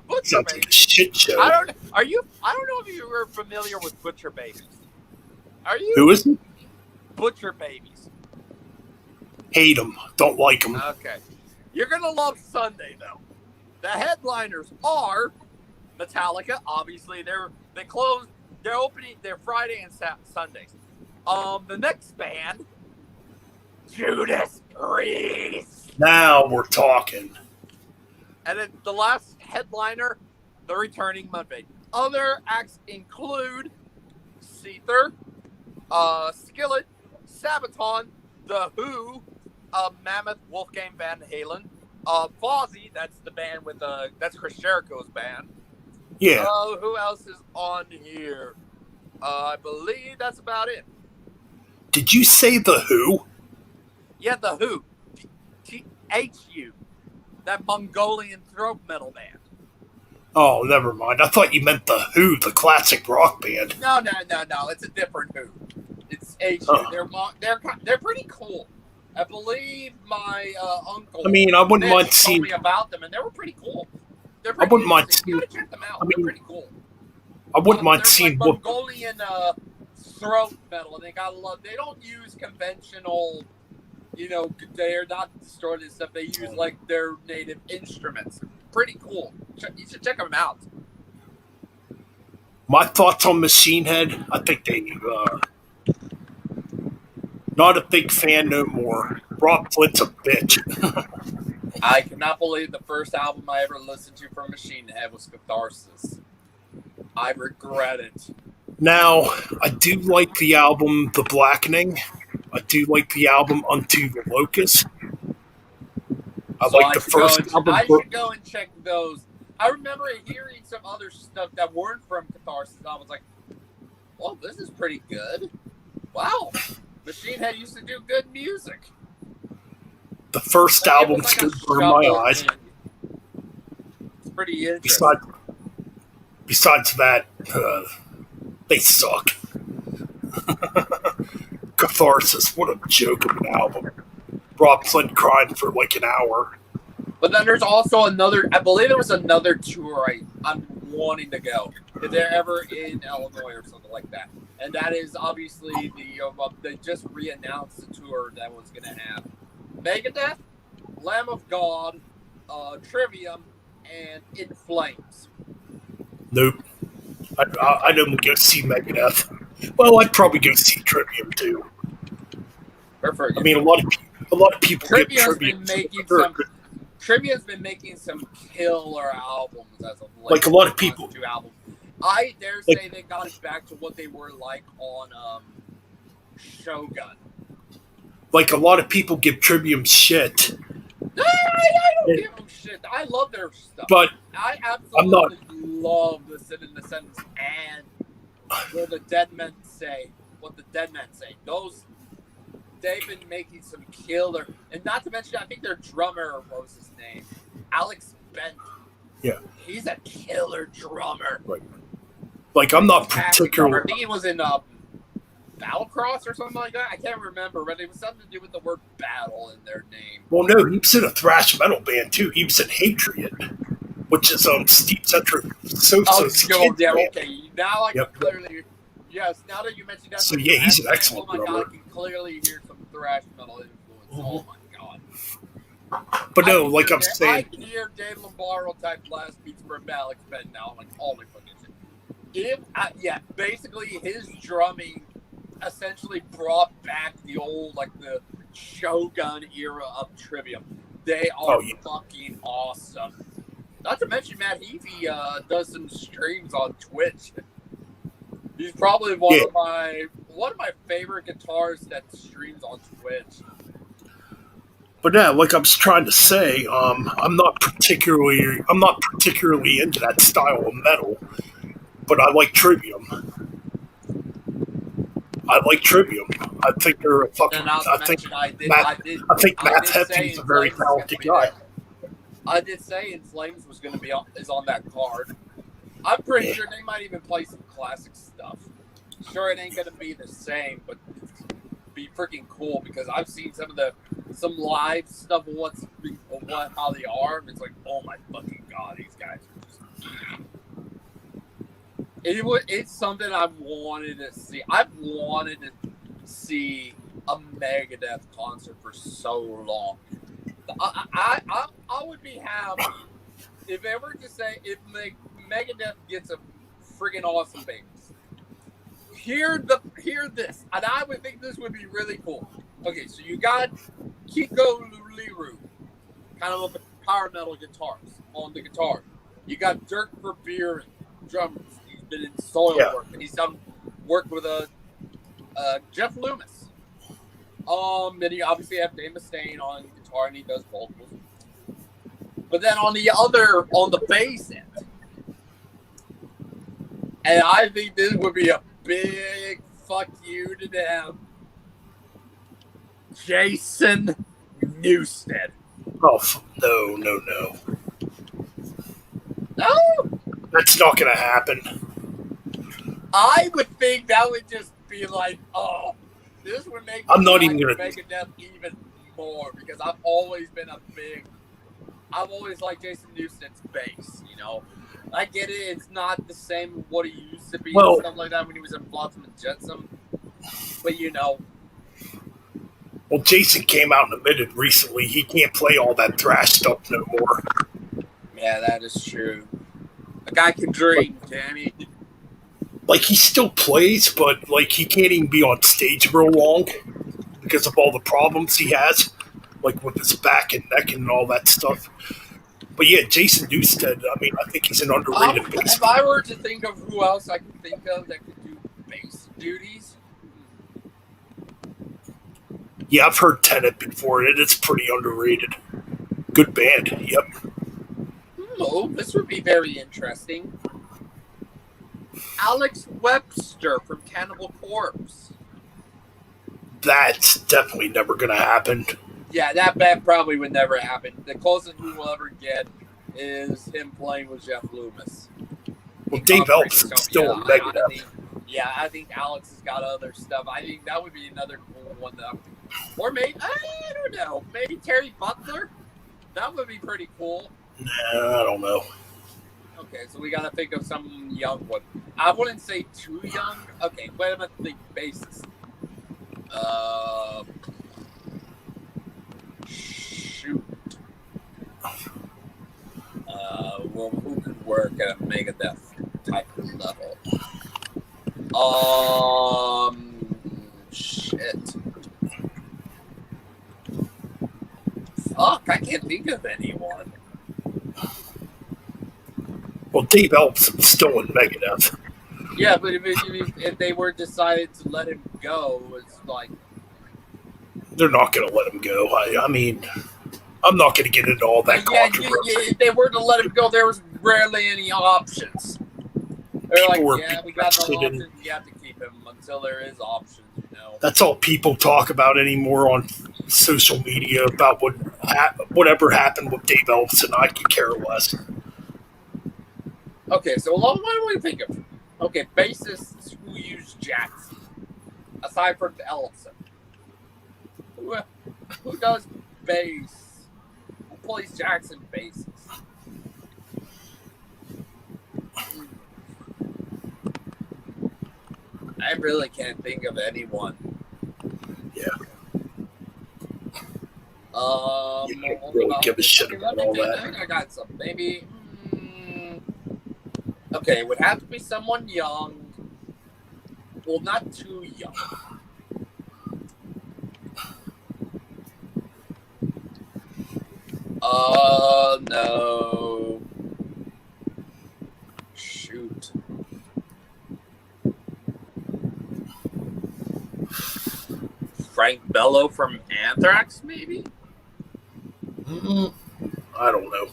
S3: Butcher
S1: Sounds
S3: Babies.
S1: like a shit show.
S3: I don't know if you were familiar with Butcher Babies. Are you?
S1: Who is it?
S3: Butcher Babies.
S1: Hate them. Don't like them.
S3: Okay. You're going to love Sunday, though. The headliners are Metallica. Obviously, they close. They're opening their Friday and Sundays. The next band, Judas Priest.
S1: Now we're talking.
S3: And then the last headliner, the returning Mudvayne. Other acts include Seether, Skillet, Sabaton, The Who, Mammoth, Wolfgang Van Halen, Fozzy, that's the band with that's Chris Jericho's band.
S1: Yeah.
S3: Who else is on here? I believe that's about it.
S1: Did you say The Who?
S3: Yeah, The Who. THU. That Mongolian throat metal band.
S1: Oh, never mind. I thought you meant The Who, the classic rock band.
S3: No. It's a different Who. It's HU. They're pretty cool. I believe my uncle.
S1: I mean, I wouldn't mind
S3: told
S1: seeing
S3: me about them, and they were pretty cool. They're
S1: I
S3: pretty
S1: wouldn't mind
S3: interesting.
S1: seeing.
S3: You gotta check them out.
S1: I mean,
S3: They're pretty cool.
S1: I wouldn't mind
S3: They're
S1: seeing
S3: like
S1: what.
S3: Mongolian throat metal, and they got a lot. They don't use conventional. They're not distorted stuff. They use like their native instruments. Pretty cool. You should check them out.
S1: My thoughts on Machine Head. I think they. Not a big fan no more. Rob Flint's a bitch.
S3: I cannot believe the first album I ever listened to from Machine Head was Catharsis. I regret it.
S1: Now, I do like the album The Blackening. I do like the album Unto the Locust. I like the first album.
S3: I should go and check those. I remember hearing some other stuff that weren't from Catharsis. I was like, well, this is pretty good. Wow. Machine Head used to do good music.
S1: The first album's good for my eyes.
S3: It's pretty interesting.
S1: Besides that, they suck. Catharsis, what a joke of an album. Rob Flint crying for like an hour.
S3: But then there's also another, I believe there was another tour I'm wanting to go. If they're ever in Illinois or something like that. And that is obviously they just re-announced the tour that was going to have Megadeth, Lamb of God, Trivium, and In Flames.
S1: Nope. I don't go see Megadeth. Well, I'd probably go see Trivium too.
S3: Perfect.
S1: I mean, a lot of people get Trivium.
S3: Trivia's been making some killer albums as of late.
S1: Like a lot of people.
S3: I dare say they got it back to what they were like on Shogun.
S1: Like a lot of people give Trivium shit.
S3: I don't give them shit. I love their stuff.
S1: But
S3: I absolutely love the Sin in the Sentence and what the Dead Men say. They've been making some killer, and not to mention, I think their drummer, what was his name? Alex Bent.
S1: Yeah.
S3: He's a killer drummer.
S1: Right. Like, I'm not particularly.
S3: I think he was in Battlecross or something like that. I can't remember, but it was something to do with the word battle in their name.
S1: Well, no, he was in a thrash metal band too. He was in Hatred, which is Steve Centric.
S3: Okay. Now I can clearly. Yes, now that you mentioned that.
S1: So yeah, he's an excellent drummer.
S3: Oh my god, I can clearly hear some thrash metal influence. Mm-hmm. Oh my god.
S1: But no, like I'm saying,
S3: I can hear Dave Lombardo type blast beats from Alex Bent now. I'm like, oh my fucking shit. Basically his drumming essentially brought back the old, like the Shogun era of Trivium. They are fucking awesome. Not to mention Matt Heafy does some streams on Twitch. He's probably one of my favorite guitarists that streams on Twitch.
S1: But yeah, like I was trying to say, I'm not particularly into that style of metal, but I like Trivium. I like Trivium. I think they're a fucking.
S3: And not to mention, I did
S1: Matt
S3: say
S1: Hefty's a very
S3: Flames was
S1: talented
S3: gonna be
S1: guy.
S3: there. is going to be on that card. I'm pretty sure they might even play some classic stuff. Sure, it ain't going to be the same, but it's be freaking cool because I've seen some live stuff of how they are, and it's like, oh my fucking god, these guys are just. It's something I've wanted to see. I've wanted to see a Megadeth concert for so long. I would be happy if ever to say if Megadeth gets a friggin' awesome bass. Hear this, and I would think this would be really cool. Okay, so you got Kiko Liru, kind of a power metal guitarist on the guitar. You got Dirk Verbeeren, drummers. He's been in soil work, and he's done work with Jeff Loomis. Then you obviously have Dave Mustaine on guitar, and he does vocals. But then on the bass end, and I think this would be a big fuck you to them, Jason Newsted.
S1: Oh, no.
S3: No?
S1: That's not going to happen.
S3: I would think that would just be like, oh, this would make
S1: I'm not even going to
S3: Megadeth even more because I've always liked Jason Newsted's bass, you know. I get it, it's not the same what he used to be and stuff like that when he was in Flotsam and Jetsam. But you know.
S1: Well, Jason came out and admitted recently he can't play all that thrash stuff no more.
S3: Yeah, that is true. A guy can dream, can he?
S1: Like, he still plays, but, like, he can't even be on stage real long because of all the problems he has, like, with his back and neck and all that stuff. But, yeah, Jason Newsted, I mean, I think he's an underrated bass.
S3: If I were to think of who else I could think of that could do bass duties.
S1: Yeah, I've heard Tenet before. It's pretty underrated. Good band, yep.
S3: Oh, this would be very interesting. Alex Webster from Cannibal Corpse.
S1: That's definitely never going to happen.
S3: Yeah, that band probably would never happen. The closest we will ever get is him playing with Jeff Loomis.
S1: Well, Dave Elf's still in Megadeth.
S3: I think Alex has got other stuff. I think that would be another cool one. Or maybe, I don't know, maybe Terry Butler? That would be pretty cool.
S1: Nah, I don't know.
S3: Okay, so we got to think of some young one. I wouldn't say too young. Okay, wait a minute, think bassist. Shoot. Well, who could work at a Megadeth type of level? Shit. Fuck, I can't think of anyone.
S1: Well, Dave Elf's still in Megadeth.
S3: Yeah, but if they were decided to let him go, it's like...
S1: They're not going to let him go. I mean, I'm not going to get into all that controversy.
S3: If they were to let him go, there was rarely any options. They're like, we got no options, we have to keep him until there is options, you know.
S1: That's all people talk about anymore on social media about whatever happened with Dave Elfson. I could care less.
S3: Okay, so what do we think of? Okay, bassists who use Jackson, aside from Ellison. Who does bass? Who plays Jackson basses? I really can't think of anyone.
S1: Yeah.
S3: You
S1: can't really give a shit about all that.
S3: I think I got some. Maybe. Okay, it would have to be someone young. Well, not too young. No. Shoot. Frank Bello from Anthrax, maybe?
S1: I don't know.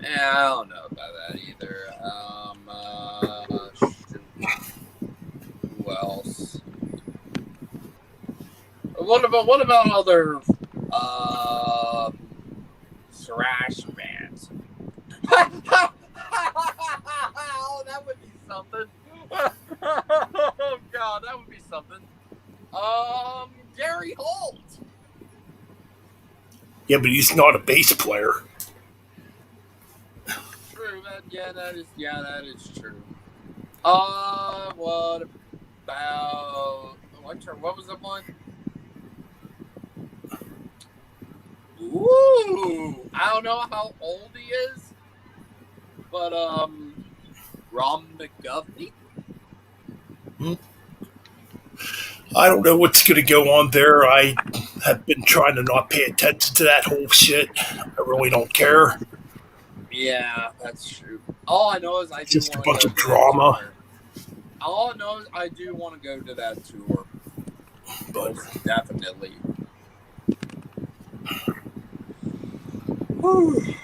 S3: Yeah, I don't know about that either. Shoot. Who else? what about other thrash bands? Oh, that would be something. Oh God, that would be something. Gary Holt.
S1: Yeah, but he's not a bass player.
S3: True, man. Yeah, that is true. What about what was that one? Ooh, I don't know how old he is, but Ron McGovney.
S1: I don't know what's going to go on there. I have been trying to not pay attention to that whole shit. I really don't care.
S3: Yeah, that's true. All I know is
S1: It's just a bunch of drama.
S3: All I know is I do want to go to that tour.
S1: But
S3: definitely. Whew.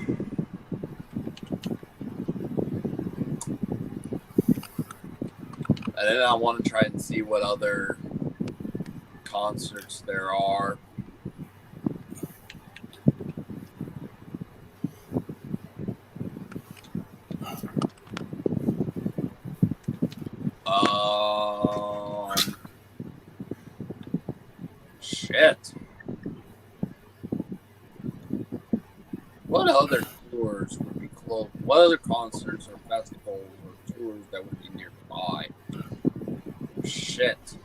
S3: And then I want to try and see what other concerts there are. Shit. What other tours would be close? What other concerts or festivals or tours that would be nearby? Shit.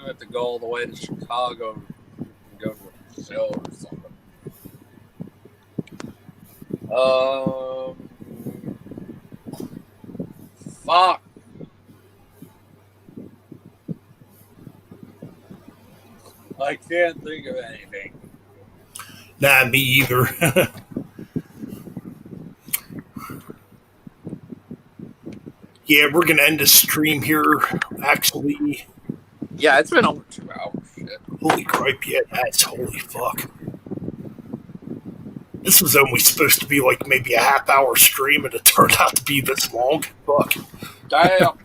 S3: I have to go all the way to Chicago and go to a show or something. Fuck. I can't think of anything.
S1: nah, me either. Yeah, we're going to end the stream here, actually.
S3: Yeah, it's been over 2 hours. Shit.
S1: Holy crap, yeah, that's holy fuck. This was only supposed to be like maybe a half-hour stream, and it turned out to be this long. Fuck.
S3: Damn.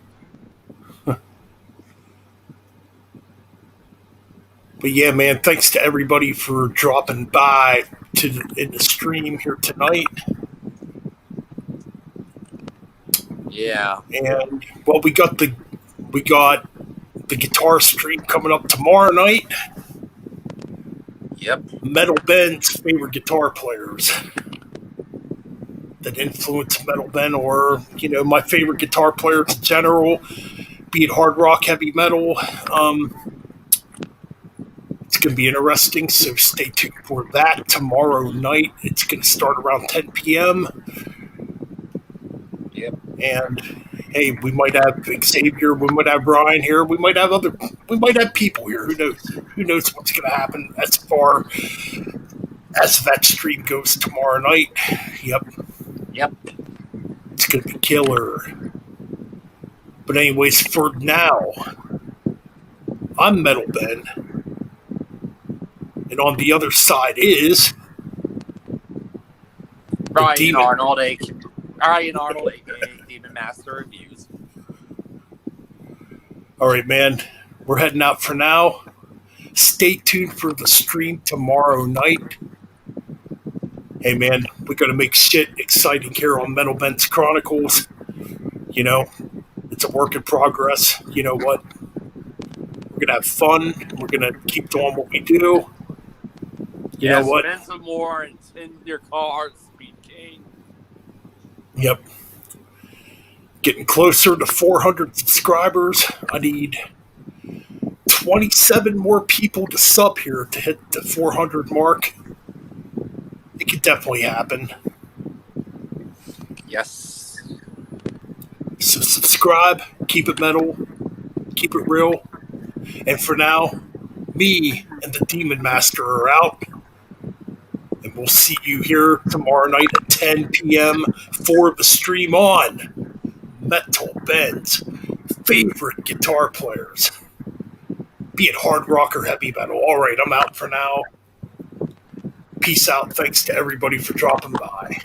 S1: But yeah, man, thanks to everybody for dropping by in the stream here tonight.
S3: Yeah.
S1: And well, we got the guitar stream coming up tomorrow night.
S3: Yep.
S1: Metal Ben's favorite guitar players that influence Metal Ben, or my favorite guitar players in general, be it hard rock, heavy metal. It's going to be interesting, so stay tuned for that tomorrow night. It's going to start around 10 p.m.
S3: Yep.
S1: And hey, we might have Xavier, we might have Ryan here, we might have people here. Who knows? Who knows what's going to happen as far as that stream goes tomorrow night? Yep. It's going to be killer. But anyways, for now, I'm Metal Ben. And on the other side is
S3: Ryan Arnold, aka Demon Master Reviews.
S1: All right, man. We're heading out for now. Stay tuned for the stream tomorrow night. Hey, man, we got to make shit exciting here on Metal Ben's Chronicles. It's a work in progress. You know what? We're going to have fun. We're going to keep doing what we do. You know what?
S3: Spend some more in your car, Speed King.
S1: Yep. Getting closer to 400 subscribers. I need 27 more people to sub here to hit the 400 mark. It could definitely happen.
S3: Yes.
S1: So subscribe, keep it metal, keep it real. And for now, me and the Demon Master are out. And we'll see you here tomorrow night at 10 p.m. for the stream on Metal Ben's favorite guitar players. Be it hard rock or heavy metal. All right, I'm out for now. Peace out. Thanks to everybody for dropping by.